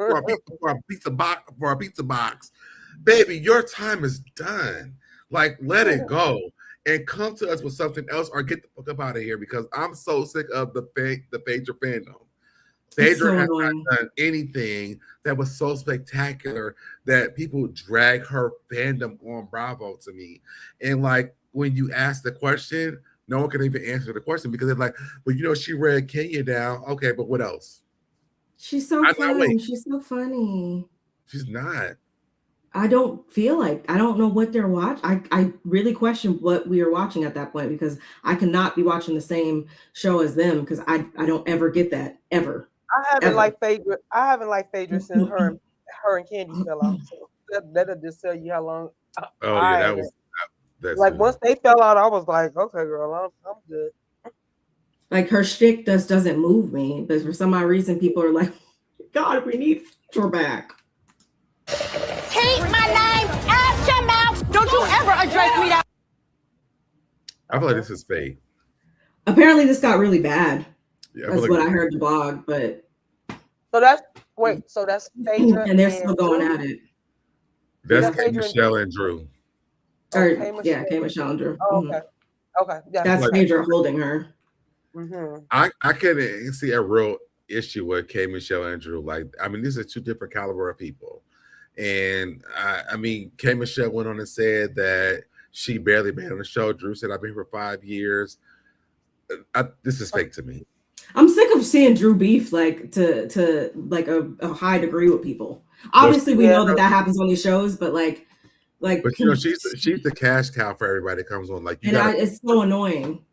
for a pizza box. Baby, your time is done. Like, let it go and come to us with something else or get the fuck up out of here because I'm so sick of the Phaedra fandom. Phaedra has not done anything that was so spectacular that people drag her fandom on Bravo to me. And like, when you ask the question, no one can even answer the question because they're like, well, you know, she read Kenya down. Okay, but what else? She's so funny. She's so funny. She's not. I don't feel like, I don't know what they're watching. I really question what we are watching at that point because I cannot be watching the same show as them because I don't ever get that, ever. I haven't liked Phaedra. I haven't liked Phaedra since her and Kandi fell out. So that'll just tell you how long. That's like once they fell out, I was like, okay, girl, I'm good. Like her shtick doesn't move me, but for some odd reason, people are like, God, we need her back. Keep my name out your mouth. Don't you ever address me that. I feel like this is fake. Apparently, this got really bad. Yeah, that's what I heard the blog, but so that's Phaedra, and they're still going at it. That's K. Michelle and Drew. K. Michelle and Drew. Oh, okay. Okay. Yeah. That's Phaedra holding her. Mm-hmm. I couldn't see a real issue with K. Michelle and Drew. Like, I mean, these are two different caliber of people. And I mean, K. Michelle went on and said that she barely been on the show. Drew said, I've been here for 5 years. This is fake to me. I'm sick of seeing Drew beef like to like a high degree with people. Obviously, we know that happens on these shows, but like, but you know, she's the cash cow for everybody that comes on. Like, it's so annoying.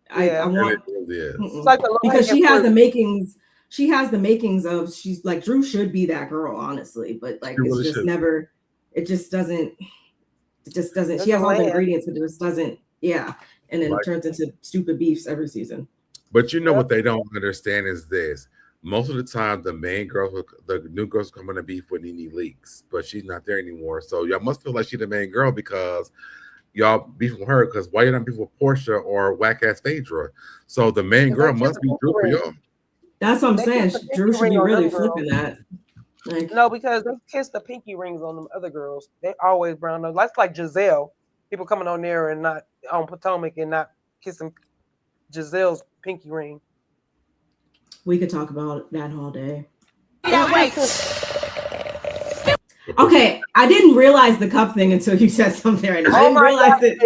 I want it's like because she has the makings. She has the makings of she's like Drew should be that girl, honestly, but like it's just never. It just doesn't. She has all the ingredients, but it just doesn't. Yeah, and then it turns into stupid beefs every season. But you know what they don't understand is this. Most of the time, the main girls, the new girls come on to beef with Nene Leakes, but she's not there anymore. So y'all must feel like she's the main girl because y'all beef with her. Because why you not beef with Portia or whack ass Phaedra? So the main girl must be Drew for y'all. That's what I'm saying. Drew should be really flipping that. Like, no, because they kiss the pinky rings on them other girls. They always brown nose. That's like Giselle. People coming on there and not on Potomac and not kissing Giselle's pinky ring. We could talk about that all day. Yeah, wait. Okay, I didn't realize the cup thing until you said something right now. I didn't realize it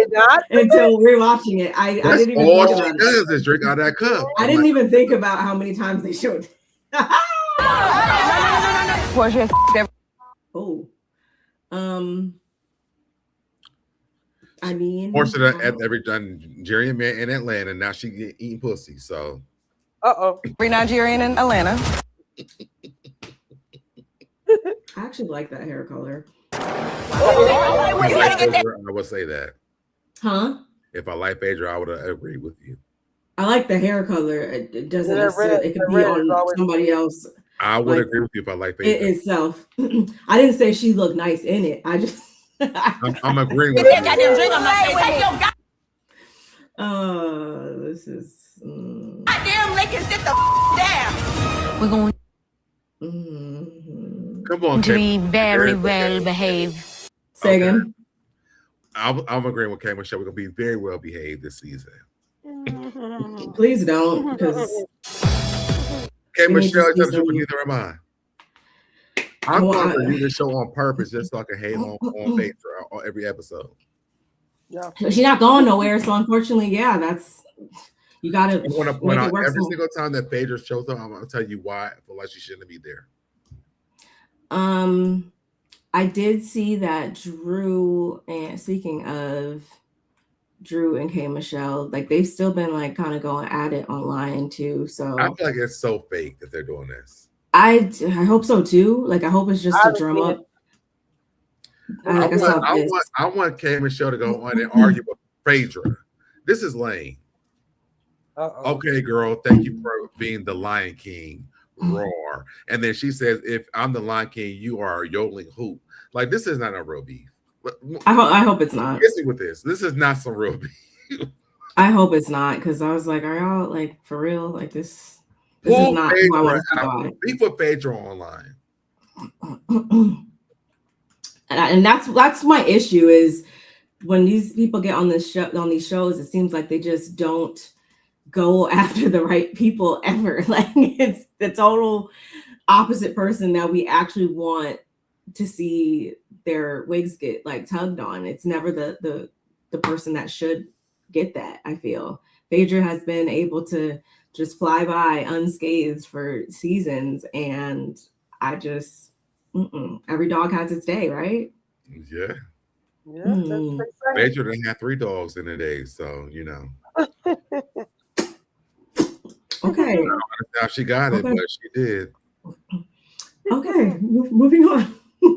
until rewatching it. I didn't even all think she about does is drink out of that cup. I didn't even think about how many times they showed. Oh, I mean, Portia at every Nigerian man in Atlanta. Now she eating pussy. So, Every Nigerian in Atlanta. I actually like that hair color. I would say that. Huh? If I like Phaedra, I would agree with you. I like the hair color. It doesn't Yeah, necessarily. It could be on somebody else. I would like, agree with you if I like it itself. I didn't say she looked nice in it. I just. I'm agreeing with you. This is. Goddamn Lincoln, sit the down. We're going Come on, to be very well behaved. Say again. I'm agreeing with K. Michelle. We're gonna be very well behaved this season. Please don't, because K. Michelle doesn't do it, neither am I. I'm going to do this show on purpose just so I can hate on Phaedra on every episode. Yeah, she's not going nowhere. So unfortunately, yeah, that's you got to. When every single time that Phaedra shows up, I'm going to tell you why I feel like she shouldn't be there. I did see that Drew, and speaking of Drew and K. Michelle, like they've still been like kind of going at it online too. So I feel like it's so fake that they're doing this. I hope so too. Like I hope it's just to drum up. I want K. Michelle to go on and argue with Phaedra. This is lame. Okay, girl, thank you for being the Lion King. Roar. And then she says, if I'm the Lion King, you are a yodeling hoop. Like, this is not a real beef. I hope it's not. Kissing with this. This is not some real beef. I hope it's not, because I was like, are y'all like for real? Like this is not who I want to buy. Beef with Phaedra online. And that's my issue is when these people get on this show, on these shows, it seems like they just don't go after the right people ever. Like it's the total opposite person that we actually want to see their wigs get like tugged on. It's never the person that should get that. I feel Phaedra has been able to just fly by unscathed for seasons, and I just every dog has its day, right? Yeah. Phaedra didn't have 3 dogs in a day, so you know. Okay. How she got it, but she did. Okay, moving on.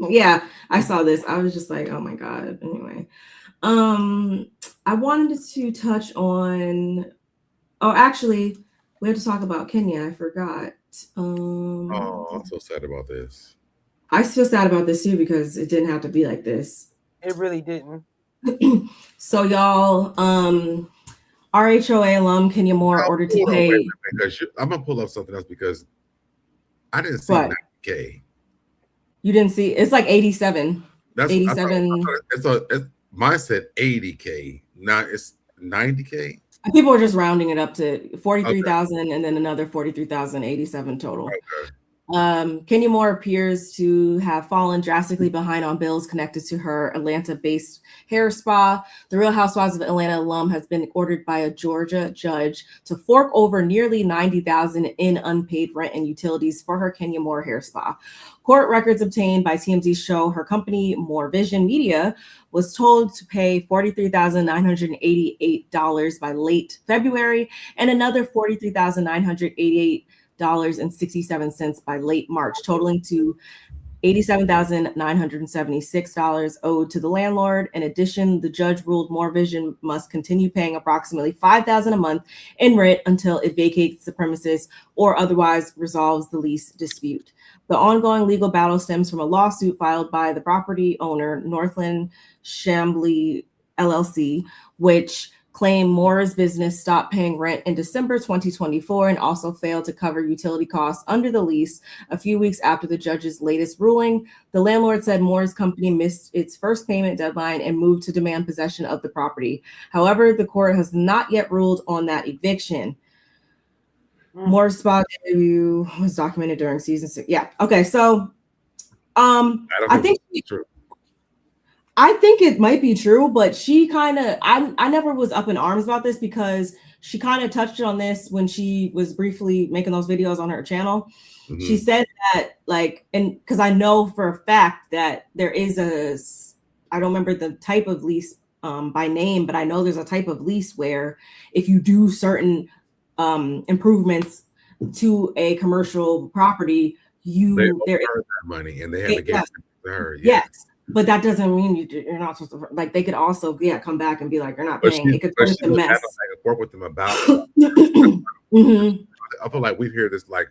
Yeah, I saw this. I was just like, oh my god. Anyway, I wanted to touch on. Oh, actually, we have to talk about Kenya. I forgot. Oh, I'm so sad about this. I feel sad about this too because it didn't have to be like this. It really didn't. So y'all, RHOA alum Kenya Moore ordered to pay. I'm gonna pull up something else because I didn't see 90K. You didn't see? It's like 87. That's 87. Mine said 80K. Now it's 90K. People are just rounding it up to 43,000 and then another 43,087 total. Kenya Moore appears to have fallen drastically behind on bills connected to her Atlanta-based hair spa. The Real Housewives of Atlanta alum has been ordered by a Georgia judge to fork over nearly $90,000 in unpaid rent and utilities for her Kenya Moore hair spa. Court records obtained by TMZ show her company, More Vision Media, was told to pay $43,988 by late February and another $43,988.67 by late March, totaling to $87,976 owed to the landlord. In addition, the judge ruled More Vision must continue paying approximately $5,000 a month in rent until it vacates the premises or otherwise resolves the lease dispute. The ongoing legal battle stems from a lawsuit filed by the property owner, Northland Chambly LLC, which claimed Moore's business stopped paying rent in December 2024 and also failed to cover utility costs under the lease a few weeks after the judge's latest ruling. The landlord said Moore's company missed its first payment deadline and moved to demand possession of the property. However, the court has not yet ruled on that eviction. Moore's spa debut was documented during season 6. Yeah. Okay. So, I think it's true. I think it might be true, but she kind of, I never was up in arms about this because she kind of touched on this when she was briefly making those videos on her channel. Mm-hmm. She said that and because I know for a fact that there is I don't remember the type of lease by name, but I know there's a type of lease where if you do certain improvements to a commercial property, they earn that money and they have to give it to her. Yes. But that doesn't mean you're not supposed to, like, they could also, come back and be like, you're not paying. It could turn into was mess. having back and forth with them about I feel like we hear this like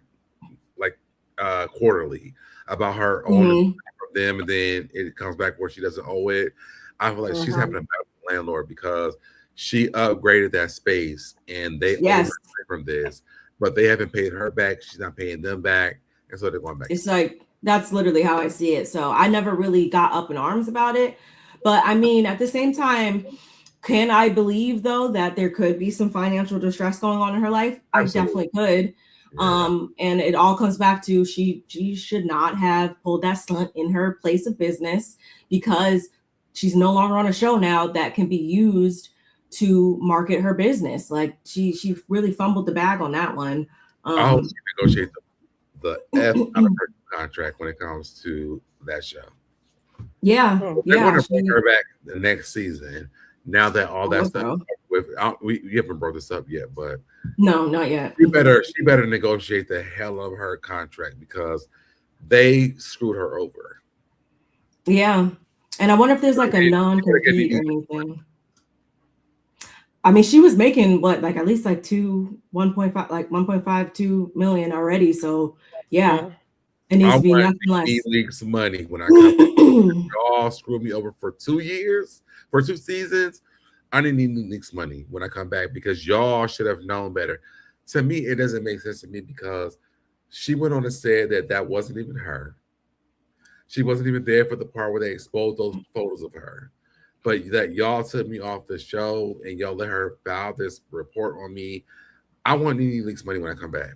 quarterly about her owning from them, and then it comes back where she doesn't owe it. I feel like she's having a battle with the landlord because she upgraded that space and they owe her from this, but they haven't paid her back. She's not paying them back, and so they're going back. It's like, that's literally how I see it. So I never really got up in arms about it. But I mean, at the same time, can I believe though that there could be some financial distress going on in her life? Absolutely. I definitely could. Yeah. And it all comes back to she should not have pulled that stunt in her place of business, because she's no longer on a show now that can be used to market her business. Like she really fumbled the bag on that one. I hope she negotiate the F out of her contract when it comes to that show. Yeah, they want to bring her back the next season. Now that all that stuff with, we haven't brought this up yet, but no, not yet. She better negotiate the hell of her contract because they screwed her over. Yeah, and I wonder if there's like a non-compete or anything. I mean, she was making what, like at least like 1.52 million already. So yeah, it needs to be nothing less. Leaks money when I come. Y'all screwed me over for 2 years, for 2 seasons. I didn't need Leaks money when I come back because y'all should have known better. To me, it doesn't make sense to me because she went on and said that wasn't even her. She wasn't even there for the part where they exposed those photos of her. But that y'all took me off the show and y'all let her file this report on me. I want NeNe Leakes money when I come back.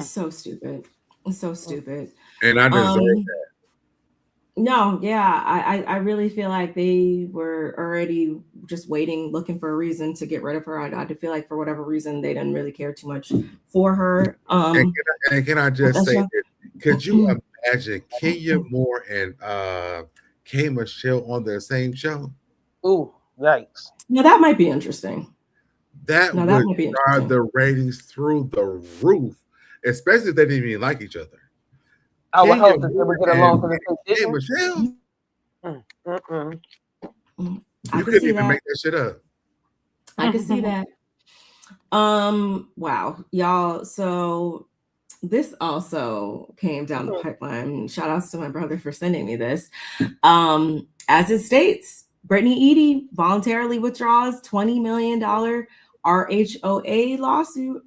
So stupid. It's so stupid. And I deserve that. No, yeah. I really feel like they were already just waiting, looking for a reason to get rid of her. I feel like for whatever reason, they didn't really care too much for her. And can I just say that, could you imagine Kenya Moore and K. Michelle on the same show? Ooh, yikes. Now that might be interesting. That would drive the ratings through the roof, especially if they didn't even like each other. I would hope that they would get along for the Hey, Michelle. You couldn't even make that shit up. I can see that. Wow, y'all. So this also came down the pipeline. Shout outs to my brother for sending me this. As it states, Brittany Edie voluntarily withdraws $20 million RHOA lawsuit.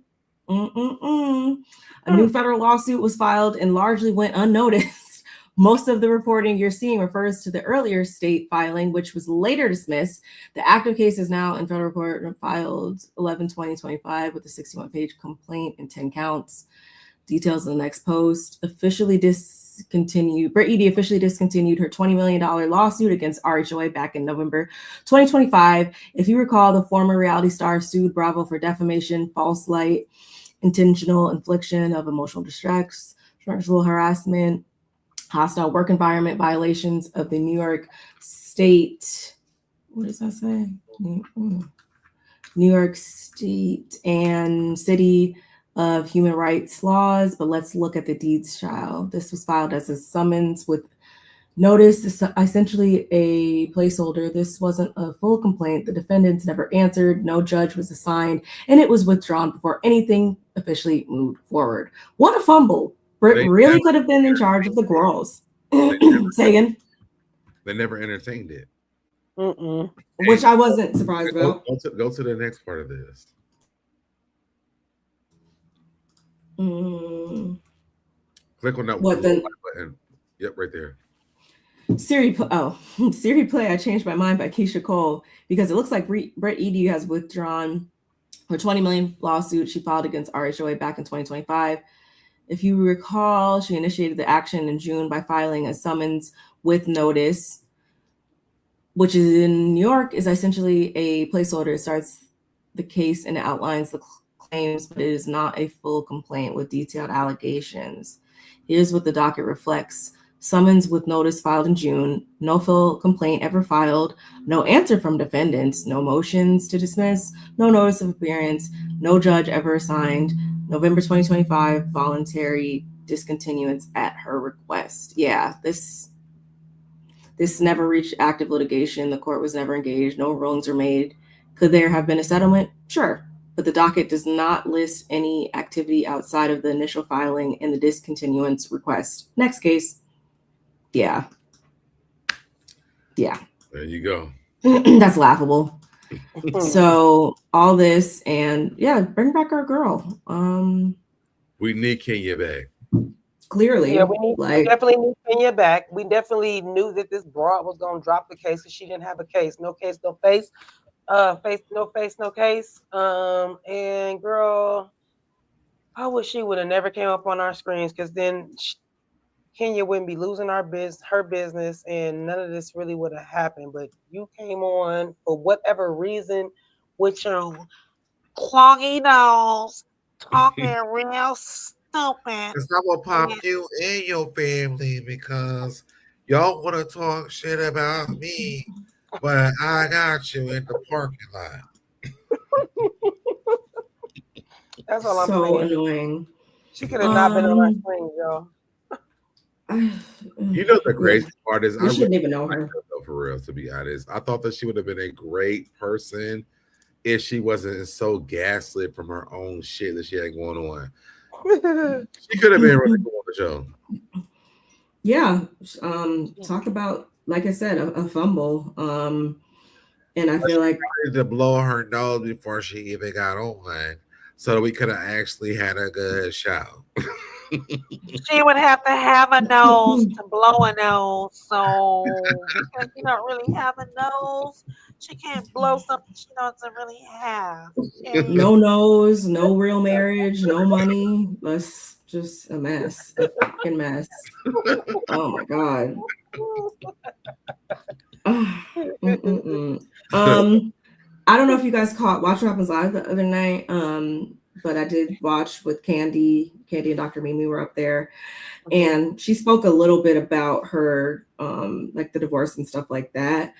A new federal lawsuit was filed and largely went unnoticed. Most of the reporting you're seeing refers to the earlier state filing, which was later dismissed. The active case is now in federal court and filed 11/20/25 with a 61-page complaint and 10 counts. Details in the next post. Britt Edie officially discontinued her $20 million lawsuit against RHOA back in November 2025. If you recall, the former reality star sued Bravo for defamation, false light, intentional infliction of emotional distress, sexual harassment, hostile work environment violations of the New York State. What does that say? New York State and City of Human Rights laws. But let's look at the deeds trial. This was filed as a summons with notice, essentially a placeholder. This wasn't a full complaint. The defendants never answered. No judge was assigned, and it was withdrawn before anything officially moved forward. What a fumble. Britt really could have been in charge of the girls. Say again? They never entertained it. Which I wasn't surprised about. Go to the next part of this. Click on that button. Yep, right there. Siri Play, I Changed My Mind by Keisha Cole, because it looks like Britt Edie has withdrawn her $20 million lawsuit she filed against RHOA back in 2025. If you recall, she initiated the action in June by filing a summons with notice, which is in New York, is essentially a placeholder. It starts the case and it outlines the claims, but it is not a full complaint with detailed allegations. Here's what the docket reflects. Summons with notice filed in June, no full complaint ever filed, no answer from defendants, no motions to dismiss, no notice of appearance, no judge ever assigned, November 2025, voluntary discontinuance at her request. Yeah, this This never reached active litigation. The court was never engaged. No rulings were made. Could there have been a settlement? Sure. But the docket does not list any activity outside of the initial filing and the discontinuance request. Next case. Yeah. Yeah. There you go. That's laughable. So all this and yeah, bring back our girl. We need Kenya back. Clearly, yeah, we definitely need Kenya back. We definitely knew that this broad was gonna drop the case, because she didn't have a case. No case, no face. No case. And girl, I wish she would have never came up on our screens, because then Kenya wouldn't be losing her business, and none of this really would have happened. But you came on for whatever reason with your cloggy nose, talking real stupid. Because I'm going to pop you and your family because y'all want to talk shit about me, but I got you in the parking lot. That's all I'm so saying. Annoying. She could have not been on our screen, y'all. You know the crazy part is I shouldn't even know her. For real, to be honest. I thought that she would have been a great person if she wasn't so gaslit from her own shit that she had going on. She could have been really cool on the show. Yeah. Talk about, like I said, a fumble. And I feel like to blow her nose before she even got on, so we could have actually had a good show. She would have to have a nose to blow a nose. So because she don't really have a nose, she can't blow something she doesn't really have. no nose, no real marriage, no money. That's just a mess. A fucking mess. Oh my God. I don't know if you guys caught Watch What Happens Live the other night. But I did watch with Kandi. Kandi and Dr. Mimi were up there, and she spoke a little bit about her, like the divorce and stuff like that.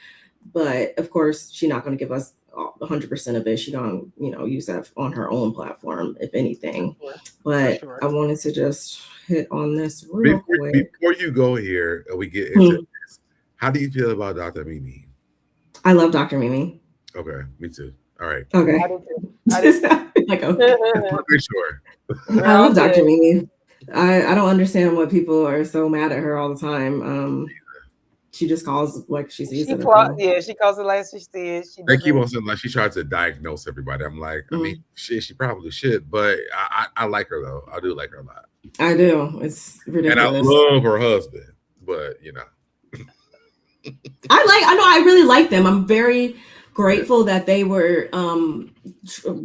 But of course, she's not going to give us 100% of it. She's going to, use that on her own platform, if anything. But I wanted to just hit on this real quick. Before you go here, and we get into this, how do you feel about Dr. Mimi? I love Dr. Mimi. Okay, me too. All right. Okay. I just like, okay. Sure. I love Dr. Mimi. I don't understand what people are so mad at her all the time. She just calls like she sees it. She calls it like she sees. They keep on saying like she tries to diagnose everybody. I'm like, I mean, she probably should, but I like her though. I do like her a lot. I do. It's ridiculous. And I love her husband, but I really like them. I'm very grateful that they were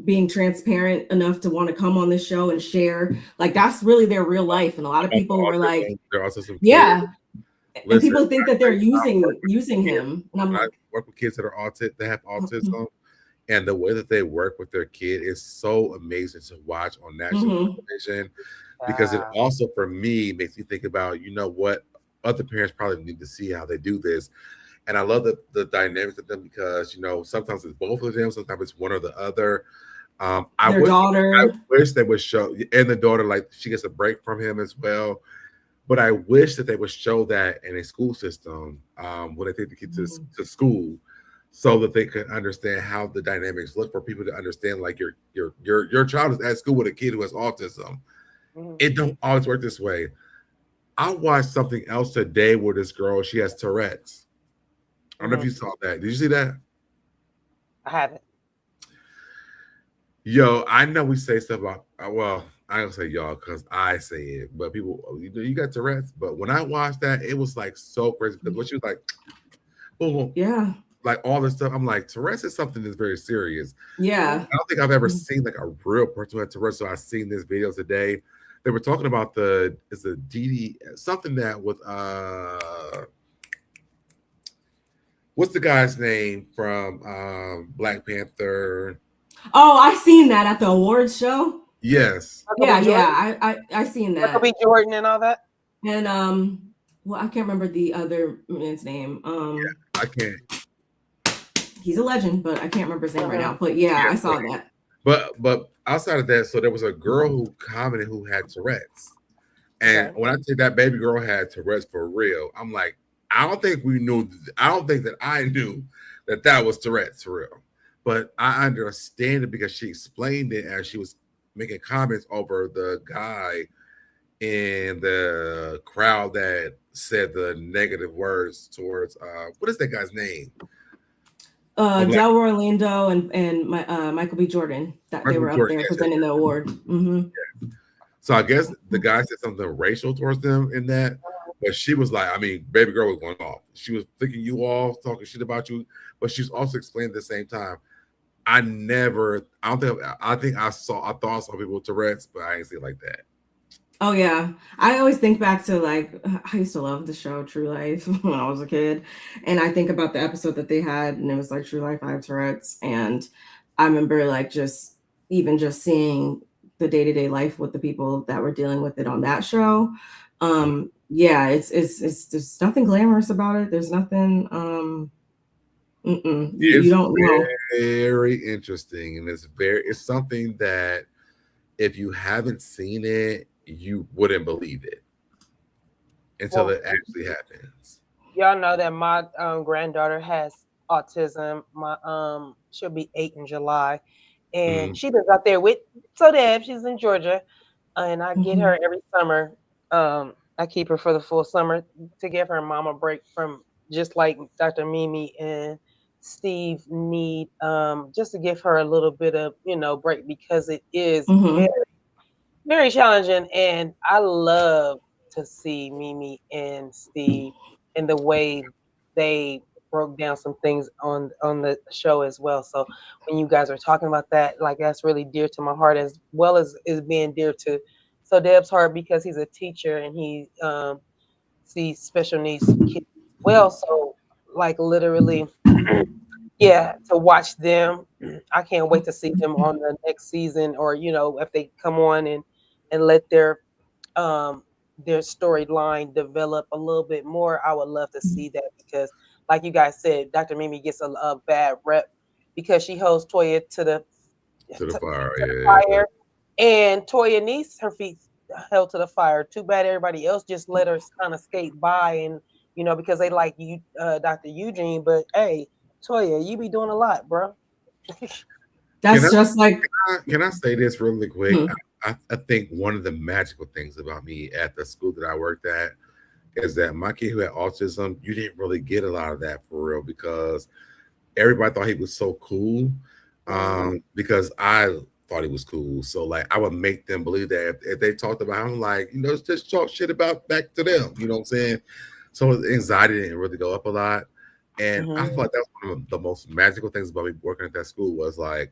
being transparent enough to want to come on this show and share. Like that's really their real life. And a lot of people were like, yeah. And people think that they're using him. And I'm like, I work with kids that are have autism, and the way that they work with their kid is so amazing to watch on national television, because it also, for me, makes me think about, what other parents probably need to see how they do this. And I love the dynamics of them because, sometimes it's both of them, sometimes it's one or the other. I wish they would show, and the daughter, like she gets a break from him as well. But I wish that they would show that in a school system when they take the kids to school, so that they could understand how the dynamics look, for people to understand, like your child is at school with a kid who has autism. It don't always work this way. I watched something else today where this girl, she has Tourette's. I don't know if you saw that. Did you see that? I haven't. Yo, I know we say stuff about, well, I don't say y'all because I say it, but people, you got Tourette's. But when I watched that, it was like so crazy because what she was like, boom, yeah, like all this stuff. I'm like, Tourette's is something that's very serious. Yeah. I don't think I've ever seen like a real person who had Tourette's. So I've seen this video today. They were talking about it's a DD, something that with, what's the guy's name from Black Panther? Oh, I seen that at the awards show. Yes. Yeah. I seen that. Michael B. Jordan and all that. And well, I can't remember the other man's name. I can't. He's a legend, but I can't remember his name right now. But yeah, I saw that. But outside of that, so there was a girl who commented who had Tourette's, and when I say that baby girl had Tourette's for real, I'm like, I don't think we knew. I don't think that I knew that was Tourette's for real. But I understand it because she explained it as she was making comments over the guy in the crowd that said the negative words towards what is that guy's name? Del Orlando and Michael B. Jordan, that they were up there presenting the award. Mm-hmm. Yeah. So I guess the guy said something racial towards them in that, but she was like, I mean, baby girl was going off. She was thinking you all talking shit about you, but she's also explaining at the same time. I thought I saw people with Tourette's, but I didn't see it like that. Oh yeah, I always think back to like I used to love the show True Life when I was a kid, and I think about the episode that they had, and it was like True Life, I have Tourette's, and I remember like just seeing the day-to-day life with the people that were dealing with it on that show. Yeah, it's there's nothing glamorous about it. There's nothing. You don't know. Very interesting, and it's something that if you haven't seen it, you wouldn't believe it until it actually happens. Y'all know that my granddaughter has autism. She'll be 8 in July, and she lives out there with SoDeb. She's in Georgia, and I get her every summer. I keep her for the full summer to give her mom a break from just like Dr. Mimi and Steve need, just to give her a little bit of break because it is very, very challenging. And I love to see Mimi and Steve and the way they broke down some things on the show as well. So when you guys are talking about that, like that's really dear to my heart as well as is being dear to SoDeb's heart because he's a teacher and he sees special needs kids as well. So like literally, yeah, to watch them, I can't wait to see them on the next season, or if they come on and let their storyline develop a little bit more. I would love to see that because, like you guys said, Dr. Mimi gets a bad rep because she holds Toya to the fire, and Toya needs her feet held to the fire. Too bad everybody else just let her kind of skate by, and because they like you, Dr. Eugene. But hey, Toya, you be doing a lot, bro. That's just like. Can I say this really quick? I think one of the magical things about me at the school that I worked at is that my kid who had autism, you didn't really get a lot of that for real because everybody thought he was so cool. Because I thought he was cool. So like I would make them believe that if they talked about him, like, just talk shit about back to them. You know what I'm saying? So anxiety didn't really go up a lot. And I thought that was one of the most magical things about me working at that school was like,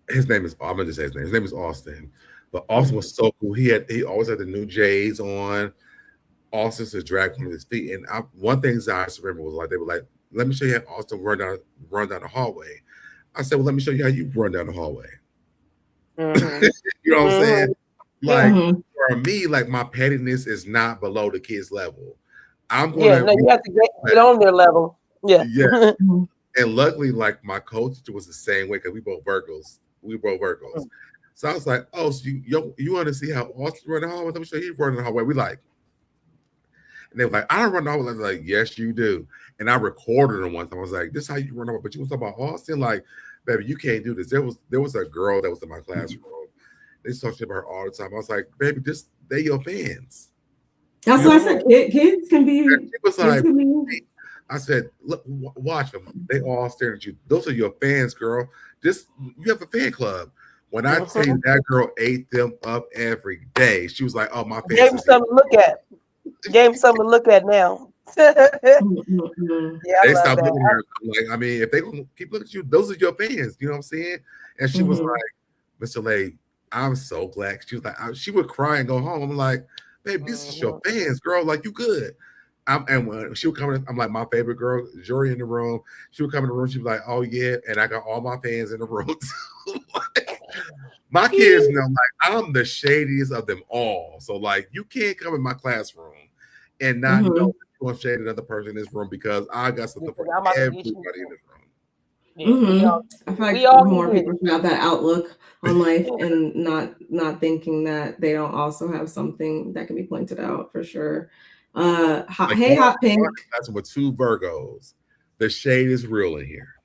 his name is, I'm gonna just say his name. His name is Austin. But Austin was so cool. He always had the new J's on. Austin's to drag from his feet. And one thing that I remember was like they were like, let me show you how Austin run down the hallway. I said, well, let me show you how you run down the hallway. You know what I'm saying? Like for me, like my pettiness is not below the kids' level. I'm going you have to get on their level. Yeah. And luckily, like my coach was the same way because we both Virgos. So I was like, oh, so you want to see how Austin run the hallway? Let me show you run the hallway. We like, and they were like, I don't run the hallway. I was like, yes, you do. And I recorded them once. I was like, this is how you run the hallway. But you was talking about Austin, like, baby, you can't do this. There was a girl that was in my classroom. They talked about her all the time. I was like, baby, they your fans. That's what I said. Kids can be. I said, look, watch them. They all staring at you. Those are your fans, girl. You have a fan club. When I tell you that girl ate them up every day, she was like, oh, my fans. Gave him something to look at. Gave him something to look at now. They stopped looking at her. Like, I mean, if they gonna keep looking at you, those are your fans. You know what I'm saying? And she was like, Mr. Lay, I'm so glad. She was like, she would cry and go home. I'm like, babe, this is your fans, girl. Like, you good. And when she would come in, I'm like, my favorite girl, Jory in the room. She would come in the room. She'd be like, oh, yeah. And I got all my fans in the room. Like, my kids know, like, I'm the shadiest of them all. So, like, you can't come in my classroom and not know you're going to shade another person in this room because I got something for everybody in this room. Yeah, we all, I feel like we all more did. people should have that outlook on life and not thinking that they don't also have something that can be pointed out for sure. Hey, Hot Pink. That's with 2 Virgos. The shade is real in here.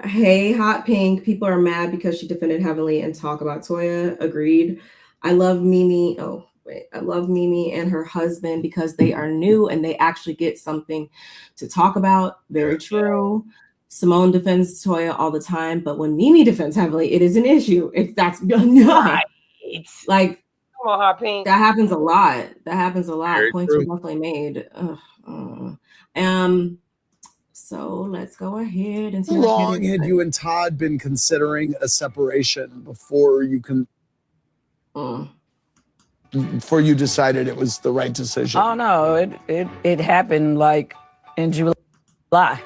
Hey, Hot Pink. People are mad because she defended Heavenly and talk about Toya. Agreed. I love Mimi. I love Mimi and her husband because they are new and they actually get something to talk about. Very true. Simone defends Toya all the time, but when Mimi defends Heavenly, it is an issue. That's Right. like, come on, Hot Pink. that happens a lot. Very Points true. were definitely made. So let's go ahead and see. How long had you and Todd been considering a separation before you can? Before you decided it was the right decision? Oh no, it happened like in July.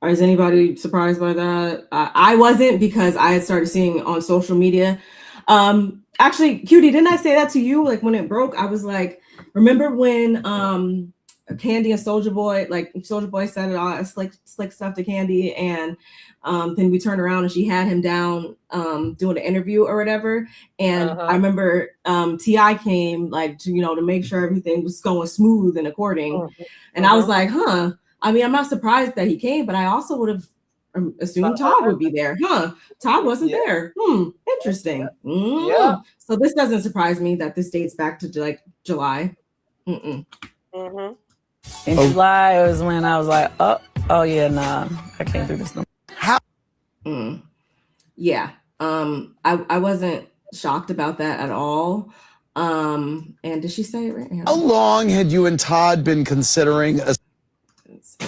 Is anybody surprised by that? I wasn't, because I had started seeing on social media. Actually, Cutie, didn't I say that to you? Like when it broke, I was like, remember when Kandi and Soulja Boy said it all slick stuff to Kandi, and then we turned around and she had him down doing an interview or whatever. And I remember T.I. came to make sure everything was going smooth and according. And I was like, I mean, I'm not surprised that he came, but I also would have assumed Todd would be there. Todd wasn't there. Interesting. Yeah. So this doesn't surprise me that this dates back to July. In July was when I was like, oh yeah, nah, I can't do this no more. Yeah. I wasn't shocked about that at all. And did she say it right here? How long had you and Todd been considering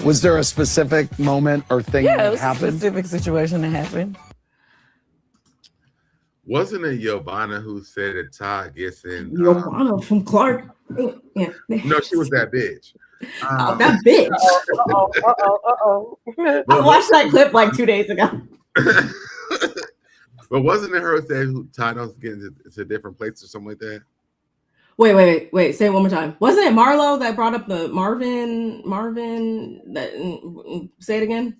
was there a specific moment or thing Yeah, it that was happened? a specific situation that happened. Wasn't it Giovanna who said that Todd gets in? Giovanna from Clark. Yeah. No, she was that bitch. That bitch. I watched that clip like 2 days ago. But wasn't it her that who Todd was getting to different places or something like that? Wait. Say it one more time. Wasn't it Marlo that brought up the Marvin? Say it again.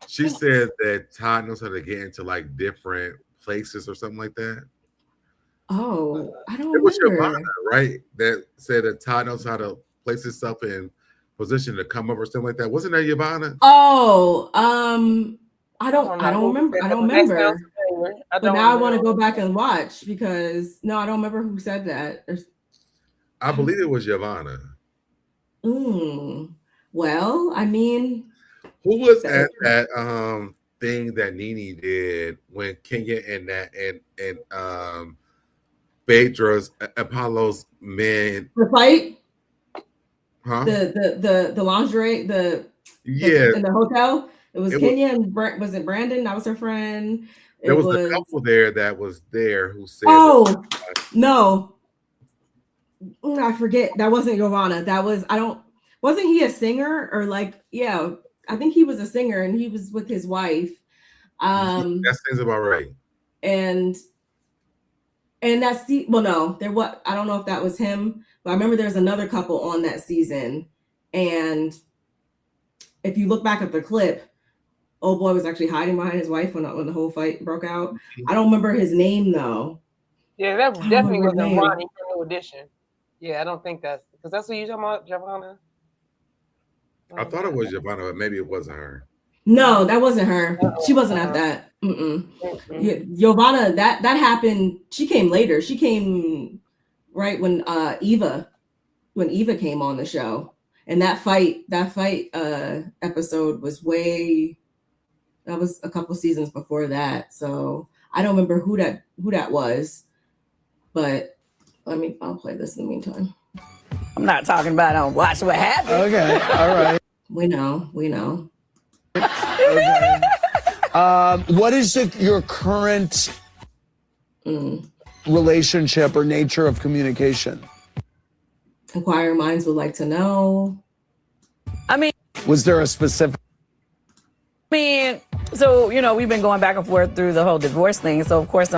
She said that Todd knows how to get into like different places or something like that. Oh, I don't It was remember. Giovanna, right? That said that Todd knows how to place himself in position to come up or something like that. Wasn't that Giovanna? Oh, I don't remember. But now I want to go back and watch because I don't remember who said that. I believe it was Giovanna. Well, I mean, who was at that thing that Nene did when Kenya and Phaedra's Apollo's men the fight, huh? The lingerie, in the hotel. It was Kenya and was it Brandon? That was her friend. There was a couple there that was there who said, no. I forget. That wasn't Giovanna. That was, wasn't he a singer or I think he was a singer and he was with his wife. That seems about right. And that's I don't know if that was him, but I remember there's another couple on that season. And if you look back at the clip, old boy was actually hiding behind his wife when the whole fight broke out. I don't remember his name though. Yeah, that definitely wasn't Ronnie from New Edition. Yeah, I don't think that's because that's what you're talking about, Giovanna. I thought it was Giovanna, but maybe it wasn't her. No, that wasn't her. She wasn't at that. Giovanna, that happened. She came later. She came right when Eva came on the show, and that fight episode was that was a couple seasons before that. So I don't remember who that was, but I'll play this in the meantime. I'm not talking about on Watch What Happens. Okay, all right. We know. Okay. What is your current relationship or nature of communication? Inquiring minds would like to know. Was there a specific? So we've been going back and forth through the whole divorce thing. So of course,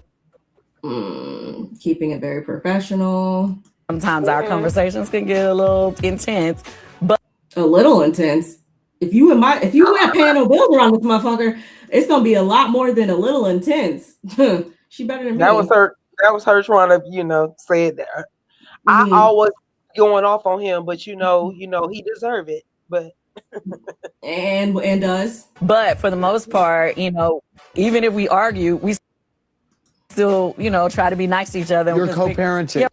keeping it very professional. Sometimes our conversations can get a little intense, but a little intense. if you ain't paying no bills around this motherfucker, it's gonna be a lot more than a little intense. She better than me. That was her trying to, say it there. I always going off on him, but he deserve it. But and does. But for the most part, even if we argue, we still, try to be nice to each other. You're co-parenting. Yeah.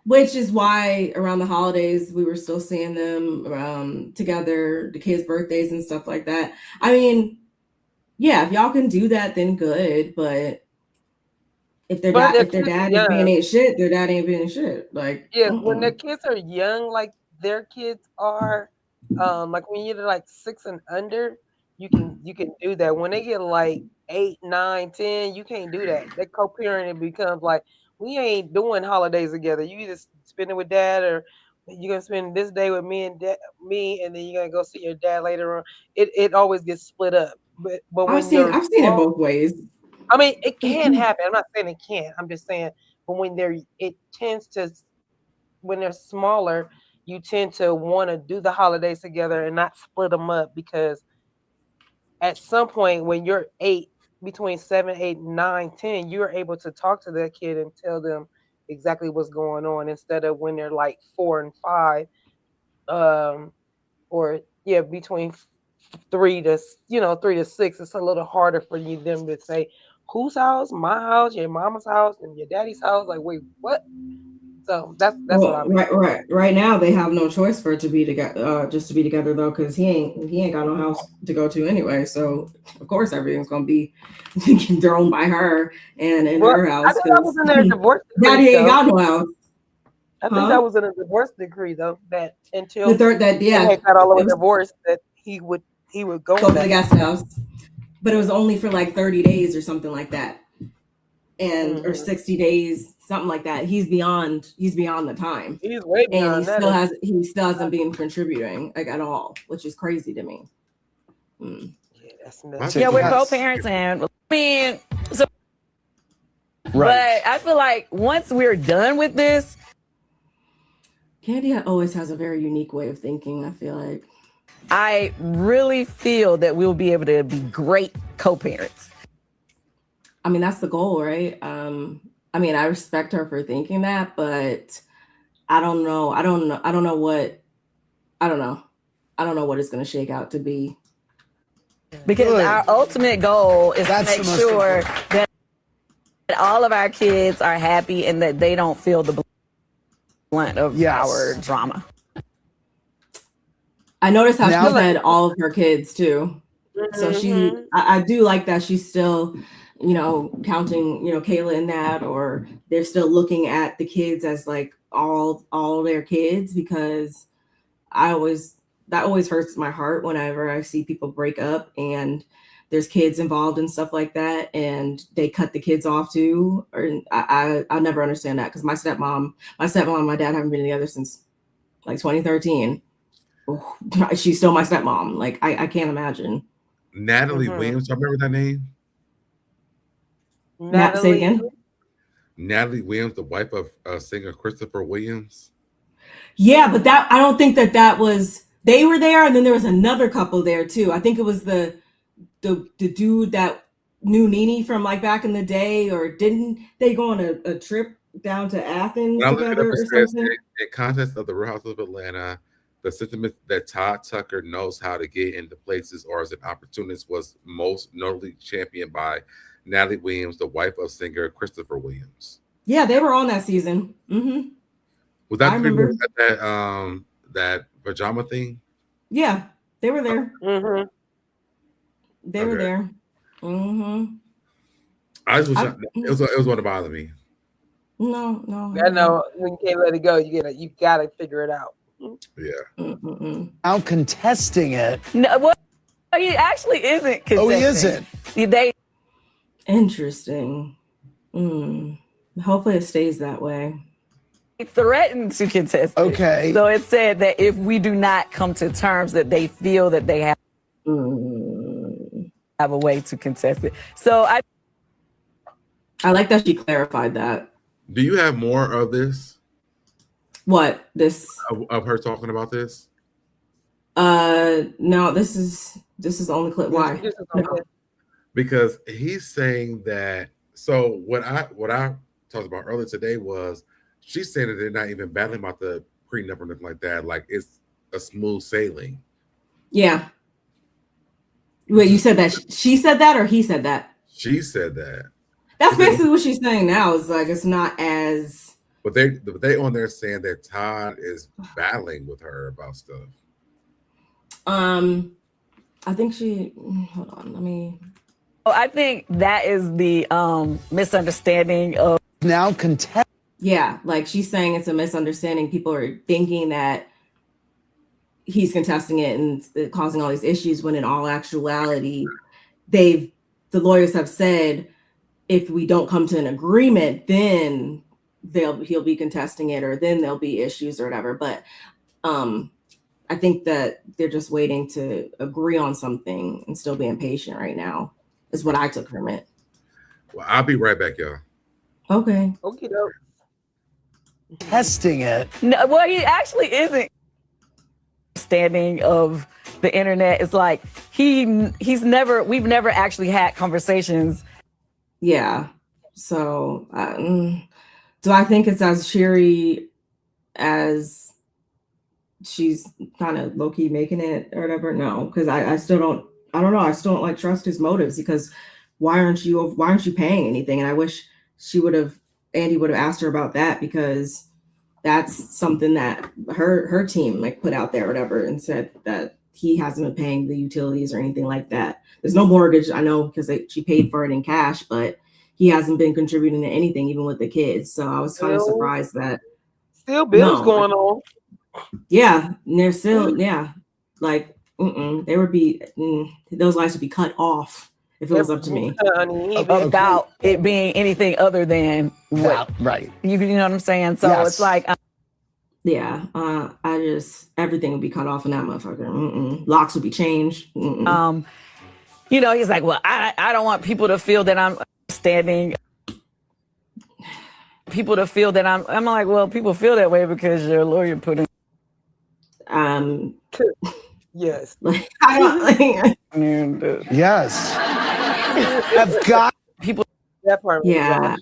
Which is why around the holidays we were still seeing them together, the kids' birthdays and stuff like that. I mean, yeah, if y'all can do that, then good. But if their dad is being ain't shit, their dad ain't being shit. Like when their kids are young, like their kids are, like when you're like 6 and under, you can do that. When they get like 8, 9, 10, you can't do that. That co-parenting becomes like, we ain't doing holidays together. You either spend it with dad, or you're gonna spend this day with me, and then you're gonna go see your dad later on. It always gets split up. But when I've seen it both ways. I mean, it can happen. I'm not saying it can't. I'm just saying, but when they're smaller, you tend to want to do the holidays together and not split them up, because at some point when you're 8, between 7, 8, 9, 10, you're able to talk to that kid and tell them exactly what's going on, instead of when they're like 4 and 5, between 3 to 6. It's a little harder for them to say whose house, my house, your mama's house, and your daddy's house. Like, wait, what? So that's what I mean. Right now they have no choice for it to be together, just to be together though, because he ain't got no house to go to anyway. So of course everything's gonna be thrown by her and in her house. I think that was in their divorce decree. Daddy ain't got no house. I think that was in a divorce decree though, that until they got all the way divorced, that he would go to the guest house. But it was only for like 30 days or something like that. And or 60 days, something like that. He's beyond the time. He's way beyond and he still hasn't been contributing like at all, which is crazy to me. Yeah, that's nuts. Yeah, we're co-parents, and right. But I feel like once we're done with this, Kandi always has a very unique way of thinking, I feel like. I really feel that we'll be able to be great co-parents. I mean, that's the goal, right? I mean, I respect her for thinking that, but I don't know what it's going to shake out to be. Because our ultimate goal is to make sure that all of our kids are happy and that they don't feel the blunt of our drama. I noticed how she fed all of her kids too. So I do like that she's still, counting, Kayla in that, or they're still looking at the kids as like all their kids, because that always hurts my heart whenever I see people break up and there's kids involved and stuff like that, and they cut the kids off too. Or I never understand that, because my stepmom and my dad haven't been together since like 2013. She's still my stepmom. Like I can't imagine. Natalie Williams, I remember that name. Say it again. Natalie Williams, the wife of singer Christopher Williams. Yeah, but I don't think that was, they were there, and then there was another couple there too. I think it was the dude that knew Nene from like back in the day, or didn't they go on a trip down to Athens together or something? In context of the Real Housewives of Atlanta, the sentiment that Todd Tucker knows how to get into places or is an opportunist was most notably championed by Natalie Williams, the wife of singer Christopher Williams. Yeah, they were on that season. Mm-hmm. Was that that pajama thing? Yeah, they were there. Mm-hmm. They were there. Mm-hmm. It was going to bother me. No. I know when you can't let it go, you gotta figure it out. Yeah. Mm-mm. Now contesting it. No, well, he actually isn't contesting. Oh, he isn't. Interesting. Hopefully it stays that way. He threatened to contest it. Okay. So it said that if we do not come to terms, that they feel that they have a way to contest it. So I like that she clarified that. Do you have more of this? What? This? Of her talking about this? No, this is the only clip. Why? No. Because he's saying that. So what I talked about earlier today was she's saying that they're not even battling about the prenup or nothing like that. Like it's a smooth sailing. Yeah. Wait, you said that she said that or he said that? She said that. That's basically what she's saying now. Is like it's not as. But they on there saying that Todd is battling with her about stuff. I think she. Hold on, let me. I think that is the misunderstanding of now contest. Yeah, like she's saying it's a misunderstanding. People are thinking that he's contesting it and causing all these issues when in all actuality, the lawyers have said if we don't come to an agreement, then he'll be contesting it or then there'll be issues or whatever. But I think that they're just waiting to agree on something and still being patient right now is what I took from it. Well, I'll be right back, y'all. Okay. Okay. Testing it. No, well, he actually isn't. Standing of the internet is like we've never actually had conversations. Yeah. So do I think it's as cheery as she's kind of low-key making it or whatever? No, because I still don't like trust his motives, because why aren't you paying anything? And I wish Andy would have asked her about that, because that's something that her team like put out there or whatever and said that he hasn't been paying the utilities or anything like that. There's no mortgage, I know, because she paid for it in cash, but he hasn't been contributing to anything, even with the kids. So I was kind of surprised that still bills going on. Yeah, and they're still like they would be those lights would be cut off if it was up to me. About it being anything other than what, right? You know what I'm saying? So it's like, I just everything would be cut off in that motherfucker. Locks would be changed. You know, he's like, well, I don't want people to feel that I'm standing. People to feel that I'm like, well, people feel that way because your lawyer put in. Yes. Yes. I've got people. That part. Yeah.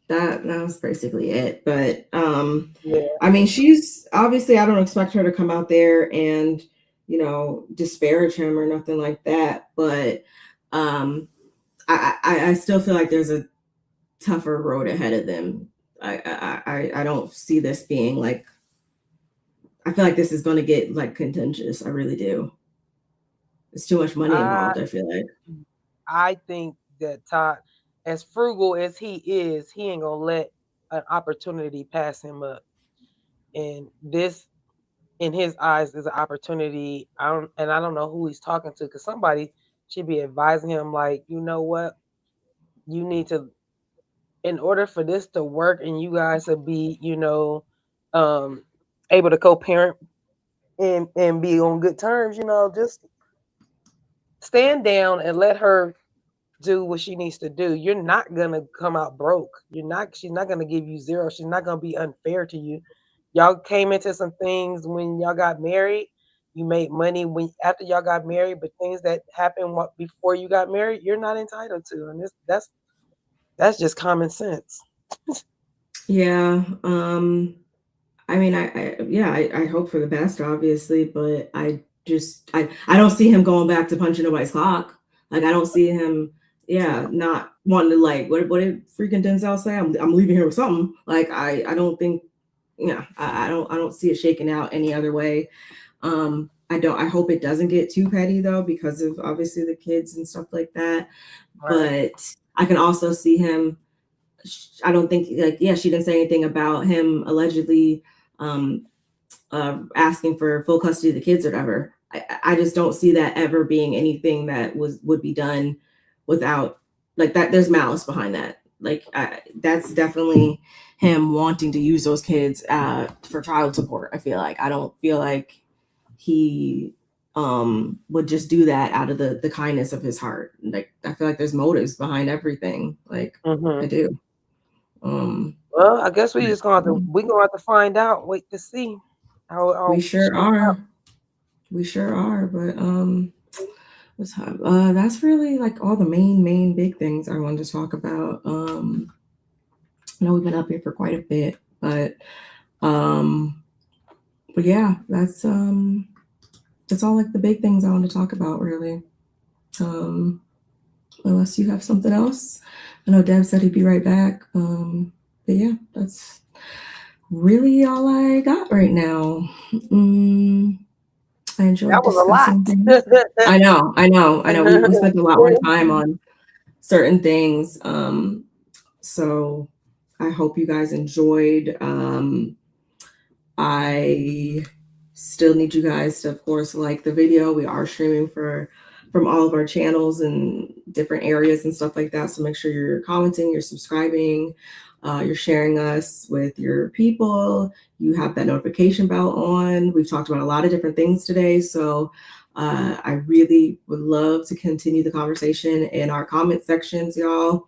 That was basically it. But I mean, she's obviously, I don't expect her to come out there and disparage him or nothing like that. But I still feel like there's a tougher road ahead of them. I don't see this being like. I feel like this is going to get like contentious. I really do. There's too much money involved. I feel like. I think that Todd, as frugal as he is, he ain't gonna let an opportunity pass him up. And this, in his eyes, is an opportunity. I don't know who he's talking to, because somebody should be advising him, like, you know what, you need to, in order for this to work and you guys to be, able to co-parent and be on good terms, just stand down and let her do what she needs to do. You're not gonna come out broke. She's not gonna give you zero. She's not gonna be unfair to you. Y'all came into some things when y'all got married. You made money after y'all got married, but things that happened before you got married, you're not entitled to. And that's just common sense. Yeah. I mean, I hope for the best, obviously, but I don't see him going back to punching nobody's clock. Like, I don't see him, not wanting to, like, what did freaking Denzel say? I'm leaving here with something. Like, I don't think, I don't see it shaking out any other way. I hope it doesn't get too petty though, because of obviously the kids and stuff like that. Right. But I can also see him. I don't think she didn't say anything about him allegedly asking for full custody of the kids or whatever. I just don't see that ever being anything that would be done without like that. There's malice behind that. Like that's definitely him wanting to use those kids for child support. I feel like I don't feel like he would just do that out of the kindness of his heart. Like I feel like there's motives behind everything. Like I do. Well, I guess we're gonna have to find out. Wait to see how we sure are. We sure are. But what's up? That's really like all the main big things I wanted to talk about. I know we've been up here for quite a bit, but yeah, that's all like the big things I want to talk about really. Unless you have something else. I know Deb said he'd be right back. But yeah, that's really all I got right now. I enjoyed That was a discussing lot. things. I know. We spent a lot more time on certain things. So I hope you guys enjoyed. I still need you guys to, of course, like the video. We are streaming from all of our channels and different areas and stuff like that. So make sure you're commenting, you're subscribing, you're sharing us with your people. You have that notification bell on. We've talked about a lot of different things today. So I really would love to continue the conversation in our comment sections, y'all.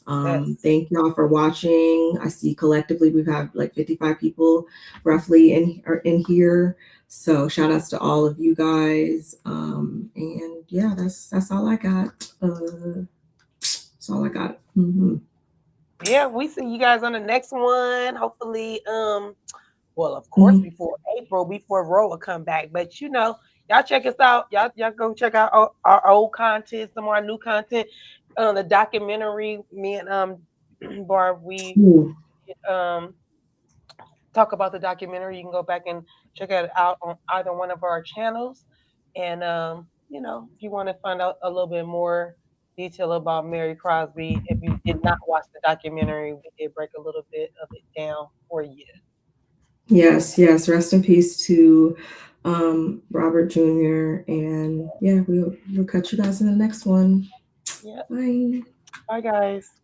Thank y'all for watching. I see collectively we've had like 55 people roughly in here. So shout outs to all of you guys. And yeah, that's all I got. That's all I got. Mm-hmm. Yeah, we see you guys on the next one. Hopefully, well, of course, before April, before RHOA come back. But y'all check us out. Y'all go check out our old content, some of our new content. The documentary, me and Barb, we talk about the documentary. You can go back and check it out on either one of our channels. And if you want to find out a little bit more detail about Mary Cosby, if you did not watch the documentary, we did break a little bit of it down for you. Yes. Rest in peace to Robert Jr. And yeah, we'll catch you guys in the next one. Yeah. Bye. Bye, guys.